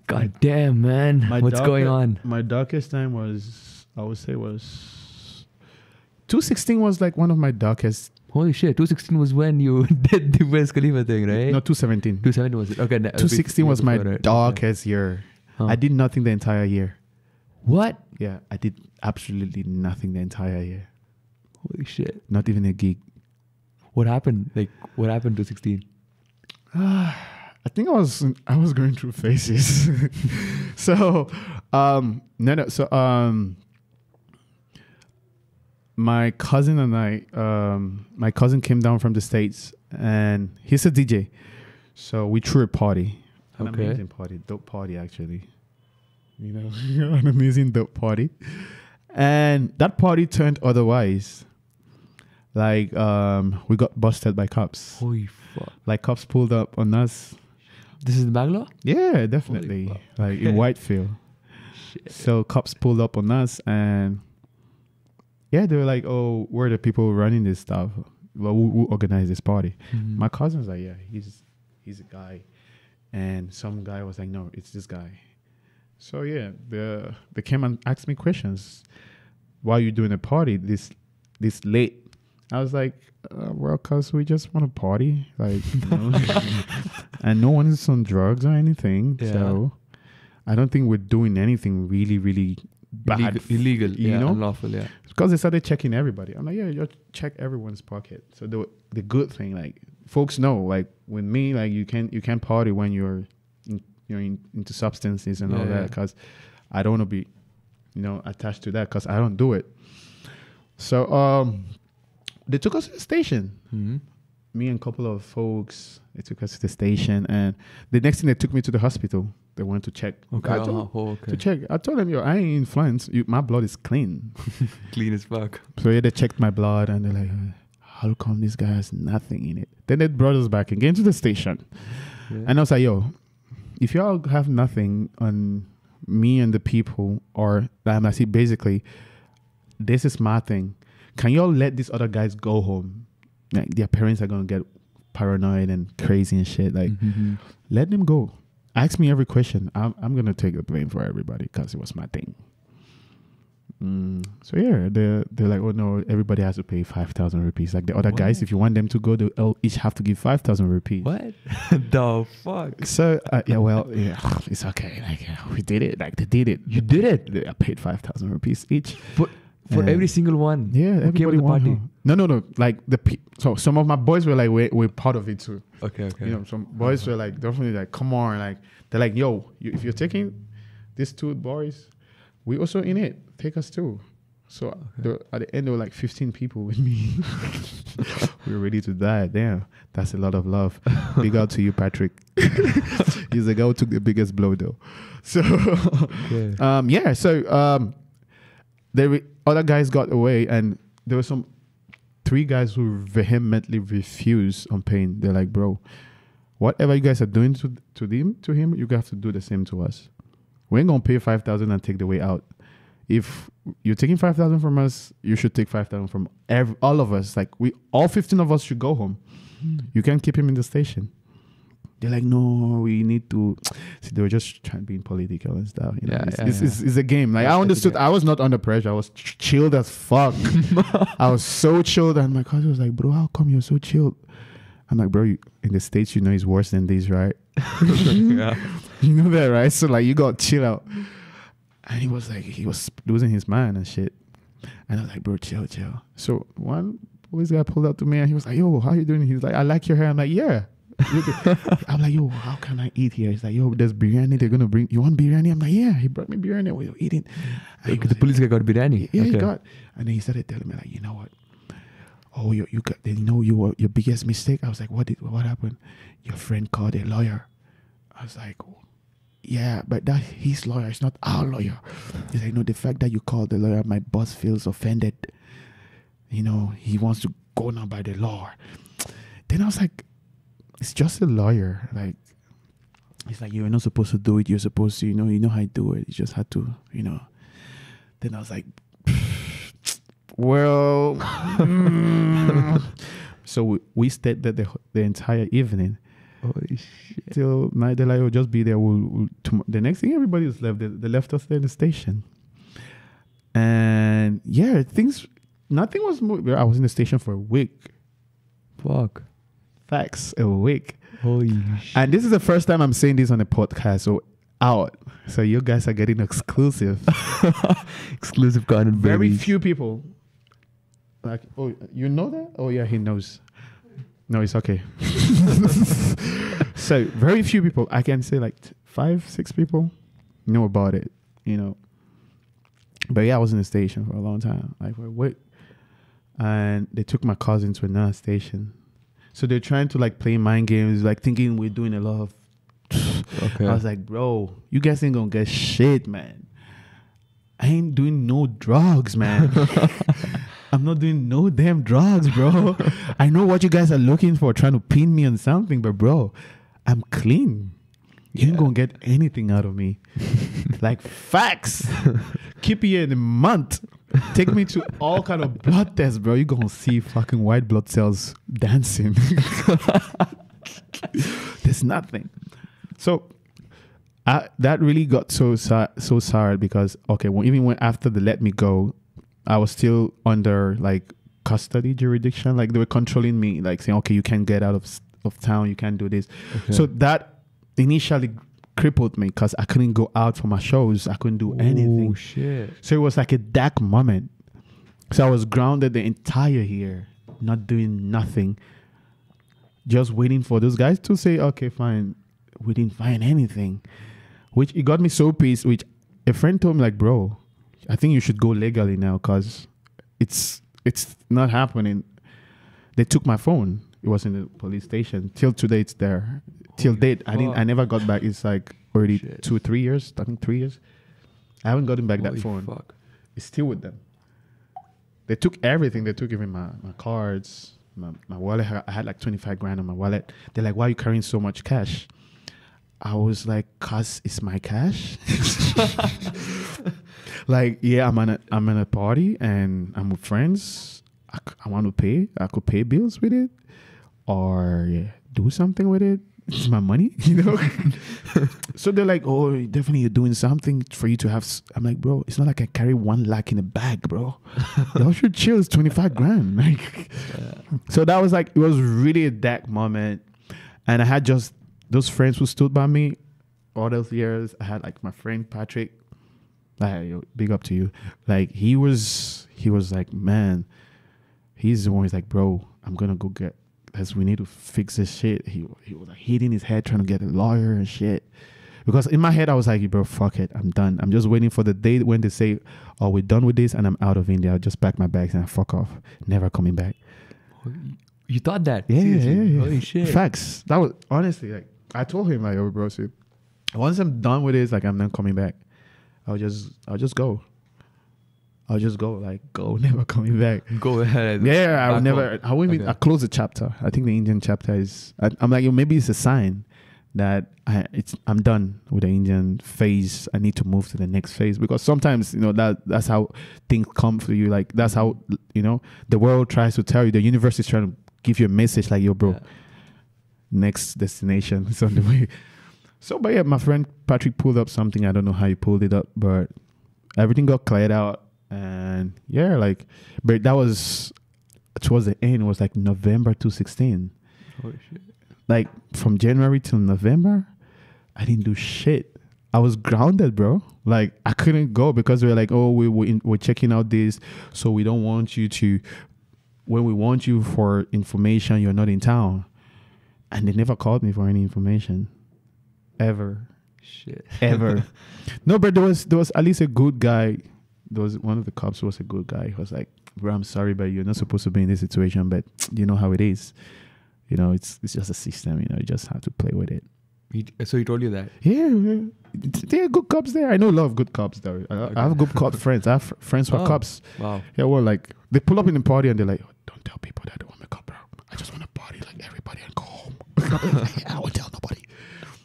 God damn, man, what's going on? My darkest time was, I would say, was 2016 was like one of my darkest. Holy shit, 2016 was when you did the Wiz Khalifa thing, right? No, 2017. 2017 was it? Okay, 2016 was my right? darkest year. Huh. I did nothing the entire year. What? Yeah, I did absolutely nothing the entire year. Holy shit. Not even a gig. What happened? Like, what happened to 16? I think I was going through phases. So, my cousin and I, my cousin came down from the States and he's a DJ. So we threw a party. An Okay. amazing party, dope party actually. An amazing dope party. And that party turned otherwise. Like, we got busted by cops. Holy fuck. Like cops pulled up on us. This is in Bangalore? Yeah, definitely. fuck. Like in Whitefield. Shit. So cops pulled up on us and yeah, they were like, oh, we're the people running this stuff. Well, who organized this party? Mhm. My cousin's like, yeah, he's a guy. And some guy was like, no, it's this guy. So yeah, they came and asked me questions. Why are you doing a party this late? I was like, well, cause we just want to party, like, and no one is on drugs or anything. Yeah. So I don't think we're doing anything really, really bad. Illegal, you know? unlawful, yeah. Because they started checking everybody. I'm like, yeah, you check everyone's pocket. So the good thing, like, folks know, like with me, like you can't party when you're into substances and all Yeah, that, yeah. because I don't want to be, attached to that, because I don't do it. So they took us to the station. Mm-hmm. Me and a couple of folks, they took us to the station, and the next thing they took me to the hospital. They wanted to check. Okay, To check. I told them, yo, I ain't influenced. My blood is clean. Clean as fuck. So yeah, they checked my blood and they're like, how come this guy has nothing in it? Then they brought us back again to the station. Yeah. And I was like, yo, if y'all have nothing on me and the people, or I see basically, this is my thing. Can y'all let these other guys go home? Like their parents are going to get paranoid and crazy and shit. Like, let them go. Ask me every question. I'm going to take the blame for everybody because it was my thing. So yeah, they're like, oh no, everybody has to pay 5,000 rupees. Like the other guys, if you want them to go, they'll each have to give 5,000 rupees. What the fuck? So it's okay. Like we did it. Like they did it. You did it I paid 5,000 rupees each for every single one. Yeah, who came everybody to the won. party. No. Like so some of my boys were like, we're part of it too. Okay. Some boys were like, definitely like, come on, like they're like, yo, if you're taking these two boys, we also in it. Take us too. So at the end, there were like 15 people with me. We were ready to die. Damn, that's a lot of love. Big out to you, Patrick. He's the guy who took the biggest blow, though. So, the other guys got away, and there were 3 guys who vehemently refused on paying. They're like, bro, whatever you guys are doing to him, you have to do the same to us. We ain't gonna pay 5,000 and take the way out. If you're taking 5,000 from us, you should take 5,000 from all of us. Like all 15 of us should go home. You can't keep him in the station. They're like, no, we need to. See, they were just trying being political and stuff. It's a game. Like I understood. I was not under pressure. I was chilled as fuck. I was so chilled, and my cousin was like, bro, how come you're so chilled? I'm like, bro, in the States, it's worse than this, right? Yeah. You know that, right? So like, you got chill out. And he was like, he was losing his mind and shit. And I was like, bro, chill. So one police guy pulled up to me and he was like, yo, how you doing? He was like, I like your hair. I'm like, yeah, I'm like, yo, how can I eat here? He's like, yo, there's biryani. They're gonna bring. You want biryani? I'm like, yeah. He brought me biryani. We were eating. And he The police guy got biryani. yeah, Okay. he got. And then he started telling me like, you know what? Oh, you got. You know your biggest mistake. I was like, what happened? Your friend called a lawyer. I was like, oh, yeah, but that his lawyer. It's not our lawyer. He's like, no, the fact that you called the lawyer, my boss feels offended. You know, he wants to go now by the law. Then I was like, it's just a lawyer. Like, it's like, you're not supposed to do it. You're supposed to, you know how I do it. You just had to, Then I was like, well, so we stayed there the entire evening. Holy shit. Till night, they're like, we'll just be there. The next thing, everybody was left. They left us there in the station. And yeah, nothing was moving. I was in the station for a week. Fuck. Facts, a week. Holy shit. And this is the first time I'm saying this on the podcast. So out. So you guys are getting exclusive. Exclusive content, Very baby. few people. Like, oh, you know that? Oh yeah, he knows. No, it's okay. So very few people. I can say like 5-6 people know about it. But yeah, I was in the station for a long time, like for a week. And they took my cousin to another station. So they're trying to like play mind games, like thinking we're doing a lot of. Okay. I was like, bro, you guys ain't gonna get shit, man. I ain't doing no drugs, man. I'm not doing no damn drugs, bro. I know what you guys are looking for, trying to pin me on something, but bro, I'm clean. You ain't gonna get anything out of me. Like facts. Keep here in a month. Take me to all kind of blood tests, bro. You're gonna see fucking white blood cells dancing. There's nothing. So that really got so sad because even when after they let me go, I was still under like custody jurisdiction. Like they were controlling me, like saying, okay, you can't get out of town, you can't do this. Okay. So that initially crippled me because I couldn't go out for my shows. I couldn't do anything. Oh shit. So it was like a dark moment. So I was grounded the entire year, not doing nothing, just waiting for those guys to say, okay, fine. We didn't find anything, which it got me so pissed, which a friend told me like, bro, I think you should go legally now because it's not happening. They took my phone. It was in the police station. Till today, it's there. Till date, I never got back. It's like already 2-3 years. I think 3 years. I haven't gotten back that phone. Fuck. It's still with them. They took everything. They took even my cards, my wallet. I had like 25 grand on my wallet. They're like, why are you carrying so much cash? I was like, cause it's my cash. Like, yeah, I'm in a party and I'm with friends. I want to pay. I could pay bills with it, or do something with it. It's my money, So they're like, oh, definitely you're doing something for you to have. I'm like, bro, it's not like I carry 1 lakh in a bag, bro. Y'all should chill. It's 25 grand. Like, so that was like, it was really a dark moment, and I had just those friends who stood by me all those years. I had like my friend Patrick. Big up to you. Like he was like, man, he's the one who's like, bro, I'm gonna go get this. We need to fix this shit. He was like hitting his head trying to get a lawyer and shit. Because in my head I was like, bro, fuck it, I'm done. I'm just waiting for the day when they say, oh, we're done with this and I'm out of India. I'll just pack my bags and I fuck off. Never coming back. You thought that? Yeah, seriously? yeah. Holy shit. Facts. That was honestly like, I told him like, oh, bro, see, once I'm done with this, like I'm not coming back. I'll just go. I'll just go, like go, never coming back. Go ahead. Yeah, I won't even. I close the chapter. I think the Indian chapter is. I'm like, maybe it's a sign that I'm done with the Indian phase. I need to move to the next phase because sometimes that's how things come for you. Like that's how the world tries to tell you. The universe is trying to give you a message, like, yo, bro, next destination is on the way. So, but yeah, my friend Patrick pulled up something. I don't know how he pulled it up, but everything got cleared out. And yeah, like, but that was towards the end. It was like November 2016. Oh shit! Like from January till November, I didn't do shit. I was grounded, bro. Like I couldn't go because we were like, oh, we're checking out this, so we don't want you to. When we want you for information, you're not in town. And they never called me for any information. Ever. Shit. Ever. No, but there was at least a good guy. There was one of the cops who was a good guy. He was like, bro, I'm sorry, but you're not supposed to be in this situation, but you know how it is. You know, it's just a system, you know, you just have to play with it. So he told you that? Yeah. There are good cops there. I know a lot of good cops there. I have good cop friends. I have friends who are cops. Wow. Yeah, well, like, they pull up in the party and they're like, don't tell people that I don't want to cop, bro. I just want to party like everybody and go home. I won't tell nobody.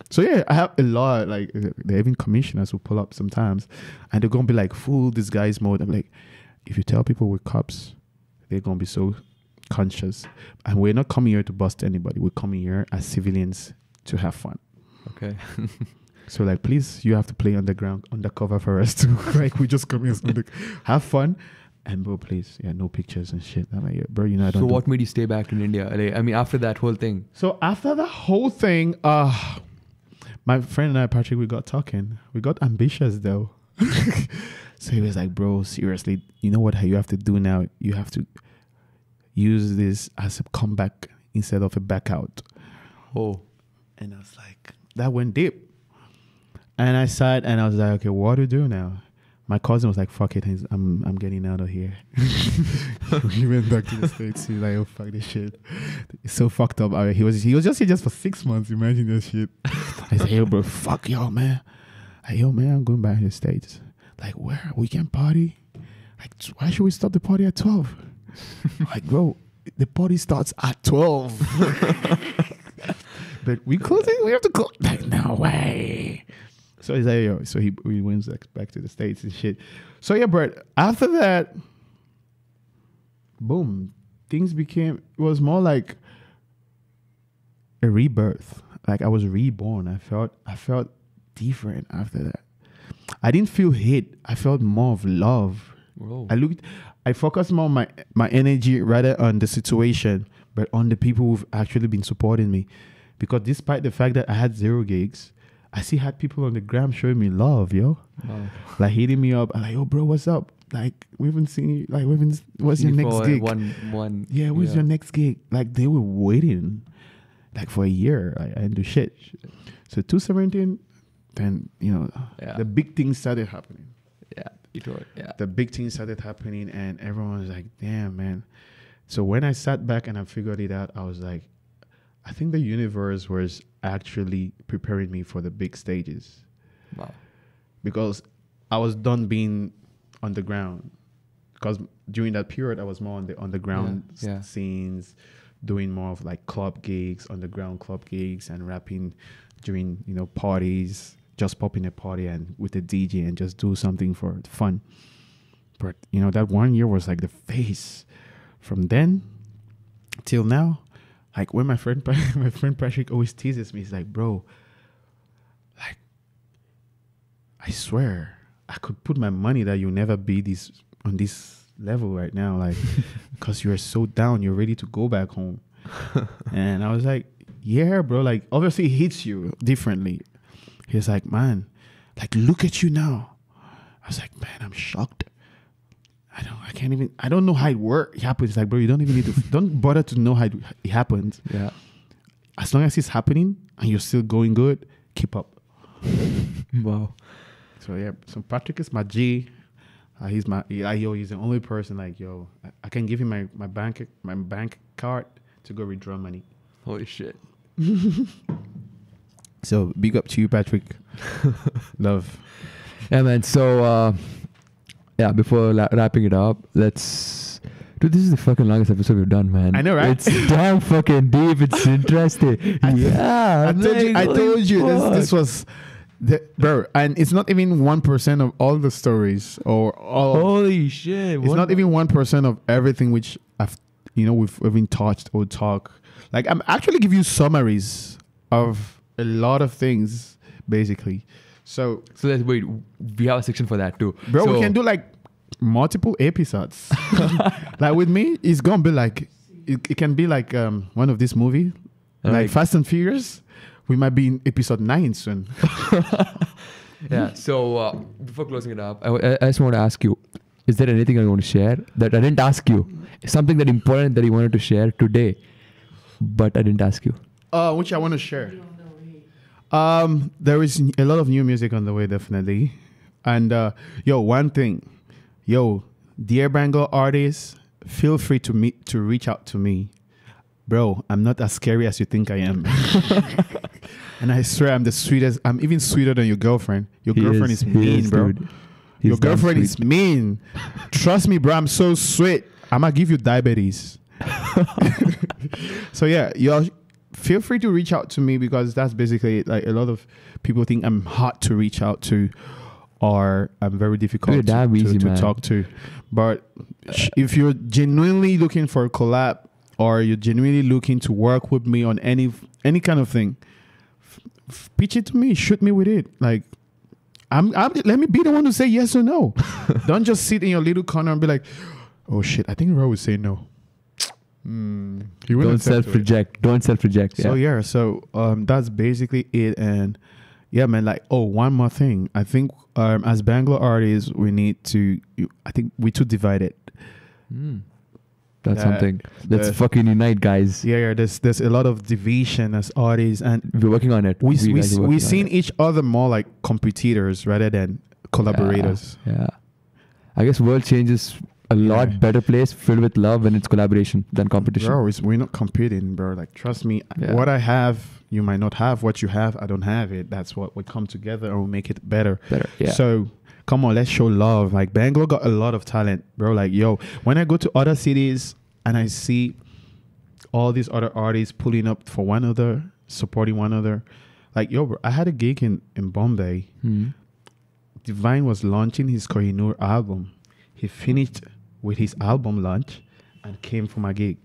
So yeah, I have a lot, like, there are even commissioners who pull up sometimes and they're going to be like, fool, this guy's mode. I'm like, if you tell people we're cops, they're going to be so conscious. And we're not coming here to bust anybody. We're coming here as civilians to have fun. Okay. So like, please, you have to play undercover for us too. Like, we just come here, have fun. And bro, please, yeah, no pictures and shit. I'm like, yeah, bro, you know, I don't. So what made you stay back in India? Like, I mean, after that whole thing. So after the whole thing, my friend and I, Patrick, we got talking. We got ambitious though. So he was like, bro, seriously, you know what you have to do now? You have to use this as a comeback instead of a back out. Oh. And I was like, that went deep. And I sat and I was like, okay, what do we do now? My cousin was like, fuck it, I'm getting out of here. He went back to the States. He was like, oh, fuck this shit. It's so fucked up. I mean, he was just here just for 6 months. Imagine that shit. I said, yo, bro, fuck y'all, man. Like, yo, man, I'm going back to the States. Like, where? Weekend party? Like, why should we stop the party at 12? Like, bro, the party starts at 12. But we close it. We have to close. Like, no way. So he's like, yo, so he went back to the States and shit. So yeah, but after that, boom, things it was more like a rebirth. Like I was reborn. I felt different after that. I didn't feel hate. I felt more of love. Whoa. I focused more on my energy rather on the situation, but on the people who've actually been supporting me. Because despite the fact that I had 0 gigs, I still had people on the gram showing me love, yo. Wow. Like hitting me up. I'm like, yo, bro, what's up? Like, we haven't seen you. Like, what's your next gig? What's your next gig? Like, they were waiting, like, for a year. I didn't do shit. So 2017, then, you know, the big things started happening. Yeah, you told. Yeah. The big things started happening and everyone was like, damn, man. So when I sat back and I figured it out, I was like, I think the universe was actually preparing me for the big stages. Wow. Because I was done being on the ground. Because during that period, I was more on the underground scenes, doing more of like club gigs, underground club gigs, and rapping during, you know, parties, just pop in a party and with a DJ and just do something for fun. But, you know, that 1 year was like the phase. From then till now, like when my friend Patrick always teases me, he's like, bro, like, I swear I could put my money that you'll never be on this level right now, like, because you're so down, you're ready to go back home. And I was like, yeah, bro, like, obviously it hits you differently. He's like, man, like, look at you now. I was like, man, I'm shocked. I don't know how it happens. Like, bro, you don't even need to, don't bother to know how it happens. Yeah. As long as it's happening and you're still going good, keep up. Wow. So yeah, so Patrick is my G. He's the only person, like, yo, I can give him my bank card to go withdraw money. Holy shit. So big up to you, Patrick. Love. Yeah, man. So, before wrapping it up, dude, this is the fucking longest episode we've done, man. I know, right? It's damn fucking deep. It's interesting. I told you this was, bro, and it's not even 1% of all the stories or all. Holy shit! It's not even 1% of everything which we've even touched or talked. Like, I'm actually give you summaries of a lot of things, basically. So let's wait. We have a section for that too, bro. We can do like multiple episodes. Like with me, it's gonna be like it can be like one of these movies, like Fast and Furious. We might be in episode 9 soon. Yeah. So before closing it up, I just want to ask you: is there anything I want to share that I didn't ask you? Something that important that you wanted to share today, but I didn't ask you. which I want to share. On the way. There is a lot of new music on the way, definitely. And one thing, dear Bangalore artists, feel free to reach out to me, bro. I'm not as scary as you think I am, and I swear I'm the sweetest. I'm even sweeter than your girlfriend. Your girlfriend is mean, bro. Dude. Your He's damn girlfriend sweet. is mean. Trust me, bro. I'm so sweet. I'm gonna give you diabetes. So yeah, y'all feel free to reach out to me because that's basically like a lot of people think I'm hard to reach out to or I'm very difficult You're damn easy, to man. talk to. But if you're genuinely looking for a collab or you're genuinely looking to work with me on any kind of thing, pitch it to me, shoot me with it. Like I'm let me be the one to say yes or no. Don't just sit in your little corner and be like, oh shit, I think Ro would say no. He wouldn't Don't accept it. self-reject. Don't self-reject. Yeah. So that's basically it. And yeah, man, like, one more thing. I think as Bangalore artists, we need to, I think we're too divided. That's Yeah, something. Let's the- fucking unite, guys. Yeah, there's a lot of division as artists, and We're working on it. we guys are working we on seen it. each other more like competitors rather than collaborators. Yeah. I guess world changes a lot Yeah. better place filled with love when it's collaboration than competition. Bro, we're not competing, bro. Like, trust me, Yeah. what I have, you might not have. What you have, I don't have it. That's what we come together and we make it better. Better. Yeah. So come on, let's show love. Like, Bangalore got a lot of talent, bro. Like, when I go to other cities and I see all these other artists pulling up for one another, supporting one another, like, bro, I had a gig in Bombay. Divine was launching his Kohinoor album. He finished with his album launch and came for my gig.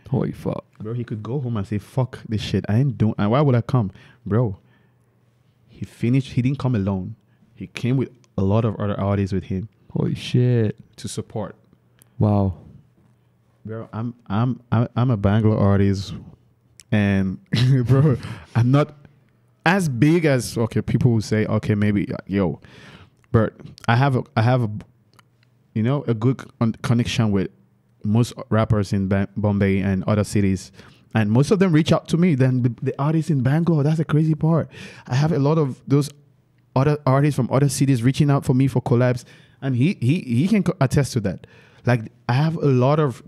Holy fuck. Bro, he could go home and say, fuck this shit. I ain't doing, and why would I come? Bro, he finished, he didn't come alone. He came with a lot of other artists with him Holy shit. to support. Wow. Bro, I'm a Bangalore artist, and bro, I'm not as big as people will say, maybe but I have a a good connection with most rappers in Bombay and other cities, and most of them reach out to me. Then the artists in Bangalore, that's the crazy part. I have a lot of those other artists from other cities reaching out for me for collabs, and he can attest to that. Like, I have a lot of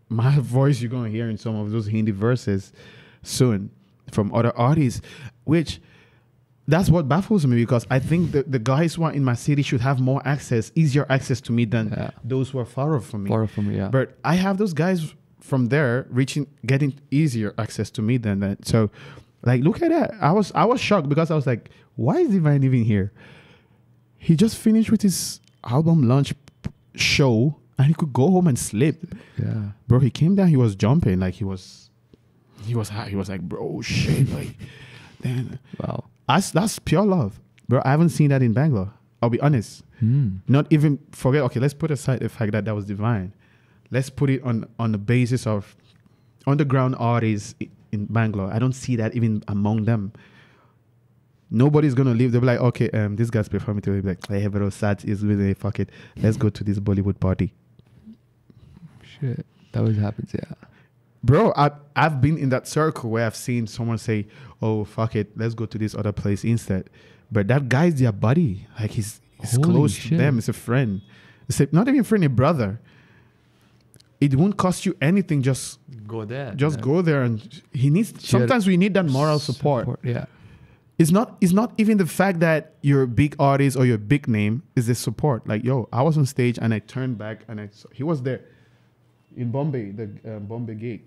my voice you're gonna hear in some of those Hindi verses soon from other artists, which that's what baffles me, because I think the guys who are in my city should have more access, easier access to me than those who are far off from me. Far from me, yeah. But I have those guys from there getting easier access to me than that. So, like, look at that. I was shocked because I was like, why is Divine even here? He just finished with his album launch show and he could go home and sleep. Yeah. Bro, he came down, he was jumping, like he was high. He was like, bro, shit, like, then Wow. that's pure love, bro. I haven't seen that in Bangalore. I'll be honest. Not even forget. Okay, let's put aside the fact that was Divine. Let's put it on the basis of underground artists in Bangalore. I don't see that even among them. Nobody's gonna leave. They'll be like, okay, this guy's performing to be like, hey, bro, sad is really fuck it. Let's go to this Bollywood party. Shit. That always happens, yeah. Bro, I've been in that circle where I've seen someone say, oh, fuck it, let's go to this other place instead. But that guy's their buddy. Like, he's Holy close shit. to them. It's a friend. It's not even a friend, a brother. It won't cost you anything. Just Go there. go there. And sometimes we need that moral support. Yeah. It's not even the fact that you're a big artist or you're a big name. It's the support. Like, I was on stage and I turned back and he was there in Bombay, the Bombay gig.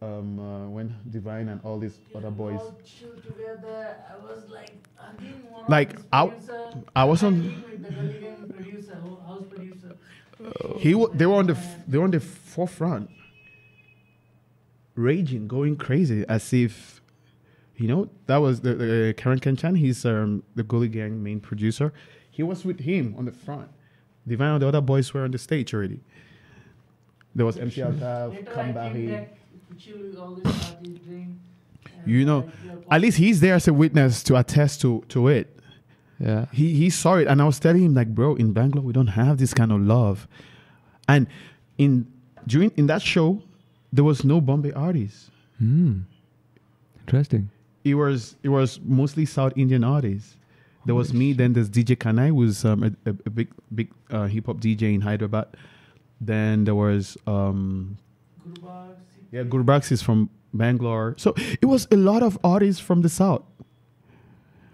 When Divine and all these other boys. All chill together. I was like, again, one of Like, his I producer, was on. dealing with the Gully Gang producer, house producer. They were on the forefront, raging, going crazy, as if, that was the Karan Kanchan. He's the Gully Gang main producer. He was with him on the front. Divine and the other boys were on the stage already. There was MC Altaf, Later I came Kambahi. back to chill with all these parties, drink. and You know, like, we are At least he's there as a witness to attest to it. Yeah. He saw it, and I was telling him, like, bro, in Bangalore we don't have this kind of love. And in that show, there was no Bombay artists. Interesting. It was mostly South Indian artists. There was me. Then there's DJ Kanai, who's a big hip hop DJ in Hyderabad. Then there was Gurbaks is from Bangalore. So it was a lot of artists from the South.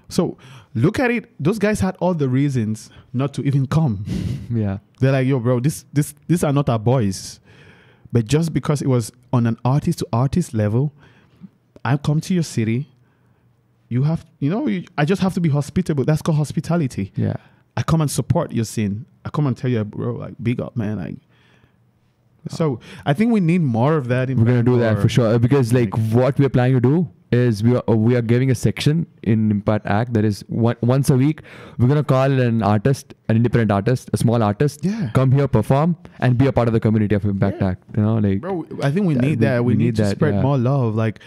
So look at it. Those guys had all the reasons not to even come. Yeah. They're like, yo, bro, these are not our boys. But just because it was on an artist to artist level, I come to your city. I just have to be hospitable. That's called hospitality. Yeah. I come and support your scene. I come and tell you, bro, like, big up, man. Like, so I think we need more of that. We're gonna do that for sure, because like what we're planning to do is we are giving a section in Impact Act that is once a week. We're gonna call an artist, an independent artist, a small artist, come here, perform, and be a part of the community of Impact Act. You know, like, bro, I think we need that. We need to spread more love. Like,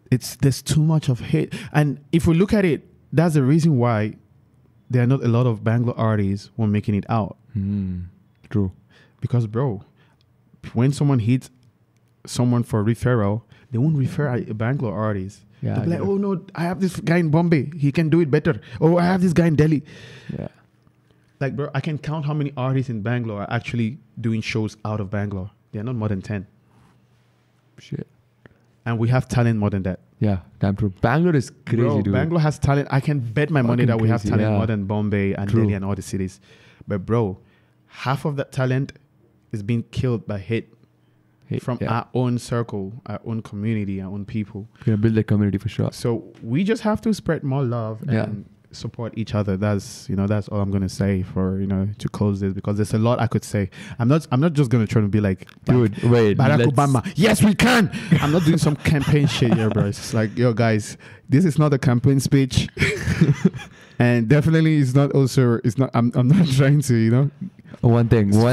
there's too much of hate, and if we look at it, that's the reason why there are not a lot of Bangalore artists who are making it out. True. Because, bro, when someone hits someone for referral, they won't refer a Bangalore artist. Yeah, they'll be like, oh no, I have this guy in Bombay, he can do it better. Oh, I have this guy in Delhi. Yeah. Like, bro, I can count how many artists in Bangalore are actually doing shows out of Bangalore. They're not more than 10. Shit. And we have talent more than that. Yeah, damn true. Bangalore is crazy, bro, dude. Bangalore has talent. I can bet my money that we have talent more than Bombay and Delhi and all the cities. But bro, half of that talent is being killed by hate from our own circle, our own community, our own people. We're gonna build that community for sure. So we just have to spread more love and support each other. That's all I'm gonna say for to close this, because there's a lot I could say. I'm not just gonna try to be like, dude, wait, Barack Obama. Yes, we can. I'm not doing some campaign shit here, bro. It's like, yo, guys, this is not a campaign speech, and definitely it's not. I'm not trying to one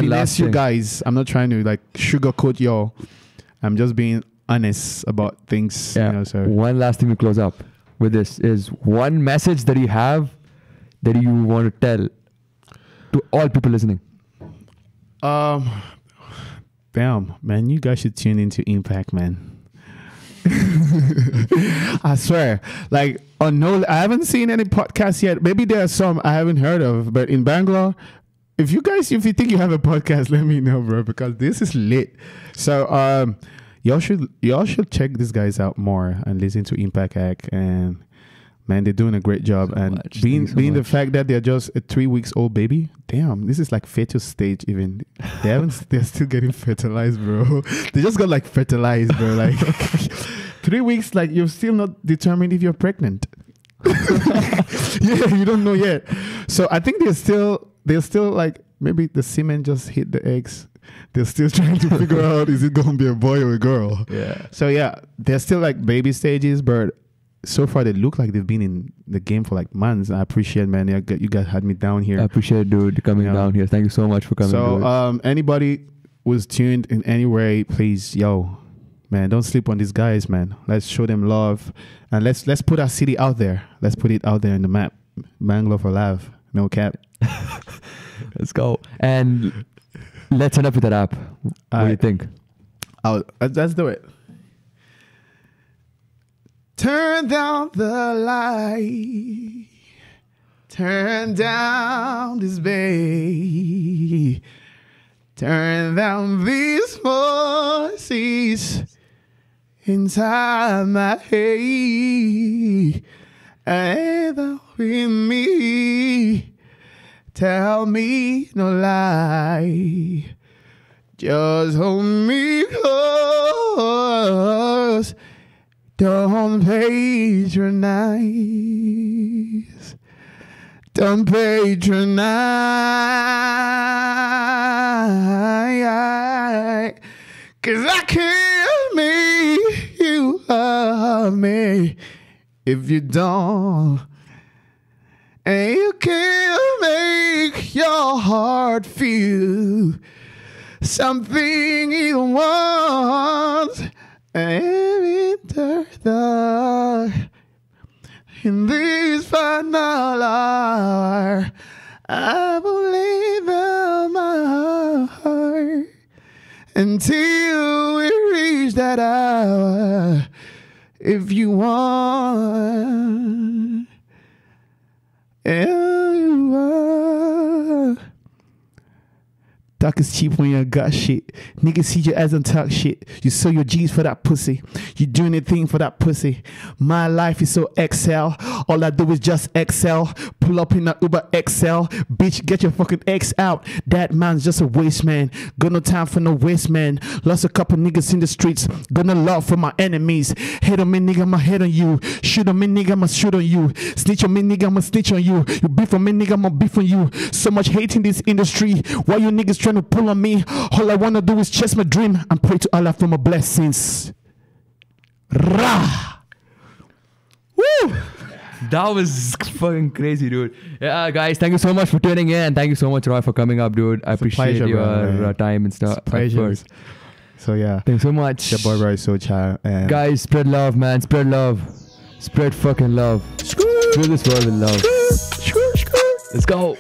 last thing, you guys. I'm not trying to like sugarcoat y'all. I'm just being honest about things. So one last thing to close up with this is one message that you have that you want to tell to all people listening. Damn, man, you guys should tune into Impact, man. I swear, like, I haven't seen any podcasts yet. Maybe there are some I haven't heard of, but in Bangalore, if you think you have a podcast, let me know, bro, because this is lit. So y'all should check these guys out more and listen to Impact Act. And man, they're doing a great job. And being the fact that they're just a 3 weeks old baby, damn, this is like fetus stage even. They're still getting fertilized, bro. They just got like fertilized, bro. Like 3 weeks, like you're still not determined if you're pregnant. Yeah, you don't know yet. So I think they're still like, maybe the semen just hit the eggs. They're still trying to figure out, is it going to be a boy or a girl? Yeah. So yeah, they're still like baby stages, but so far they look like they've been in the game for like months. I appreciate, man. You guys had me down here. I appreciate, dude, coming down here. Thank you so much for coming. So anybody who's tuned in any way, please, man, don't sleep on these guys, man. Let's show them love, and let's put our city out there. Let's put it out there in the map. Bangalore for life. No cap. Let's go. And let's end up with that app. What do you think? Let's do it. Turn down the light. Turn down this bass. Turn down these voices inside my head. Ever with me. Tell me no lie. Just hold me close. Don't patronize. Don't patronize. 'Cause I can't make you love me if you don't. And you can't make your heart feel something it wants. And in this final hour, I will lay down my heart until we reach that hour. if you want. Yeah, you are. Talk is cheap when you got shit. Niggas see your ass and talk shit. You sell your G's for that pussy. You do anything for that pussy. My life is so XL. All I do is just XL. Pull up in a Uber XL. Bitch, get your fucking X out. That man's just a waste man. Got no time for no waste man. Lost a couple niggas in the streets. Gonna love for my enemies. Hate on me, nigga, I'ma hate on you. Shoot on me, nigga, I'ma shoot on you. Snitch on me, nigga, I'ma snitch on you. You beef on me, nigga, I'ma beef on you. So much hate in this industry. Why you niggas trying to pull on me? All I wanna do is chase my dream and pray to Allah for my blessings. Rah! Woo! That was fucking crazy, dude. Yeah, guys, thank you so much for tuning in. Thank you so much, Roy, for coming up, dude. I appreciate pleasure, your time and stuff. Pleasure. So yeah, thanks so much. your boy Roy SoulChild. And Guys, spread love, man. Spread love. Spread fucking love. Fill this world with love. Let's go.